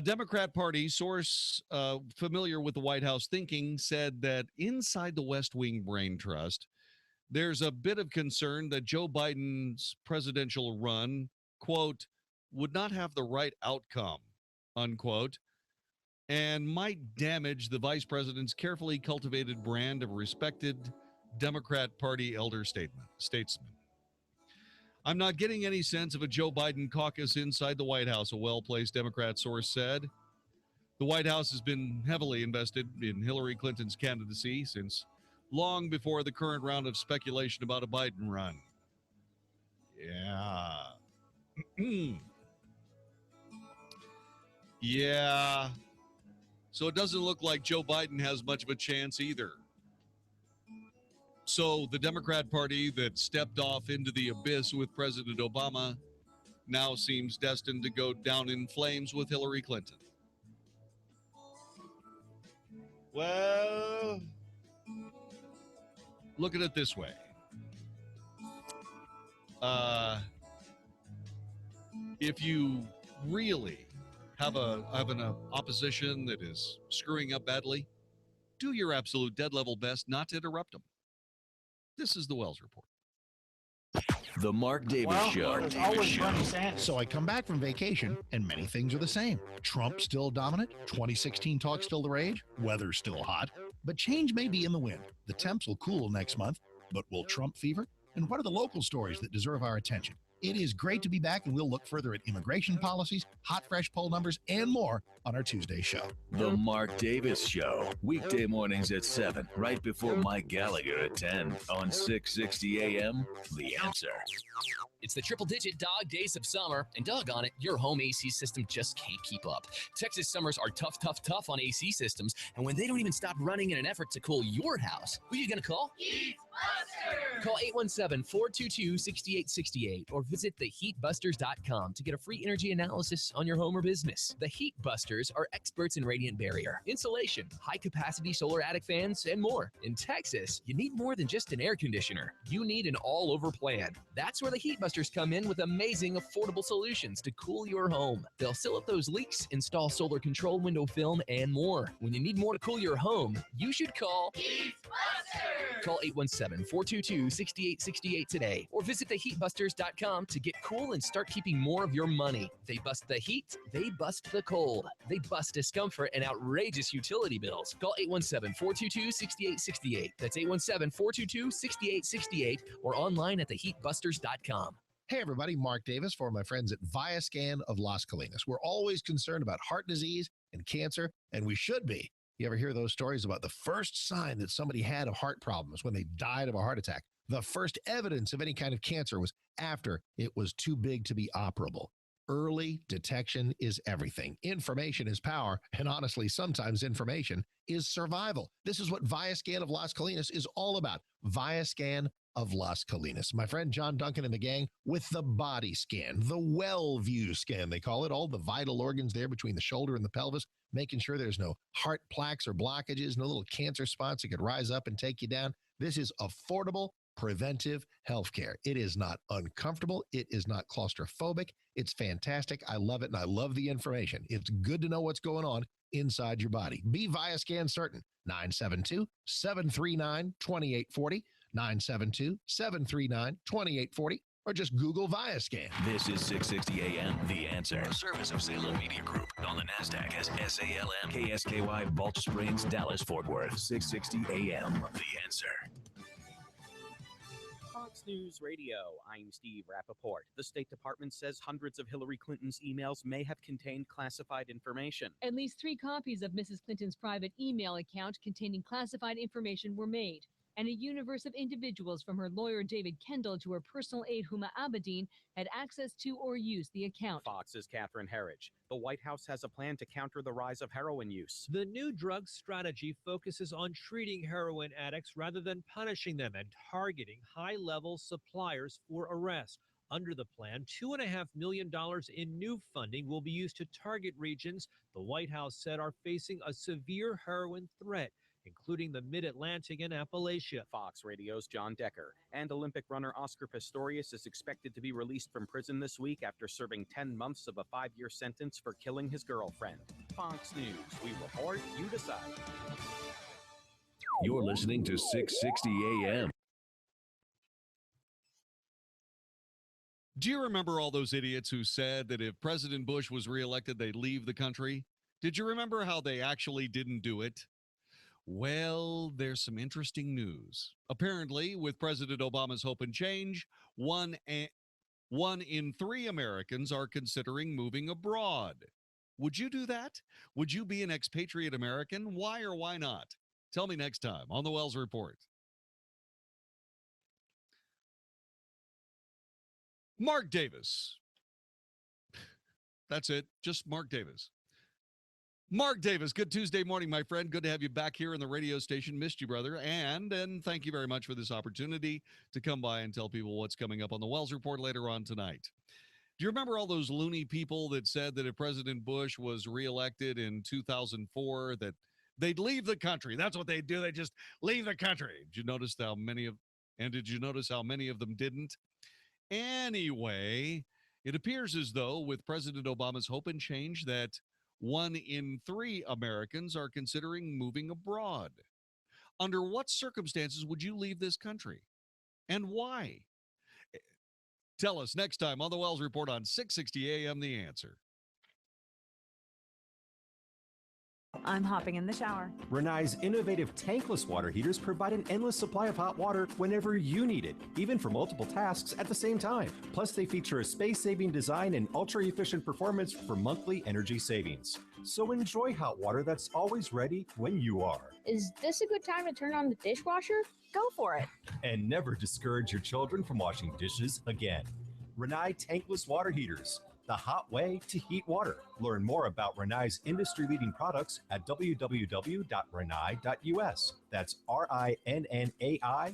Democrat Party source familiar with the White House thinking said that inside the West Wing Brain Trust, there's a bit of concern that Joe Biden's presidential run, quote, would not have the right outcome, unquote, and might damage the vice president's carefully cultivated brand of respected Democrat Party elder statesman. I'm not getting any sense of a Joe Biden caucus inside the White House, a well-placed Democrat source said. The White House has been heavily invested in Hillary Clinton's candidacy since long before the current round of speculation about a Biden run. Yeah. Yeah. So it doesn't look like Joe Biden has much of a chance either. So the Democrat Party that stepped off into the abyss with President Obama now seems destined to go down in flames with Hillary Clinton. Well, look at it this way. If you really have an opposition that is screwing up badly, do your absolute dead level best not to interrupt them. This is the Wells Report. The Mark Davis Well, Show. there's always Bernie Sanders. So I come back from vacation, and many things are the same. Trump still dominant, 2016 talk still the rage, weather's still hot, but change may be in the wind. The temps will cool next month, but will Trump fever? And what are the local stories that deserve our attention? It is great to be back, and we'll look further at immigration policies, hot, fresh poll numbers, and more on our Tuesday show. The Mark Davis Show. Weekday mornings at 7, right before Mike Gallagher at 10 on 660 AM. The Answer. It's the triple-digit dog days of summer, and doggone it, your home AC system just can't keep up. Texas summers are tough, tough, tough on AC systems, and when they don't even stop running in an effort to cool your house, who are you going to call? Heatbusters! Call 817-422-6868 or visit theheatbusters.com to get a free energy analysis on your home or business. The Heat Busters are experts in radiant barrier, insulation, high-capacity solar attic fans, and more. In Texas, you need more than just an air conditioner. You need an all-over plan. That's where the Heat Busters come in with amazing, affordable solutions to cool your home. They'll seal up those leaks, install solar control window film, and more. When you need more to cool your home, you should call Heat Busters. Call 817-422-6868 today or visit theheatbusters.com to get cool and start keeping more of your money. They bust the heat, they bust the cold. They bust discomfort and outrageous utility bills. Call 817-422-6868. That's 817-422-6868 or online at theheatbusters.com. Hey everybody, Mark Davis for my friends at ViaScan of Las Colinas. We're always concerned about heart disease and cancer, and we should be. You ever hear those stories about the first sign that somebody had of heart problems when they died of a heart attack? The first evidence of any kind of cancer was after it was too big to be operable. Early detection is everything. Information is power, and honestly, sometimes information is survival. This is what ViaScan of Las Colinas is all about. ViaScan of Las Colinas. My friend John Duncan and the gang with the body scan, the well-view scan, they call it, all the vital organs there between the shoulder and the pelvis, making sure there's no heart plaques or blockages, no little cancer spots that could rise up and take you down. This is affordable, preventive healthcare. It is not uncomfortable. It is not claustrophobic. It's fantastic. I love it, and I love the information. It's good to know what's going on inside your body. Be ViaScan certain. 972-739-2840, 972-739-2840, or just Google ViaScan. This is 660 AM. The Answer. A service of Salem Media Group on the NASDAQ as SALM. KSKY, Balch Springs, Dallas, Fort Worth. 660 AM. The Answer. Fox News Radio, I'm Steve Rappaport. The State Department says hundreds of Hillary Clinton's emails may have contained classified information. At least 3 copies of Mrs. Clinton's private email account containing classified information were made, and a universe of individuals from her lawyer David Kendall to her personal aide Huma Abedin had access to or used the account. Fox's Catherine Herridge. The White House has a plan to counter the rise of heroin use. The new drug strategy focuses on treating heroin addicts rather than punishing them and targeting high-level suppliers for arrest. Under the plan, $2.5 million in new funding will be used to target regions the White House said are facing a severe heroin threat, including the Mid-Atlantic and Appalachia. Fox Radio's John Decker. And Olympic runner Oscar Pistorius is expected to be released from prison this week after serving 10 months of a 5-year sentence for killing his girlfriend. Fox News. We report, you decide. You're listening to 660 AM. Do you remember all those idiots who said that if President Bush was reelected, they'd leave the country? Did you remember how they actually didn't do it? Well, there's some interesting news. Apparently, with President Obama's hope and change, one in 3 Americans are considering moving abroad. Would you do that? Would you be an expatriate American? Why or why not? Tell me next time on the Wells Report. Mark Davis. That's it. Just Mark Davis. Mark Davis, good Tuesday morning, my friend. Good to have you back here on the radio station. Missed you, brother. And thank you very much for this opportunity to come by and tell people what's coming up on the Wells Report later on tonight. Do you remember all those loony people that said that if President Bush was reelected in 2004, that they'd leave the country? That's what they do. They just leave the country. Did you notice how many of them didn't? Anyway, it appears as though with President Obama's hope and change that 1 in 3 Americans are considering moving abroad. Under what circumstances would you leave this country? And why? Tell us next time on the Wells Report on 660 AM The Answer. I'm hopping in the shower. Renai's innovative tankless water heaters provide an endless supply of hot water whenever you need it, even for multiple tasks at the same time. Plus, they feature a space-saving design and ultra-efficient performance for monthly energy savings. So enjoy hot water that's always ready when you are. Is this a good time to turn on the dishwasher? Go for it. And never discourage your children from washing dishes again. Renai tankless water heaters. The hot way to heat water. Learn more about Renai's industry-leading products at www.renai.us. That's RINNAI.us.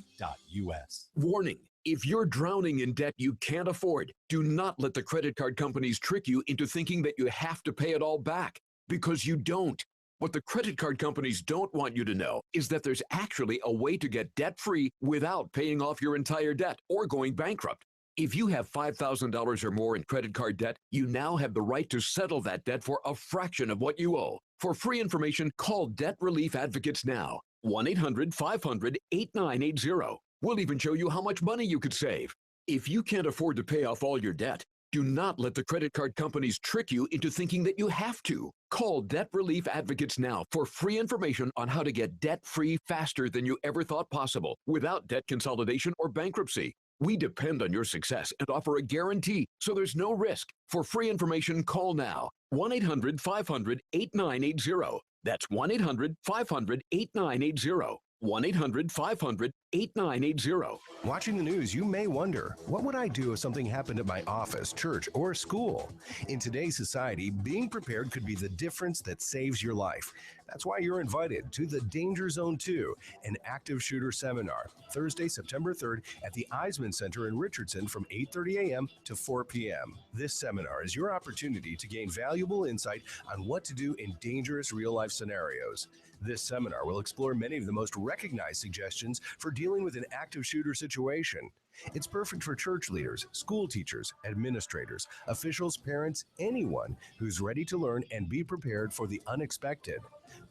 Warning. If you're drowning in debt you can't afford, do not let the credit card companies trick you into thinking that you have to pay it all back, because you don't. What the credit card companies don't want you to know is that there's actually a way to get debt-free without paying off your entire debt or going bankrupt. If you have $5,000 or more in credit card debt, you now have the right to settle that debt for a fraction of what you owe. For free information, call Debt Relief Advocates now. 1-800-500-8980. We'll even show you how much money you could save. If you can't afford to pay off all your debt, do not let the credit card companies trick you into thinking that you have to. Call Debt Relief Advocates now for free information on how to get debt-free faster than you ever thought possible, without debt consolidation or bankruptcy. We depend on your success and offer a guarantee, so there's no risk. For free information, call now. 1-800-500-8980. That's 1-800-500-8980. 1-800-500-8980. Watching the news, you may wonder, what would I do if something happened at my office, church, or school? In today's society, being prepared could be the difference that saves your life. That's why you're invited to the Danger Zone 2, an active shooter seminar, Thursday, September 3rd at the Eisman Center in Richardson from 8:30 a.m. to 4 p.m. This seminar is your opportunity to gain valuable insight on what to do in dangerous real-life scenarios. This seminar will explore many of the most recognized suggestions for dealing with an active shooter situation. It's perfect for church leaders, school teachers, administrators, officials, parents, anyone who's ready to learn and be prepared for the unexpected.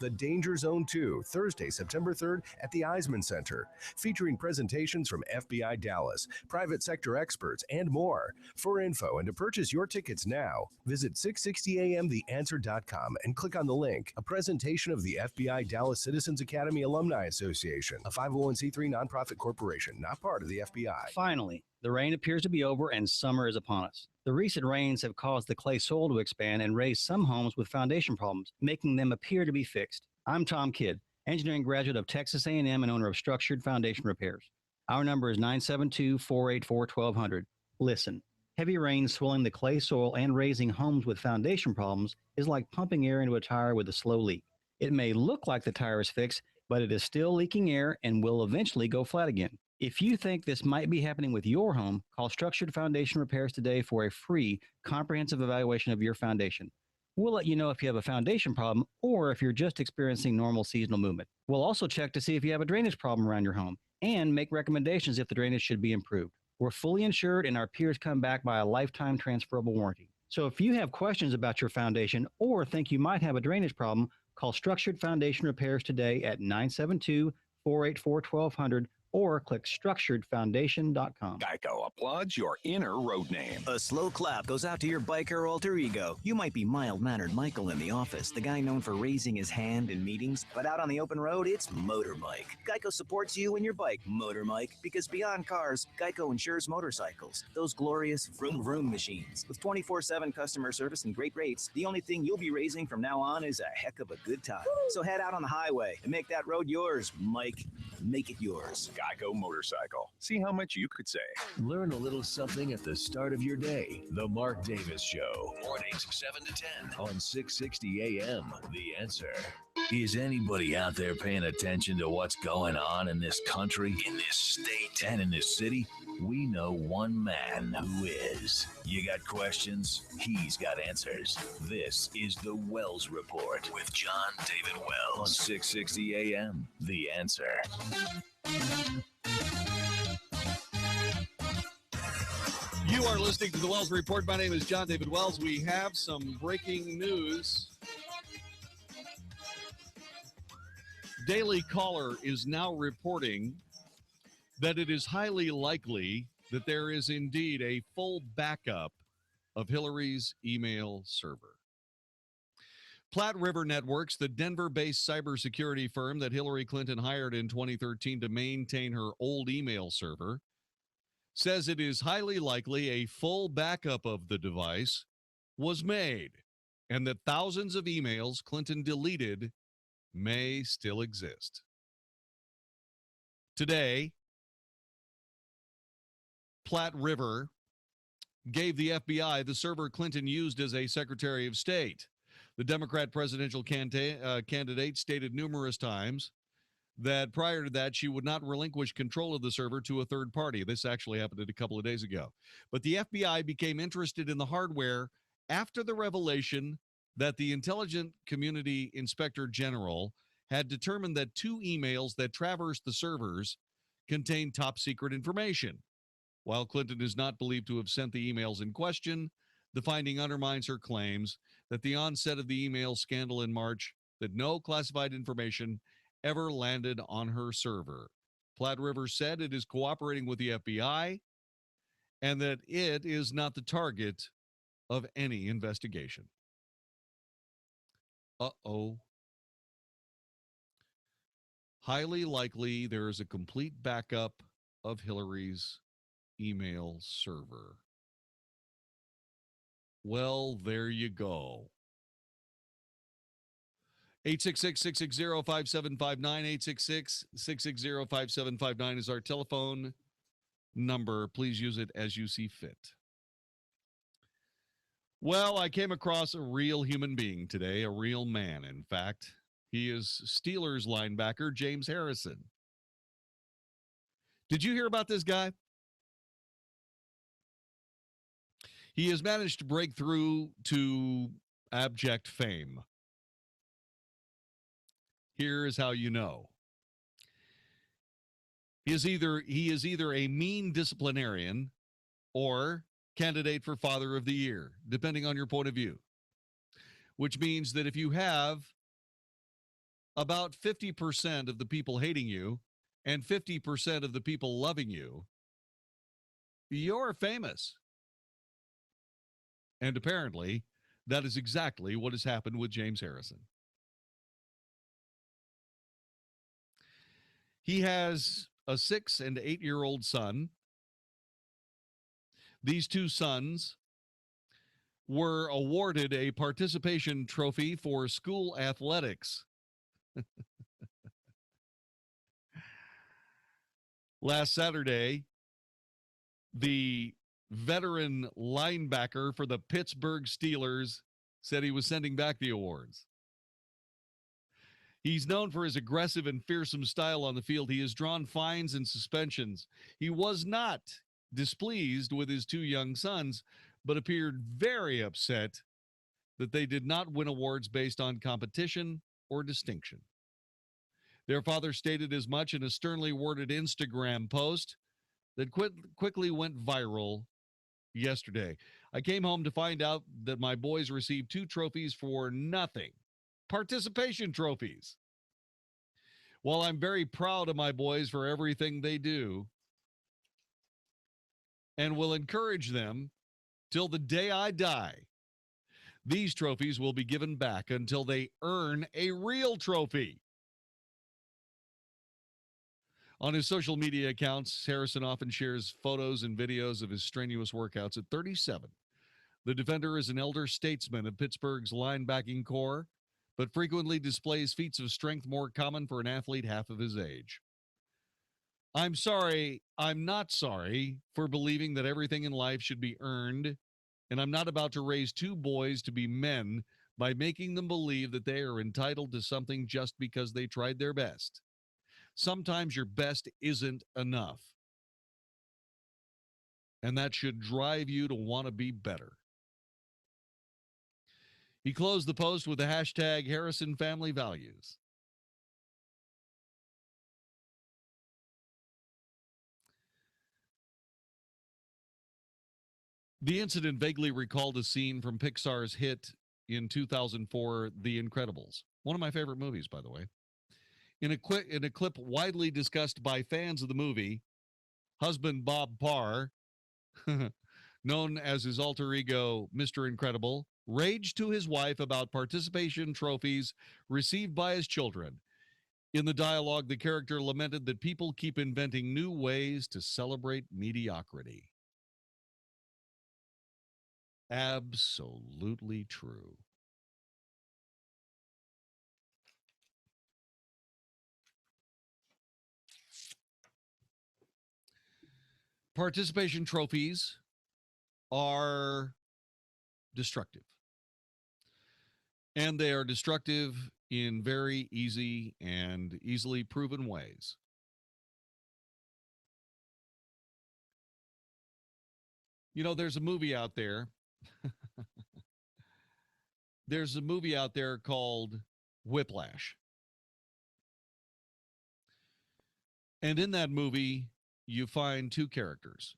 The Danger Zone 2, Thursday, September 3rd at the Eisman Center, featuring presentations from FBI Dallas, private sector experts, and more. For info and to purchase your tickets now, visit 660amtheanswer.com and click on the link. A presentation of the FBI Dallas Citizens Academy Alumni Association, a 501c3 nonprofit corporation, not part of the FBI. Finally, the rain appears to be over and summer is upon us. The recent rains have caused the clay soil to expand and raise some homes with foundation problems, making them appear to be fixed. I'm Tom Kidd, engineering graduate of Texas A&M and owner of Structured Foundation Repairs. Our number is 972-484-1200. Listen, heavy rain swelling the clay soil and raising homes with foundation problems is like pumping air into a tire with a slow leak. It may look like the tire is fixed, but it is still leaking air and will eventually go flat again. If you think this might be happening with your home, call Structured Foundation Repairs today for a free, comprehensive evaluation of your foundation. We'll let you know if you have a foundation problem or if you're just experiencing normal seasonal movement. We'll also check to see if you have a drainage problem around your home and make recommendations if the drainage should be improved. We're fully insured and our peers come back by a lifetime transferable warranty. So if you have questions about your foundation or think you might have a drainage problem, call Structured Foundation Repairs today at 972-484-1200 or click structuredfoundation.com. Geico applauds your inner road name. A slow clap goes out to your biker alter ego. You might be mild-mannered Michael in the office, the guy known for raising his hand in meetings, but out on the open road, it's Motor Mike. Geico supports you and your bike, Motor Mike, because beyond cars, Geico insures motorcycles, those glorious vroom-vroom machines. With 24/7 customer service and great rates, the only thing you'll be raising from now on is a heck of a good time. So head out on the highway and make that road yours, Mike. Make it yours. Geico Motorcycle. See how much you could save. Learn a little something at the start of your day. The Mark Davis Show. Mornings 7 to 10 on 660 AM. The Answer. Is anybody out there paying attention to what's going on in this country, in this state, and in this city? We know one man who is. You got questions? He's got answers. This is the Wells Report with Jon-David Wells on 660 AM. The Answer. You are listening to the Wells Report. My name is Jon-David Wells. We have some breaking news. Daily Caller is now reporting that it is highly likely that there is indeed a full backup of Hillary's email server. Platte River Networks, the Denver-based cybersecurity firm that Hillary Clinton hired in 2013 to maintain her old email server, says it is highly likely a full backup of the device was made and that thousands of emails Clinton deleted may still exist. Today, Platte River gave the FBI the server Clinton used as a Secretary of State. The Democrat presidential candidate stated numerous times that prior to that, she would not relinquish control of the server to a third party. This actually happened a couple of days ago. But the FBI became interested in the hardware after the revelation that the Intelligence Community Inspector General had determined that 2 emails that traversed the servers contained top secret information. While Clinton is not believed to have sent the emails in question, the finding undermines her claims that the onset of the email scandal in March, that no classified information ever landed on her server. Platte River said it is cooperating with the FBI and that it is not the target of any investigation. Uh-oh. Highly likely there is a complete backup of Hillary's email server. Well, there you go. 866-660-5759, 866-660-5759 is our telephone number. Please use it as you see fit. Well, I came across a real human being today, a real man, in fact. He is Steelers linebacker James Harrison. Did you hear about this guy? He has managed to break through to abject fame. Here is how you know. He is either a mean disciplinarian or candidate for Father of the Year, depending on your point of view. Which means that if you have about 50% of the people hating you and 50% of the people loving you, you're famous. And apparently, that is exactly what has happened with James Harrison. He has a 6- and 8-year-old son. These 2 sons were awarded a participation trophy for school athletics. Last Saturday, the veteran linebacker for the Pittsburgh Steelers said he was sending back the awards. He's known for his aggressive and fearsome style on the field. He has drawn fines and suspensions. He was not displeased with his 2 young sons, but appeared very upset that they did not win awards based on competition or distinction. Their father stated as much in a sternly worded Instagram post that quickly went viral yesterday. I came home to find out that my boys received 2 trophies for nothing. Participation trophies. While I'm very proud of my boys for everything they do and will encourage them till the day I die, these trophies will be given back until they earn a real trophy. On his social media accounts, Harrison often shares photos and videos of his strenuous workouts. At 37, the defender is an elder statesman of Pittsburgh's linebacking core, but frequently displays feats of strength more common for an athlete half of his age. I'm not sorry for believing that everything in life should be earned, and I'm not about to raise 2 boys to be men by making them believe that they are entitled to something just because they tried their best. Sometimes your best isn't enough, and that should drive you to want to be better. He closed the post with the hashtag Harrison Family Values. The incident vaguely recalled a scene from Pixar's hit in 2004, The Incredibles. One of my favorite movies, by the way. In a clip widely discussed by fans of the movie, husband Bob Parr, known as his alter ego Mr. Incredible, raged to his wife about participation trophies received by his children. In the dialogue, the character lamented that people keep inventing new ways to celebrate mediocrity. Absolutely true. Participation trophies are destructive. And they are destructive in very easy and easily proven ways. You know, there's a movie out there. There's a movie out there called Whiplash. And in that movie, you find two characters.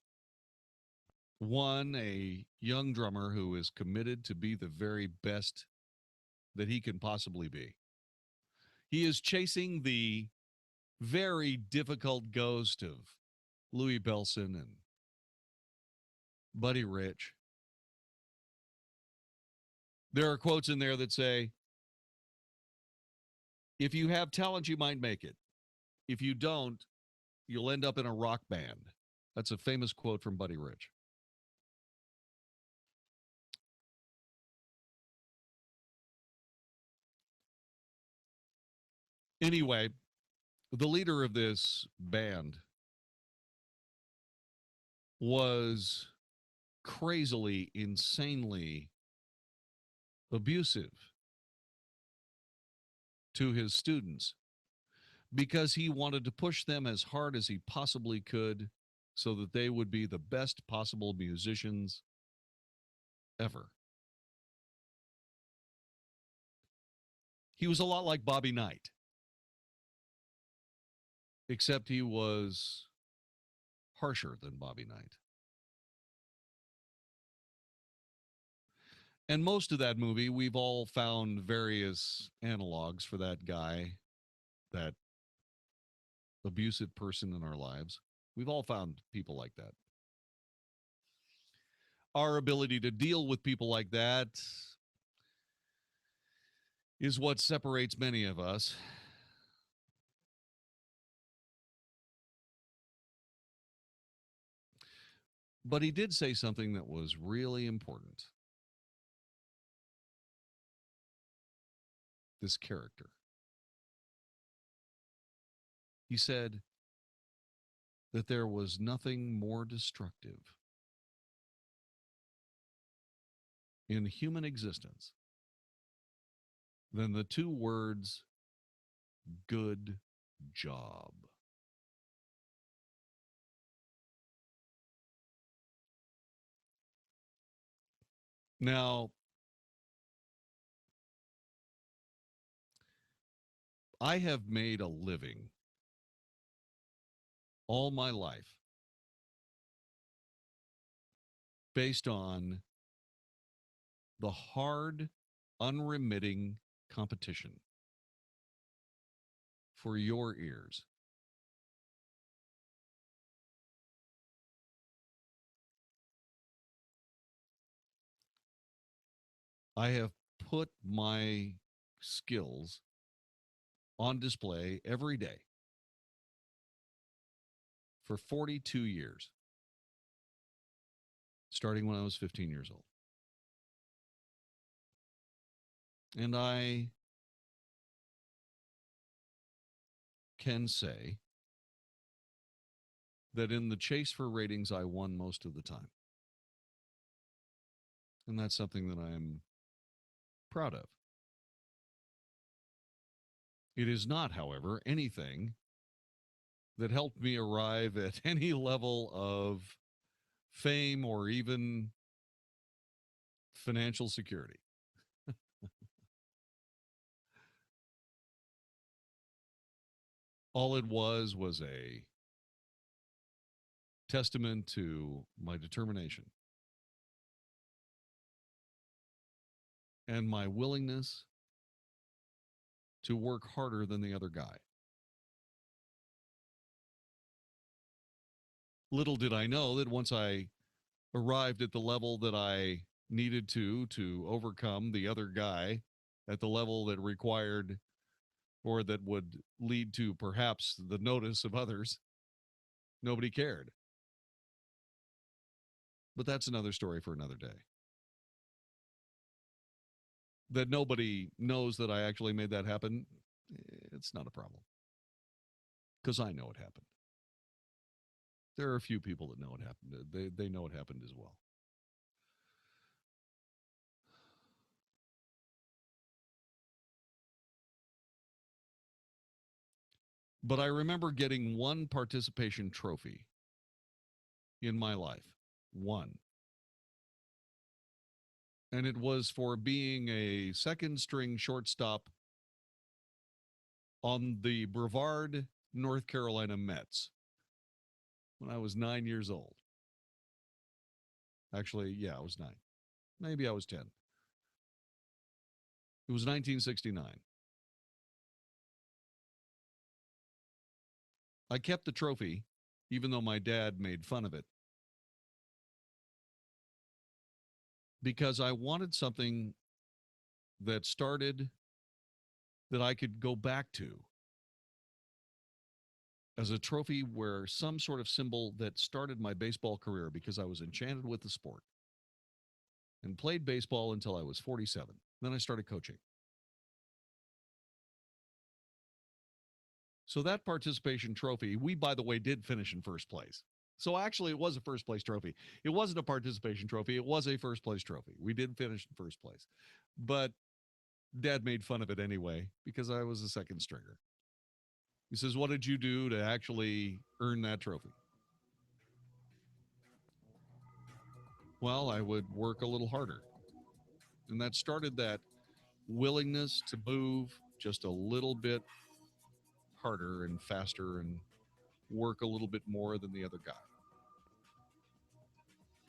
One, a young drummer who is committed to be the very best that he can possibly be. He is chasing the very difficult ghost of Louis Bellson and Buddy Rich. There are quotes in there that say, if you have talent, you might make it. If you don't, you'll end up in a rock band. That's a famous quote from Buddy Rich. Anyway, the leader of this band was crazily, insanely abusive to his students because he wanted to push them as hard as he possibly could so that they would be the best possible musicians ever. He was a lot like Bobby Knight, except he was harsher than Bobby Knight. And most of that movie, we've all found various analogs for that guy, that abusive person in our lives. We've all found people like that. Our ability to deal with people like that is what separates many of us. But he did say something that was really important. This character. He said that there was nothing more destructive in human existence than the two words, good job. Now, I have made a living all my life based on the hard, unremitting competition for your ears. I have put my skills on display every day for 42 years, starting when I was 15 years old. And I can say that in the chase for ratings, I won most of the time. And that's something that I'm proud of. It is not, however, anything that helped me arrive at any level of fame or even financial security. All it was a testament to my determination and my willingness to work harder than the other guy. Little did I know that once I arrived at the level that I needed to overcome the other guy at the level that required or that would lead to perhaps the notice of others, nobody cared. But that's another story for another day. That nobody knows that I actually made that happen, it's not a problem. Because I know it happened. There are a few people that know it happened. They know it happened as well. But I remember getting one participation trophy in my life. One. And it was for being a second string shortstop on the Brevard, North Carolina Mets when I was 9 years old. Actually, yeah, I was 9. Maybe I was 10. It was 1969. I kept the trophy, even though my dad made fun of it, because I wanted something that started that I could go back to as a trophy where some sort of symbol that started my baseball career because I was enchanted with the sport and played baseball until I was 47. Then I started coaching. So that participation trophy, we, by the way, did finish in first place. So actually, it was a first place trophy. It wasn't a participation trophy. It was a first place trophy. We did finish in first place. But Dad made fun of it anyway because I was a second stringer. He says, what did you do to actually earn that trophy? Well, I would work a little harder. And that started that willingness to move just a little bit harder and faster and work a little bit more than the other guy.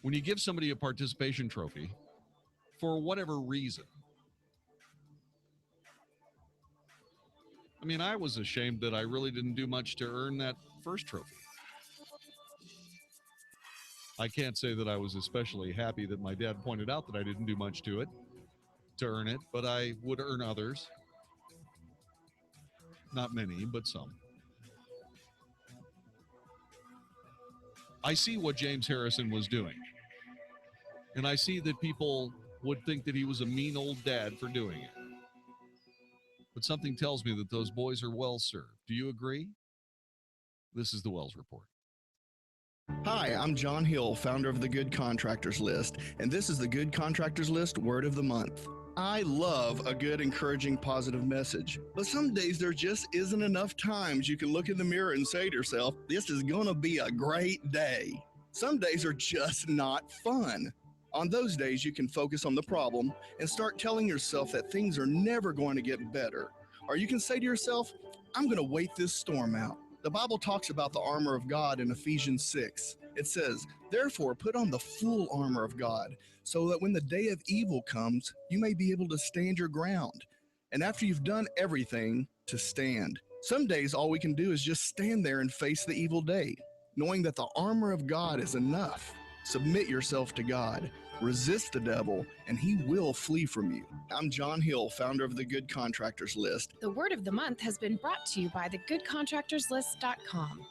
When you give somebody a participation trophy, for whatever reason, I mean, I was ashamed that I really didn't do much to earn that first trophy. I can't say that I was especially happy that my dad pointed out that I didn't do much to earn it, but I would earn others. Not many, but some. I see what James Harrison was doing. And I see that people would think that he was a mean old dad for doing it. But something tells me that those boys are well served. Do you agree? This is the Wells Report. Hi, I'm John Hill, founder of the Good Contractors List, and this is the Good Contractors List Word of the Month. I love a good, encouraging, positive message, but some days there just isn't enough times you can look in the mirror and say to yourself, this is going to be a great day. Some days are just not fun. On those days, you can focus on the problem and start telling yourself that things are never going to get better. Or you can say to yourself, I'm going to wait this storm out. The Bible talks about the armor of God in Ephesians 6. It says, therefore, put on the full armor of God, so that when the day of evil comes, you may be able to stand your ground. And after you've done everything, to stand. Some days, all we can do is just stand there and face the evil day, knowing that the armor of God is enough. Submit yourself to God. Resist the devil, and he will flee from you. I'm John Hill, founder of the Good Contractors List. The Word of the Month has been brought to you by thegoodcontractorslist.com.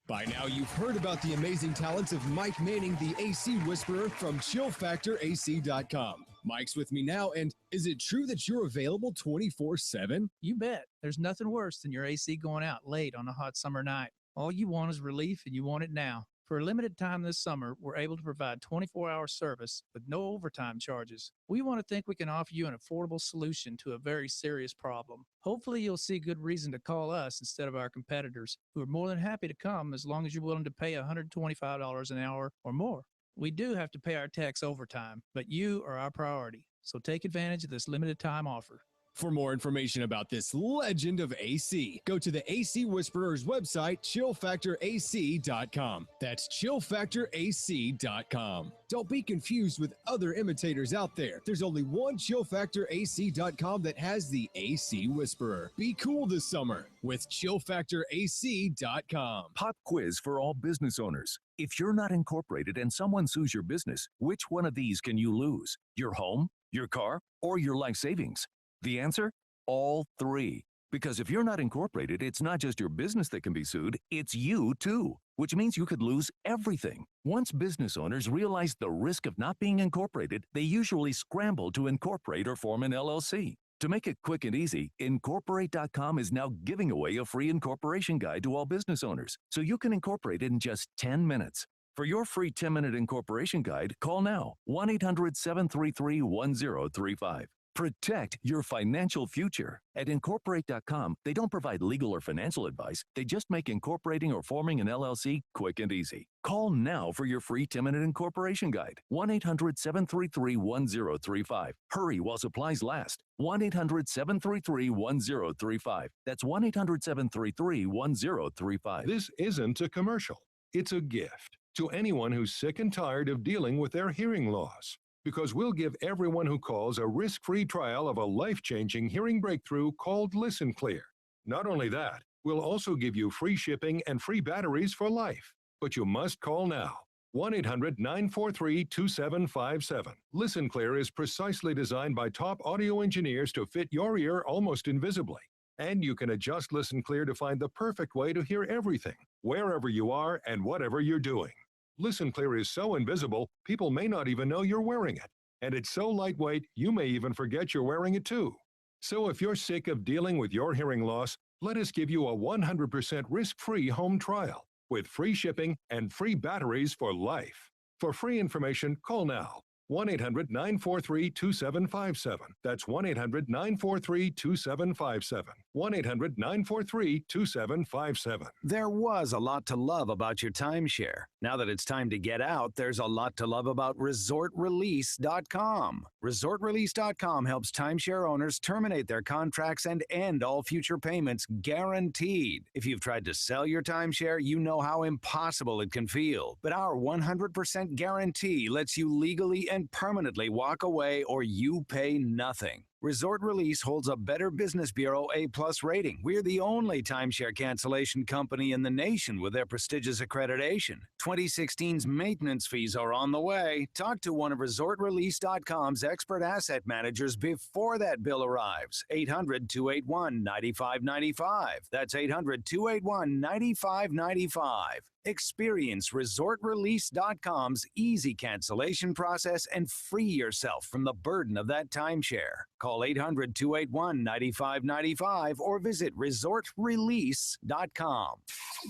By now, you've heard about the amazing talents of Mike Manning, the AC Whisperer from ChillFactorAC.com. Mike's with me now, and is it true that you're available 24/7? You bet. There's nothing worse than your AC going out late on a hot summer night. All you want is relief, and you want it now. For a limited time this summer, we're able to provide 24-hour service with no overtime charges. We want to think we can offer you an affordable solution to a very serious problem. Hopefully, you'll see good reason to call us instead of our competitors, who are more than happy to come as long as you're willing to pay $125 an hour or more. We do have to pay our techs overtime, but you are our priority, so take advantage of this limited time offer. For more information about this legend of AC, go to the AC Whisperer's website, chillfactorac.com. That's chillfactorac.com. Don't be confused with other imitators out there. There's only one chillfactorac.com that has the AC Whisperer. Be cool this summer with chillfactorac.com. Pop quiz for all business owners. If you're not incorporated and someone sues your business, which one of these can you lose? Your home, your car, or your life savings? The answer? All three. Because if you're not incorporated, it's not just your business that can be sued, it's you too, which means you could lose everything. Once business owners realize the risk of not being incorporated, they usually scramble to incorporate or form an LLC. To make it quick and easy, Incorporate.com is now giving away a free incorporation guide to all business owners, so you can incorporate in just 10 minutes. For your free 10-minute incorporation guide, call now, 1-800-733-1035. Protect your financial future. At Incorporate.com, they don't provide legal or financial advice. They just make incorporating or forming an LLC quick and easy. Call now for your free 10-minute incorporation guide. 1-800-733-1035. Hurry while supplies last. 1-800-733-1035. That's 1-800-733-1035. This isn't a commercial. It's a gift to anyone who's sick and tired of dealing with their hearing loss. Because we'll give everyone who calls a risk-free trial of a life-changing hearing breakthrough called Listen Clear. Not only that, we'll also give you free shipping and free batteries for life. But you must call now. 1-800-943-2757. Listen Clear is precisely designed by top audio engineers to fit your ear almost invisibly. And you can adjust Listen Clear to find the perfect way to hear everything, wherever you are and whatever you're doing. Listen Clear is so invisible, people may not even know you're wearing it. And it's so lightweight, you may even forget you're wearing it too. So if you're sick of dealing with your hearing loss, let us give you a 100% risk-free home trial with free shipping and free batteries for life. For free information, call now. 1-800-943-2757. That's 1-800-943-2757. 1-800-943-2757. There was a lot to love about your timeshare. Now that it's time to get out, there's a lot to love about ResortRelease.com. ResortRelease.com helps timeshare owners terminate their contracts and end all future payments guaranteed. If you've tried to sell your timeshare, you know how impossible it can feel. But our 100% guarantee lets you legally and permanently walk away or you pay nothing. Resort Release holds a Better Business Bureau A+ rating. We're the only timeshare cancellation company in the nation with their prestigious accreditation. 2016's maintenance fees are on the way. Talk to one of ResortRelease.com's expert asset managers before that bill arrives. 800-281-9595. That's 800-281-9595. Experience ResortRelease.com's easy cancellation process and free yourself from the burden of that timeshare. Call 800-281-9595 or visit ResortRelease.com.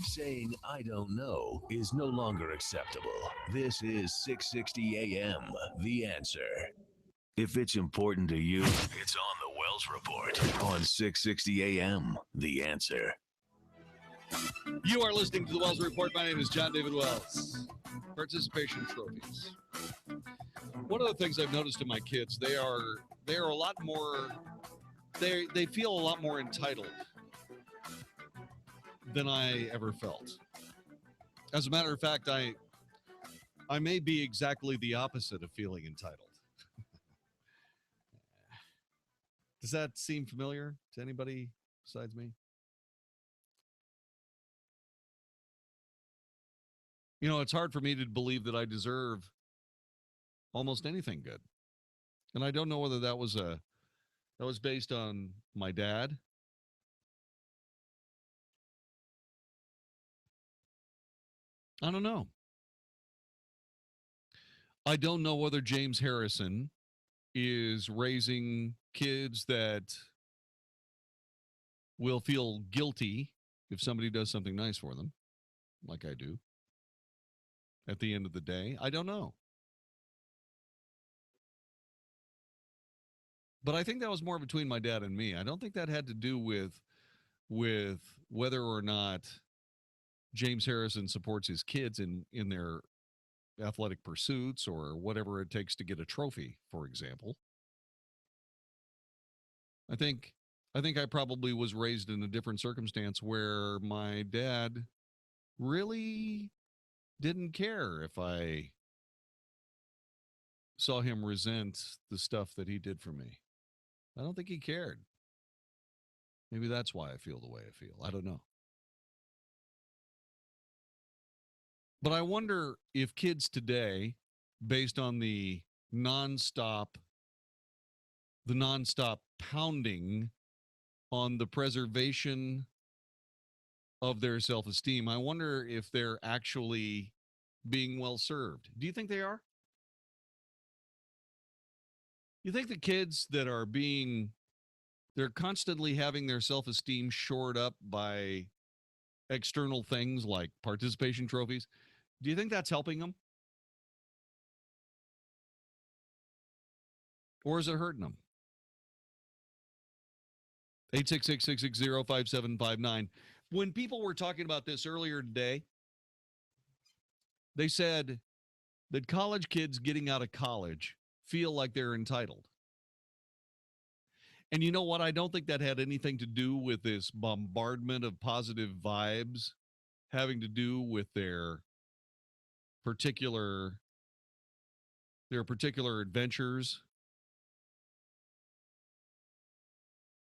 Saying I don't know is no longer acceptable. This is 660 AM, The Answer. If it's important to you, it's on the Wells Report on 660 AM, The Answer. You are listening to the Wells Report. My name is Jon-David Wells. Participation trophies. One of the things I've noticed in my kids, they are a lot more, they feel a lot more entitled than I ever felt. As a matter of fact, I may be exactly the opposite of feeling entitled. Does that seem familiar to anybody besides me? You know, it's hard for me to believe that I deserve almost anything good. And I don't know whether that was based on my dad. I don't know. I don't know whether James Harrison is raising kids that will feel guilty if somebody does something nice for them, like I do. At the end of the day, I don't know. But I think that was more between my dad and me. I don't think that had to do with whether or not James Harrison supports his kids in their athletic pursuits or whatever it takes to get a trophy, for example. I think I probably was raised in a different circumstance where my dad really didn't care if I saw him resent the stuff that he did for me. I don't think he cared. Maybe that's why I feel the way I feel. I don't know. But I wonder if kids today, based on the nonstop pounding on the preservation of their self-esteem, I wonder if they're actually being well served. Do you think they are? You think the kids that are they're constantly having their self-esteem shored up by external things like participation trophies, do you think that's helping them? Or is it hurting them? 866-660-5759. When people were talking about this earlier today, they said that college kids getting out of college feel like they're entitled. And you know what? I don't think that had anything to do with this bombardment of positive vibes having to do with their particular adventures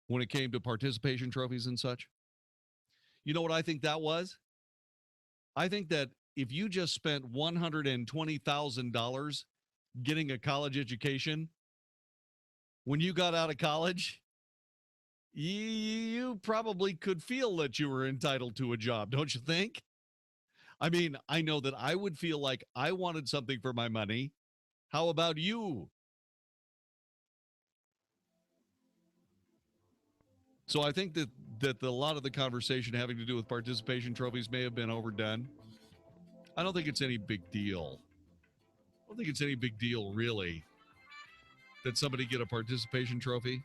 when it came to participation trophies and such. You know what I think that was? I think that if you just spent $120,000 getting a college education, when you got out of college, you probably could feel that you were entitled to a job, don't you think? I mean, I know that I would feel like I wanted something for my money. How about you? So I think that a lot of the conversation having to do with participation trophies may have been overdone. I don't think it's any big deal. I don't think it's any big deal, really, that somebody get a participation trophy,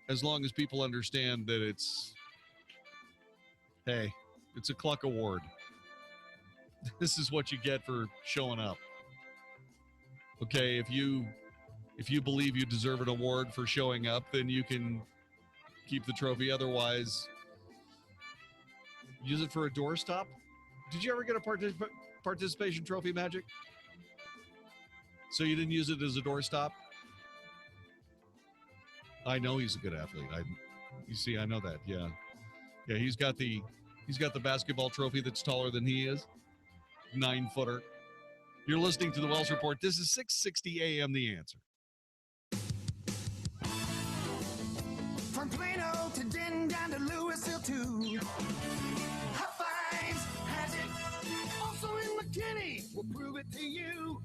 as long as people understand that it's a Cluck Award. This is what you get for showing up. Okay, if you believe you deserve an award for showing up, then you can keep the trophy. Otherwise, use it for a doorstop. Did you ever get a participation trophy, Magic? So you didn't use it as a doorstop? I know he's a good athlete. You see, I know that. Yeah. He's got the basketball trophy that's taller than he is. 9-footer. You're listening to the Wells Report. This is 660 AM The Answer. From Plano to Denton down to Louisville too. Hot Finds has it. Also in McKinney, we'll prove it to you.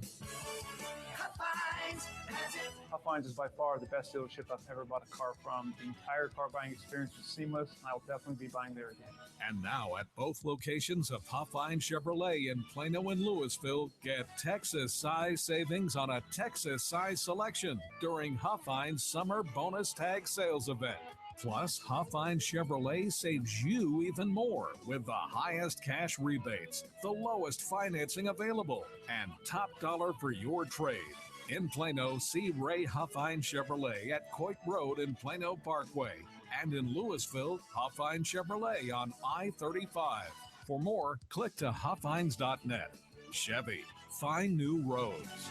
Hot Finds has it. Hot Finds is by far the best dealership I've ever bought a car from. The entire car buying experience was seamless, and I will definitely be buying there again. And now at both locations of Huffine Chevrolet in Plano and Louisville, get Texas-size savings on a Texas-size selection during Huffine's Summer Bonus Tag Sales Event. Plus, Huffine Chevrolet saves you even more with the highest cash rebates, the lowest financing available, and top dollar for your trade. In Plano, see Ray Huffine Chevrolet at Coit Road in Plano Parkway. And in Louisville, Huffine Chevrolet on I-35. For more, click to huffines.net. Chevy, find new roads.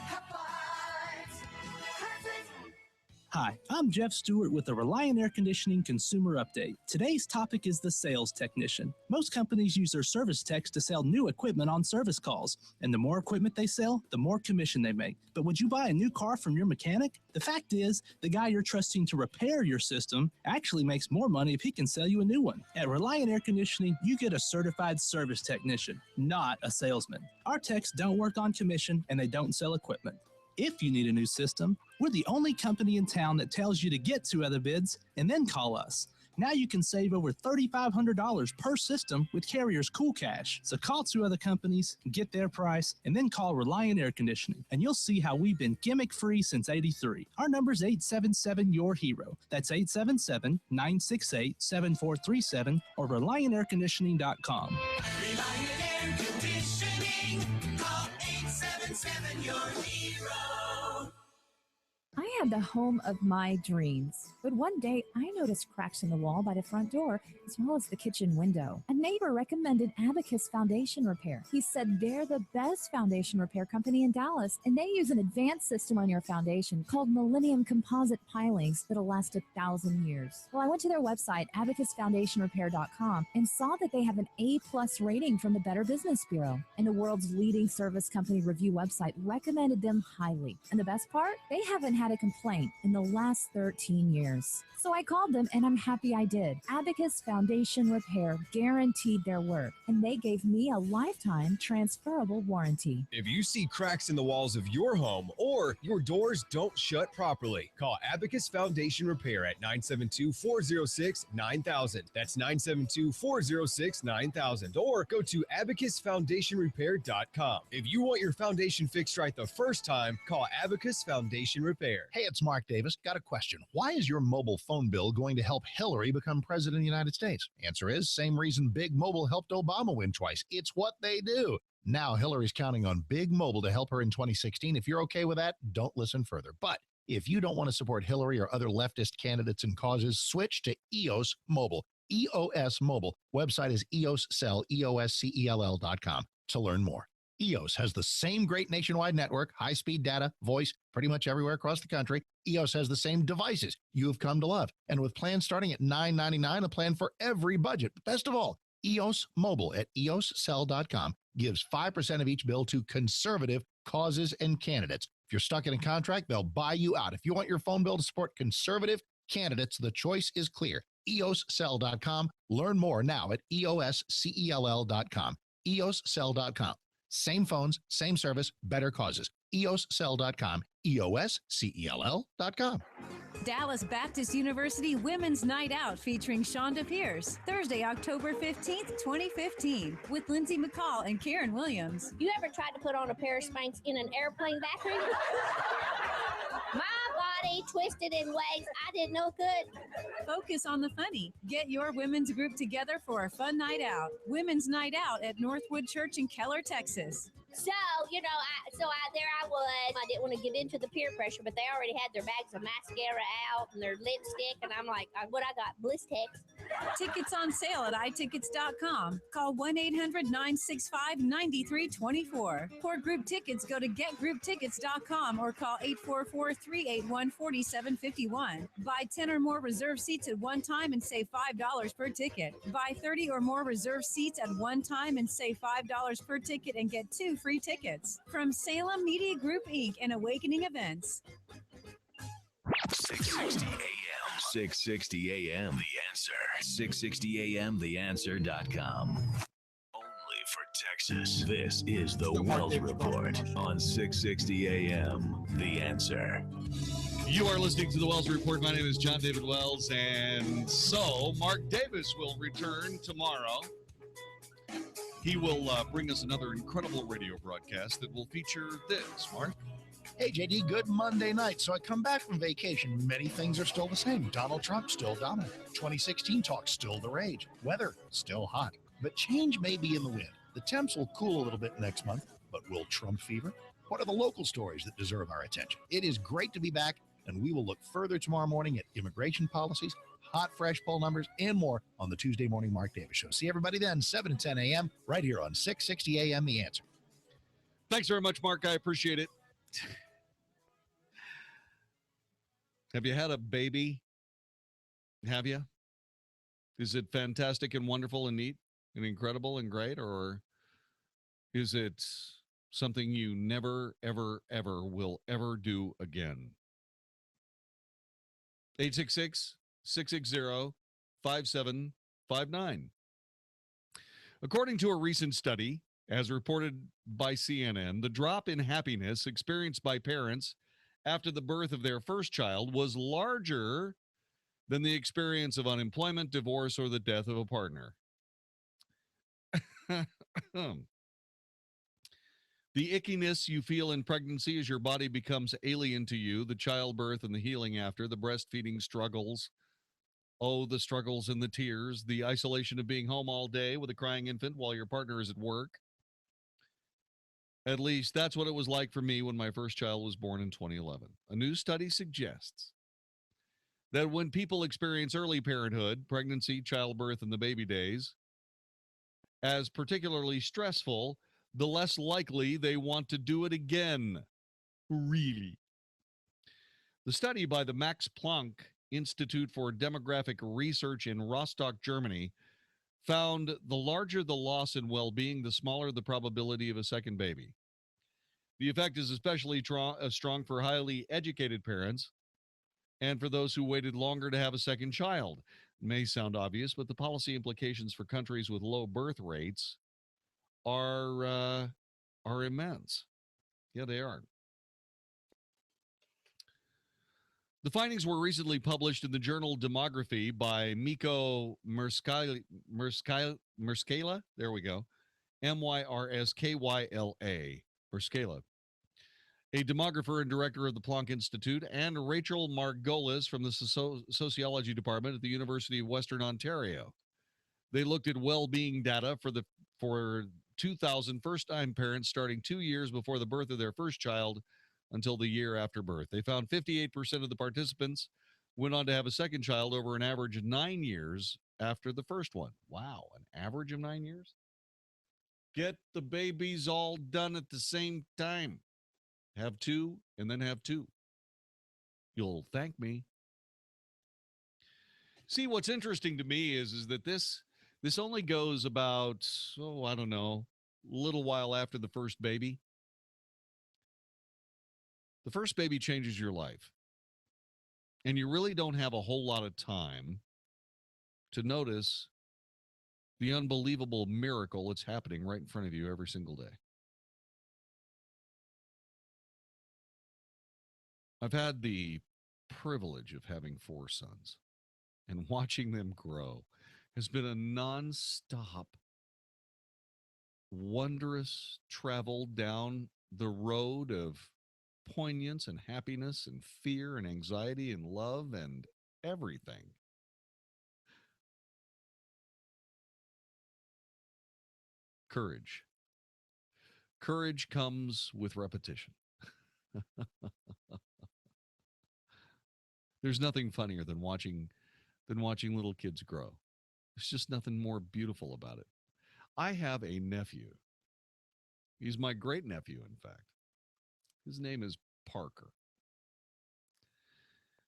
Hi, I'm Jeff Stewart with the Reliant Air Conditioning Consumer Update. Today's topic is the sales technician. Most companies use their service techs to sell new equipment on service calls, and the more equipment they sell, the more commission they make. But would you buy a new car from your mechanic? The fact is, the guy you're trusting to repair your system actually makes more money if he can sell you a new one. At Reliant Air Conditioning, you get a certified service technician, not a salesman. Our techs don't work on commission, and they don't sell equipment. If you need a new system, we're the only company in town that tells you to get 2 other bids and then call us. Now you can save over $3,500 per system with Carrier's Cool Cash. So call 2 other companies, get their price, and then call Reliant Air Conditioning, and you'll see how we've been gimmick-free since '83. Our number's 877-YOUR-HERO. That's 877-968-7437 or ReliantAirConditioning.com. Reliant Air Conditioning. Call 877-YOUR-HERO. I had the home of my dreams. But one day, I noticed cracks in the wall by the front door as well as the kitchen window. A neighbor recommended Abacus Foundation Repair. He said they're the best foundation repair company in Dallas, and they use an advanced system on your foundation called Millennium Composite Pilings that'll last 1,000 years. Well, I went to their website, abacusfoundationrepair.com, and saw that they have an A-plus rating from the Better Business Bureau. And the world's leading service company review website recommended them highly. And the best part? They haven't had a complaint in the last 13 years. So I called them, and I'm happy I did. Abacus Foundation Repair guaranteed their work, and they gave me a lifetime transferable warranty. If you see cracks in the walls of your home or your doors don't shut properly, call Abacus Foundation Repair at 972-406-9000. That's 972-406-9000. Or go to abacusfoundationrepair.com. If you want your foundation fixed right the first time, call Abacus Foundation Repair. Hey, it's Mark Davis. Got a question. Why is your mobile phone bill going to help Hillary become president of the United States? Answer is, same reason Big Mobile helped Obama win twice. It's what they do. Now Hillary's counting on Big Mobile to help her in 2016. If you're okay with that, don't listen further. But if you don't want to support Hillary or other leftist candidates and causes, switch to EOS Mobile. EOS Mobile. Website is EOScell, EOSCELL.com to learn more. EOS has the same great nationwide network, high-speed data, voice, pretty much everywhere across the country. EOS has the same devices you have come to love. And with plans starting at $9.99, a plan for every budget. But best of all, EOS Mobile at EOScell.com gives 5% of each bill to conservative causes and candidates. If you're stuck in a contract, they'll buy you out. If you want your phone bill to support conservative candidates, the choice is clear. EOScell.com. Learn more now at EOSCELL.com. EOScell.com. Same phones, same service, better causes. EOScell.com, EOSCELL.com. Dallas Baptist University Women's Night Out featuring Shonda Pierce. Thursday, October 15th, 2015, with Lindsay McCall and Karen Williams. You ever tried to put on a pair of Spanx in an airplane bathroom? My body twisted in ways I didn't know could. Focus on the funny. Get your women's group together for a fun night out. Women's Night Out at Northwood Church in Keller, Texas. So, there I was. I didn't want to give in to the peer pressure, but they already had their bags of mascara out and their lipstick, and I'm like, what I got? Blistex. Tickets on sale at iTickets.com. Call 1-800-965-9324. For group tickets, go to getgrouptickets.com or call 844-381-4751. Buy 10 or more reserved seats at one time and save $5 per ticket. Buy 30 or more reserved seats at one time and save $5 per ticket and get 2 free tickets. From Salem Media Group, Inc. and Awakening Events. 660 AM. 660 AM. The Answer. 660 AM. TheAnswer.com. Only for Texas. This is the Wells Report on 660 AM. The Answer. You are listening to the Wells Report. My name is Jon-David Wells, and so Mark Davis will return tomorrow. He will bring us another incredible radio broadcast that will feature this, Mark. Hey, JD, good Monday night. So I come back from vacation. Many things are still the same. Donald Trump still dominant. 2016 talk still the rage. Weather still hot. But change may be in the wind. The temps will cool a little bit next month, but will Trump fever? What are the local stories that deserve our attention? It is great to be back, and we will look further tomorrow morning at immigration policies, hot, fresh poll numbers, and more on the Tuesday Morning Mark Davis Show. See everybody then, 7 and 10 a.m., right here on 660 a.m. The Answer. Thanks very much, Mark. I appreciate it. Have you had a baby? Have you? Is it fantastic and wonderful and neat and incredible and great? Or is it something you never, ever, ever will ever do again? 866-660-5759. According to a recent study, as reported by CNN, the drop in happiness experienced by parents after the birth of their first child was larger than the experience of unemployment, divorce, or the death of a partner. The ickiness you feel in pregnancy as your body becomes alien to you, the childbirth and the healing after, the breastfeeding struggles, the struggles and the tears, the isolation of being home all day with a crying infant while your partner is at work. At least that's what it was like for me when my first child was born in 2011. A new study suggests that when people experience early parenthood, pregnancy, childbirth, and the baby days, as particularly stressful, the less likely they want to do it again. Really. The study by the Max Planck Institute for Demographic Research in Rostock, Germany, found the larger the loss in well-being, the smaller the probability of a second baby. The effect is especially strong for highly educated parents and for those who waited longer to have a second child. It may sound obvious, but the policy implications for countries with low birth rates are immense. Yeah, they are. The findings were recently published in the journal Demography by Miko Myrskayla. There we go. Myrskayla. Myrskayla. A demographer and director of the Planck Institute, and Rachel Margolis from the Sociology Department at the University of Western Ontario. They looked at well-being data for 2,000 first-time parents starting 2 years before the birth of their first child until the year after birth. They found 58% of the participants went on to have a second child over an average of 9 years after the first one. Wow, an average of 9 years? Get the babies all done at the same time. Have two, and then have two. You'll thank me. See, what's interesting to me is that this only goes about, I don't know, a little while after the first baby. The first baby changes your life. And you really don't have a whole lot of time to notice the unbelievable miracle that's happening right in front of you every single day. I've had the privilege of having 4 sons, and watching them grow has been a nonstop, wondrous travel down the road of poignance and happiness and fear and anxiety and love and everything. Courage. Courage comes with repetition. There's nothing funnier than watching little kids grow. There's just nothing more beautiful about it. I have a nephew. He's my great nephew, in fact. His name is Parker.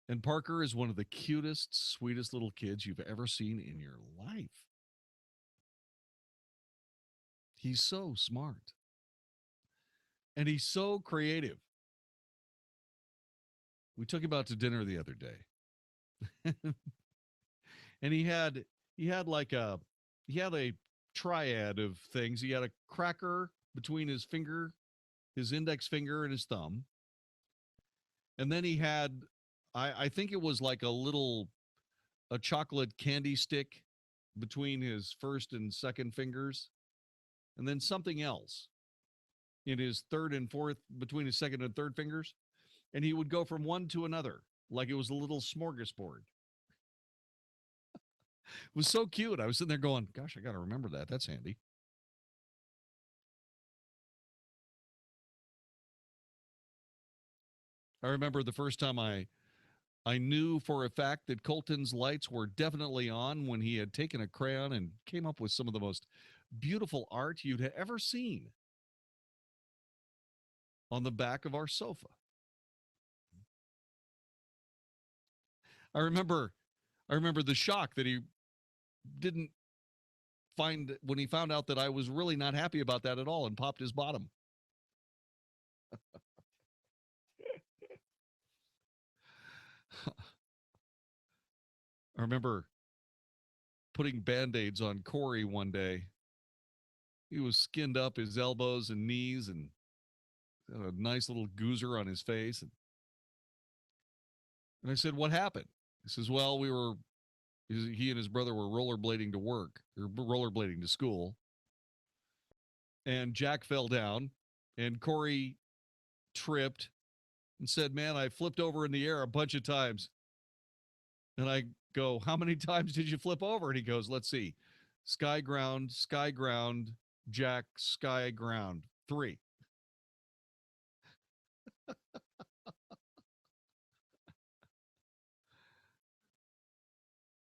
And Parker is one of the cutest, sweetest little kids you've ever seen in your life. He's so smart. And he's so creative. We took him out to dinner the other day. And he had a triad of things. He had a cracker between his index finger and his thumb. And then he had, I think it was like a chocolate candy stick between his first and second fingers. And then something else in his third and fourth, between his second and third fingers. And he would go from one to another like it was a little smorgasbord. It was so cute. I was sitting there going, gosh, I got to remember that. That's handy. I remember the first time I knew for a fact that Colton's lights were definitely on when he had taken a crayon and came up with some of the most beautiful art you'd ever seen on the back of our sofa. I remember the shock that he didn't find when he found out that I was really not happy about that at all and popped his bottom. I remember putting Band-Aids on Corey one day. He was skinned up his elbows and knees and had a nice little goozer on his face. And I said, what happened? He says, well, he and his brother were rollerblading to work, or rollerblading to school. And Jack fell down, and Corey tripped and said, man, I flipped over in the air a bunch of times. And I go, how many times did you flip over? And he goes, let's see. Sky, ground, Jack, sky, ground. 3.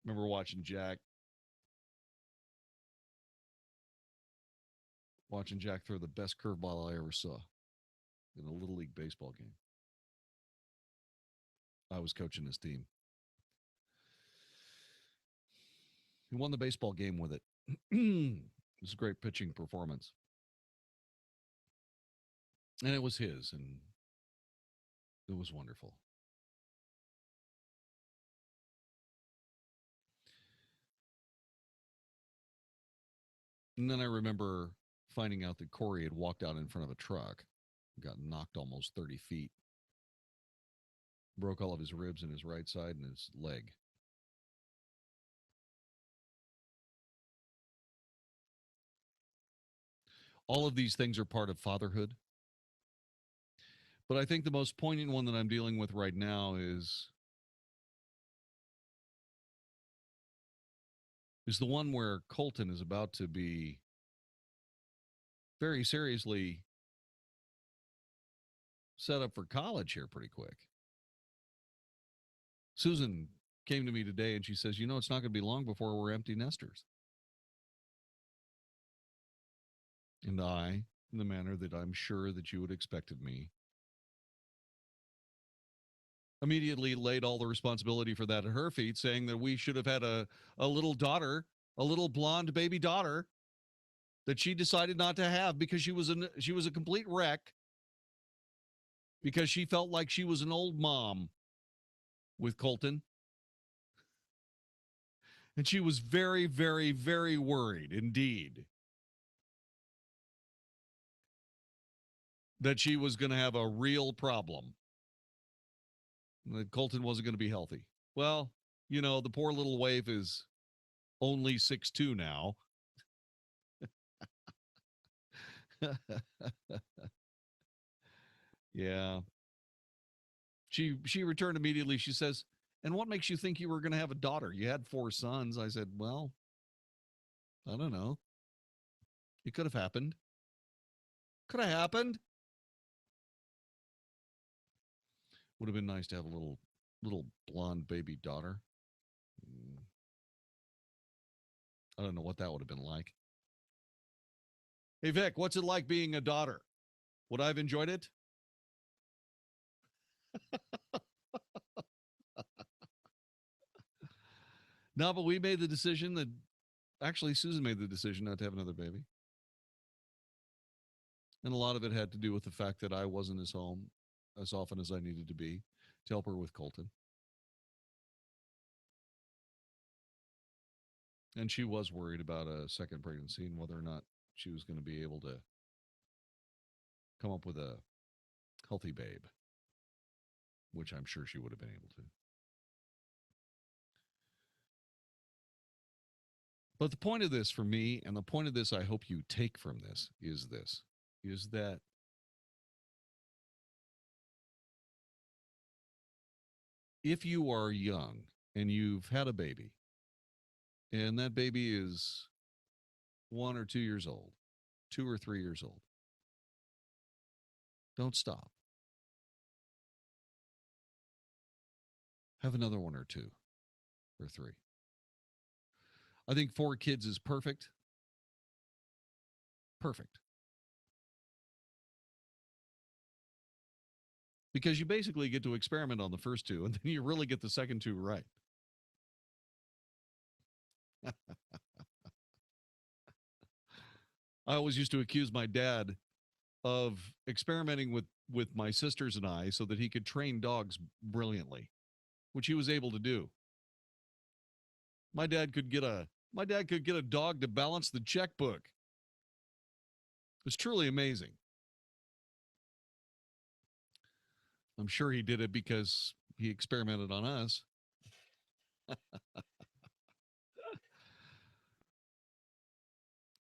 Remember watching Jack throw the best curveball I ever saw in a Little League baseball game. I was coaching his team. He won the baseball game with it. It was a great pitching performance. And it was his, and it was wonderful. And then I remember finding out that Corey had walked out in front of a truck, got knocked almost 30 feet, broke all of his ribs in his right side and his leg. All of these things are part of fatherhood. But I think the most poignant one that I'm dealing with right now is the one where Colton is about to be very seriously set up for college here pretty quick. Susan came to me today and she says, you know, it's not going to be long before we're empty nesters. And I, in the manner that I'm sure that you would expect of me, immediately laid all the responsibility for that at her feet, saying that we should have had a little daughter, a little blonde baby daughter that she decided not to have because she was a complete wreck, because she felt like she was an old mom with Colton. And she was very, very, very worried indeed that she was going to have a real problem, that Colton wasn't going to be healthy. Well, you know, the poor little waif is only 6'2" now. Yeah. She returned immediately. She says, and what makes you think you were going to have a daughter? You had 4 sons. I said, well, I don't know. It could have happened. Could have happened. Would have been nice to have a little blonde baby daughter. I don't know what that would have been like. Hey, Vic, what's it like being a daughter? Would I have enjoyed it? No, but we made the decision that, actually, Susan made the decision not to have another baby. And a lot of it had to do with the fact that I wasn't as home as often as I needed to be to help her with Colton. And she was worried about a second pregnancy and whether or not she was going to be able to come up with a healthy babe, which I'm sure she would have been able to. But the point of this for me, and the point of this I hope you take from this, is that if you are young and you've had a baby, and that baby is 1 or 2 years old, 2 or 3 years old, don't stop. Have another 1 or 2 or 3. I think 4 kids is perfect. Perfect. Because you basically get to experiment on the first 2, and then you really get the second 2 right. I always used to accuse my dad of experimenting with my sisters and I so that he could train dogs brilliantly, which he was able to do. My dad could get a dog to balance the checkbook. It's truly amazing. I'm sure he did it because he experimented on us.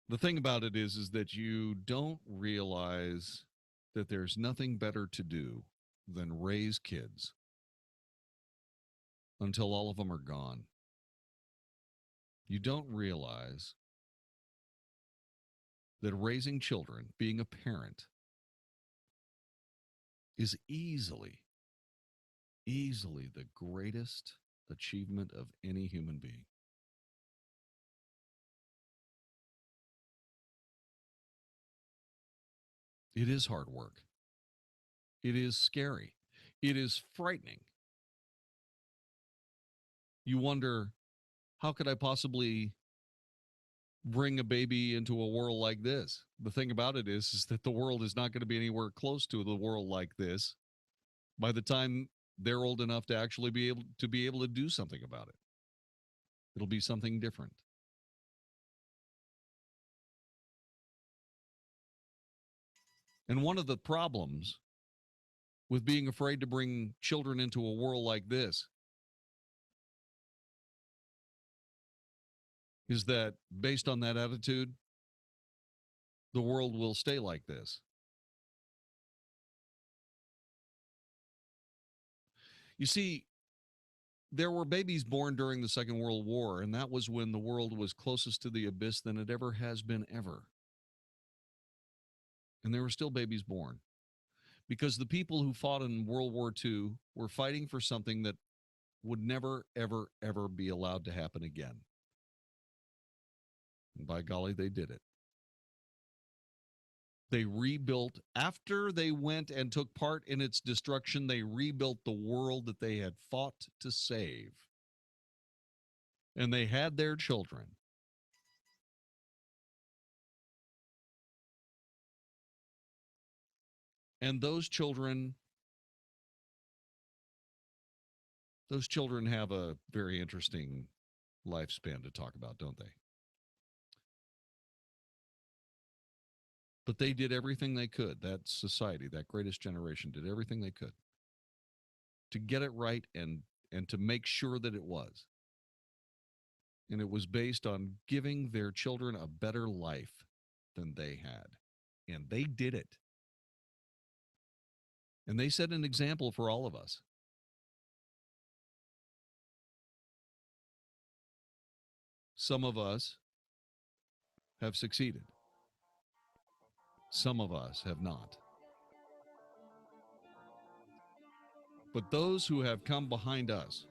The thing about it is that you don't realize that there's nothing better to do than raise kids until all of them are gone. You don't realize that raising children, being a parent, is easily the greatest achievement of any human being. It is hard work. It is scary. It is frightening. You wonder, how could I possibly bring a baby into a world like this? The thing about it is that the world is not going to be anywhere close to the world like this by the time they're old enough to actually be able to do something about it. It'll be something different. And one of the problems with being afraid to bring children into a world like this is that based on that attitude, the world will stay like this. You see, there were babies born during the Second World War, and that was when the world was closest to the abyss than it ever has been ever. And there were still babies born because the people who fought in World War II were fighting for something that would never, ever, ever be allowed to happen again. And by golly, they did it. They rebuilt, after they went and took part in its destruction, they rebuilt the world that they had fought to save. And they had their children. And those children have a very interesting lifespan to talk about, don't they? But they did everything they could. That society, that greatest generation, did everything they could to get it right and to make sure that it was. And it was based on giving their children a better life than they had. And they did it. And they set an example for all of us. Some of us have succeeded. Some of us have not. But those who have come behind us,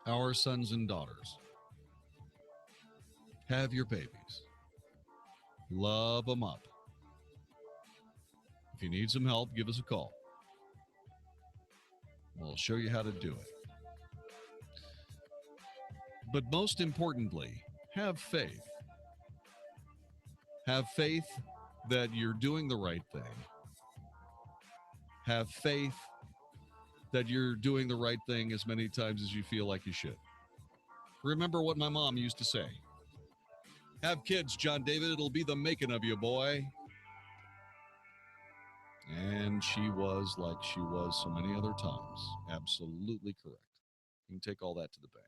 our sons and daughters, have your babies. Love them up. If you need some help, give us a call. We'll show you how to do it. But most importantly, have faith. Have faith that you're doing the right thing. Have faith that you're doing the right thing as many times as you feel like you should. Remember what my mom used to say. Have kids, Jon-David. It'll be the making of you, boy. And she was, like she was so many other times, absolutely correct. You can take all that to the bank.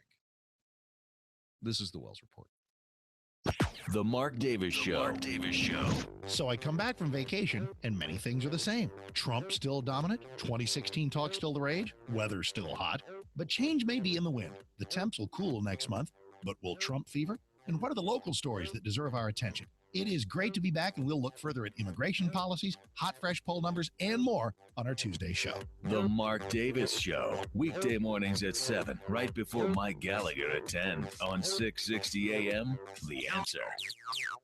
This is the Wells Report. The Mark Davis Show. Mark Davis Show. So I come back from vacation, and many things are the same. Trump still dominant, 2016 talk still the rage, weather still hot, but change may be in the wind. The temps will cool next month, but will Trump fever? And what are the local stories that deserve our attention? It is great to be back, and we'll look further at immigration policies, hot, fresh poll numbers, and more on our Tuesday show. The Mark Davis Show. Weekday mornings at 7, right before Mike Gallagher at 10 on 660 AM. The Answer.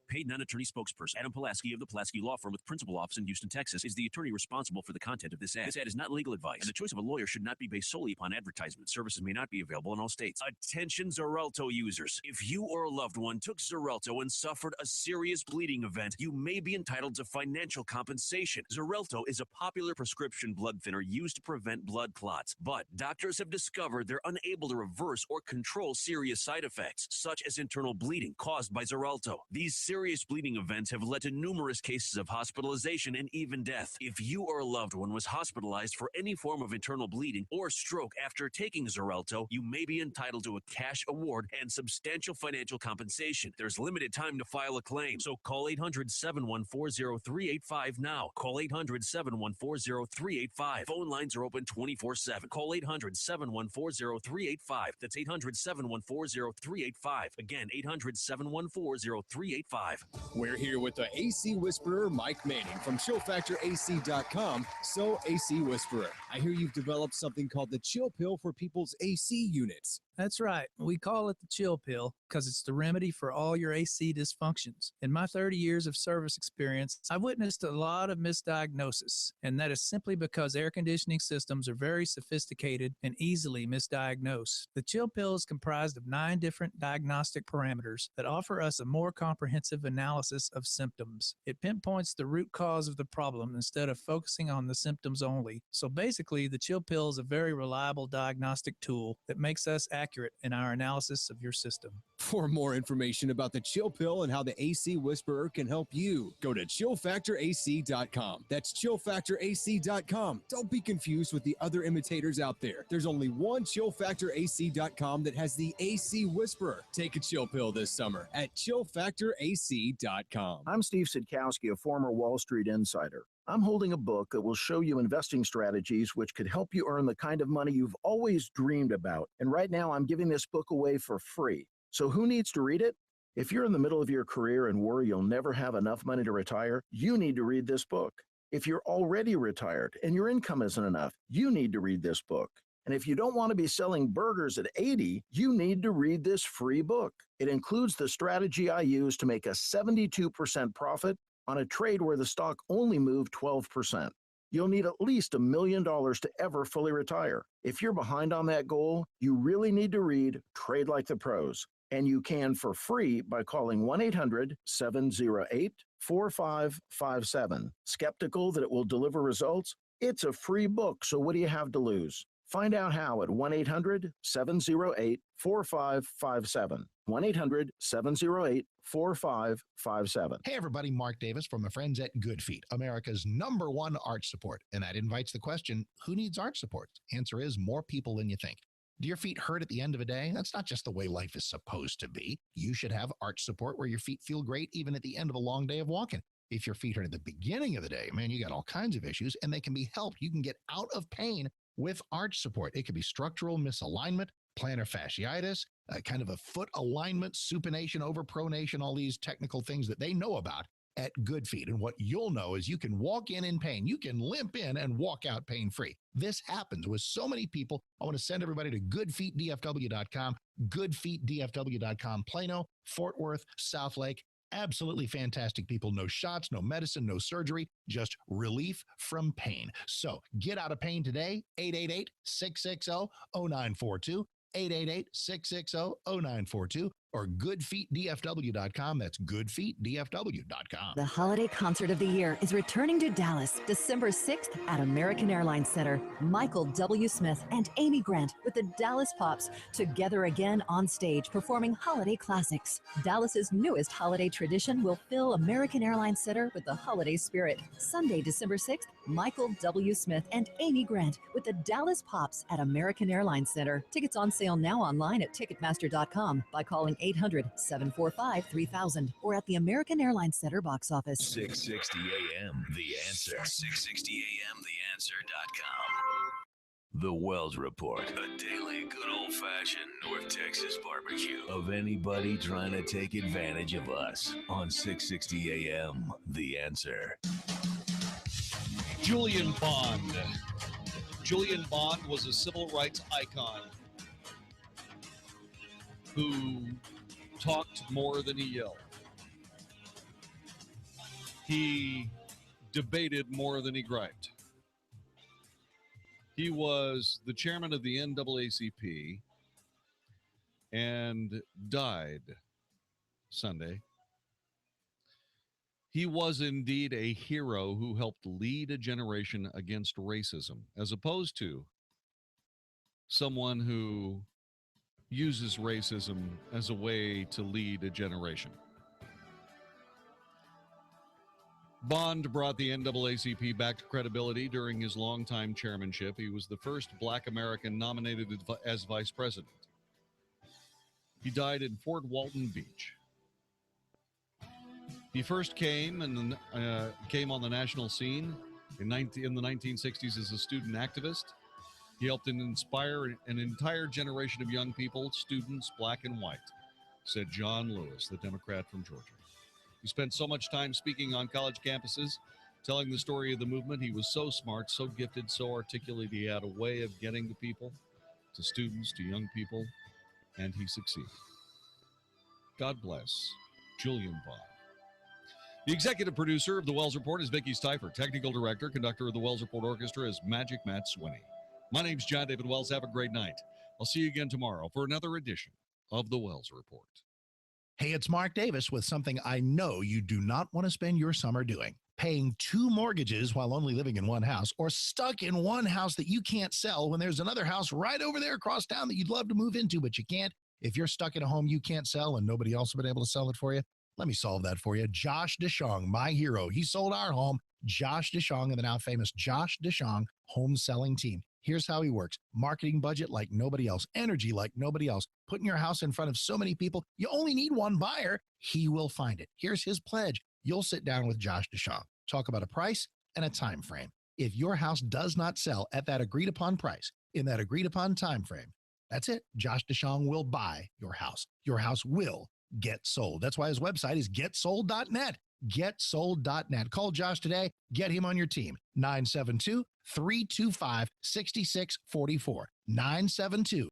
Paid non-attorney spokesperson Adam Pulaski of the Pulaski Law Firm with principal office in Houston, Texas, is the attorney responsible for the content of this ad. This ad is not legal advice, and the choice of a lawyer should not be based solely upon advertisement. Services may not be available in all states. Attention Xarelto users. If you or a loved one took Xarelto and suffered a serious bleeding event, you may be entitled to financial compensation. Xarelto is a popular prescription blood thinner used to prevent blood clots, but doctors have discovered they're unable to reverse or control serious side effects, such as internal bleeding caused by Xarelto. These serious bleeding events have led to numerous cases of hospitalization and even death. If you or a loved one was hospitalized for any form of internal bleeding or stroke after taking Xarelto, you may be entitled to a cash award and substantial financial compensation. There's limited time to file a claim, so call 800-714-0385 now. Call 800-714-0385. Phone lines are open 24/7. Call 800-714-0385. That's 800-714-0385. Again, 800-714-0385. We're here with the AC Whisperer, Mike Manning from ChillFactorAC.com. So, AC Whisperer, I hear you've developed something called the Chill Pill for people's AC units. That's right. We call it the Chill Pill because it's the remedy for all your AC dysfunctions. In my 30 years of service experience, I've witnessed a lot of misdiagnosis, and that is simply because air conditioning systems are very sophisticated and easily misdiagnosed. The Chill Pill is comprised of 9 different diagnostic parameters that offer us a more comprehensive analysis of symptoms. It pinpoints the root cause of the problem instead of focusing on the symptoms only. So basically, the Chill Pill is a very reliable diagnostic tool that makes us accurate in our analysis of your system. For more information about the Chill Pill and how the AC Whisperer can help you, go to ChillFactorAC.com. That's ChillFactorAC.com. Don't be confused with the other imitators out there. There's only one ChillFactorAC.com that has the AC Whisperer. Take a Chill Pill this summer at ChillFactorAC.com. I'm Steve Sidkowski, a former Wall Street insider. I'm holding a book that will show you investing strategies which could help you earn the kind of money you've always dreamed about. And right now, I'm giving this book away for free. So who needs to read it? If you're in the middle of your career and worry you'll never have enough money to retire, you need to read this book. If you're already retired and your income isn't enough, you need to read this book. And if you don't want to be selling burgers at 80, you need to read this free book. It includes the strategy I use to make a 72% profit on a trade where the stock only moved 12%. You'll need at least $1 million to ever fully retire. If you're behind on that goal, you really need to read Trade Like the Pros. And you can for free by calling 1-800-708-4557. Skeptical that it will deliver results? It's a free book, so what do you have to lose? Find out how at 1-800-708-4557. 1-800-708-4557. Hey everybody, Mark Davis from my friends at Good Feet, America's #1 arch support. And that invites the question, who needs arch support? Answer is more people than you think. Do your feet hurt at the end of a day? That's not just the way life is supposed to be. You should have arch support where your feet feel great even at the end of a long day of walking. If your feet hurt at the beginning of the day, man, you got all kinds of issues and they can be helped. You can get out of pain with arch support. It could be structural misalignment, plantar fasciitis, kind of a foot alignment, supination, overpronation, all these technical things that they know about at Good Feet. And what you'll know is you can walk in pain. You can limp in and walk out pain-free. This happens with so many people. I want to send everybody to goodfeetdfw.com, goodfeetdfw.com, Plano, Fort Worth, Southlake. Absolutely fantastic people. No shots, no medicine, no surgery, just relief from pain. So get out of pain today. 888-660-0942. 888-660-0942 or goodfeetdfw.com. That's goodfeetdfw.com. The holiday concert of the year is returning to Dallas December 6th at American Airlines Center. Michael W. Smith and Amy Grant with the Dallas Pops together again on stage performing holiday classics. Dallas's newest holiday tradition will fill American Airlines Center with the holiday spirit. Sunday, December 6th, Michael W. Smith and Amy Grant with the Dallas Pops at American Airlines Center. Tickets on sale now online at Ticketmaster.com by calling 800-745-3000 or at the American Airlines Center box office. 660 AM, The Answer. 660 AM, TheAnswer.com. The Wells Report, a daily good old-fashioned North Texas barbecue of anybody trying to take advantage of us on 660 AM, The Answer. Julian Bond. Julian Bond was a civil rights icon who talked more than he yelled. He debated more than he griped. He was the chairman of the NAACP and died Sunday. He was indeed a hero who helped lead a generation against racism, as opposed to someone who uses racism as a way to lead a generation. Bond brought the NAACP back to credibility during his longtime chairmanship. He was the first Black American nominated as vice president. He died in Fort Walton Beach. He first came on the national scene in the 1960s as a student activist. He helped inspire an entire generation of young people, students, black and white, said John Lewis, the Democrat from Georgia. He spent so much time speaking on college campuses, telling the story of the movement. He was so smart, so gifted, so articulate. He had a way of getting to people, to students, to young people, and he succeeded. God bless Julian Bond. The executive producer of the Wells Report is Vicki Steifer. Technical director, conductor of the Wells Report Orchestra is Magic Matt Swinney. My name's Jon-David Wells. Have a great night. I'll see you again tomorrow for another edition of the Wells Report. Hey, it's Mark Davis with something I know you do not want to spend your summer doing. Paying 2 mortgages while only living in one house, or stuck in one house that you can't sell when there's another house right over there across town that you'd love to move into, but you can't. If you're stuck in a home you can't sell and nobody else has been able to sell it for you, let me solve that for you. Josh DeShong, my hero. He sold our home. Josh DeShong and the now famous Josh DeShong home selling team. Here's how he works. Marketing budget like nobody else. Energy like nobody else. Putting your house in front of so many people. You only need one buyer. He will find it. Here's his pledge. You'll sit down with Josh DeShong. Talk about a price and a time frame. If your house does not sell at that agreed upon price in that agreed upon time frame, that's it. Josh DeShong will buy your house. Your house will get sold. That's why his website is getsold.net. Getsold.net. Call Josh today. Get him on your team. 972-325-6644. 972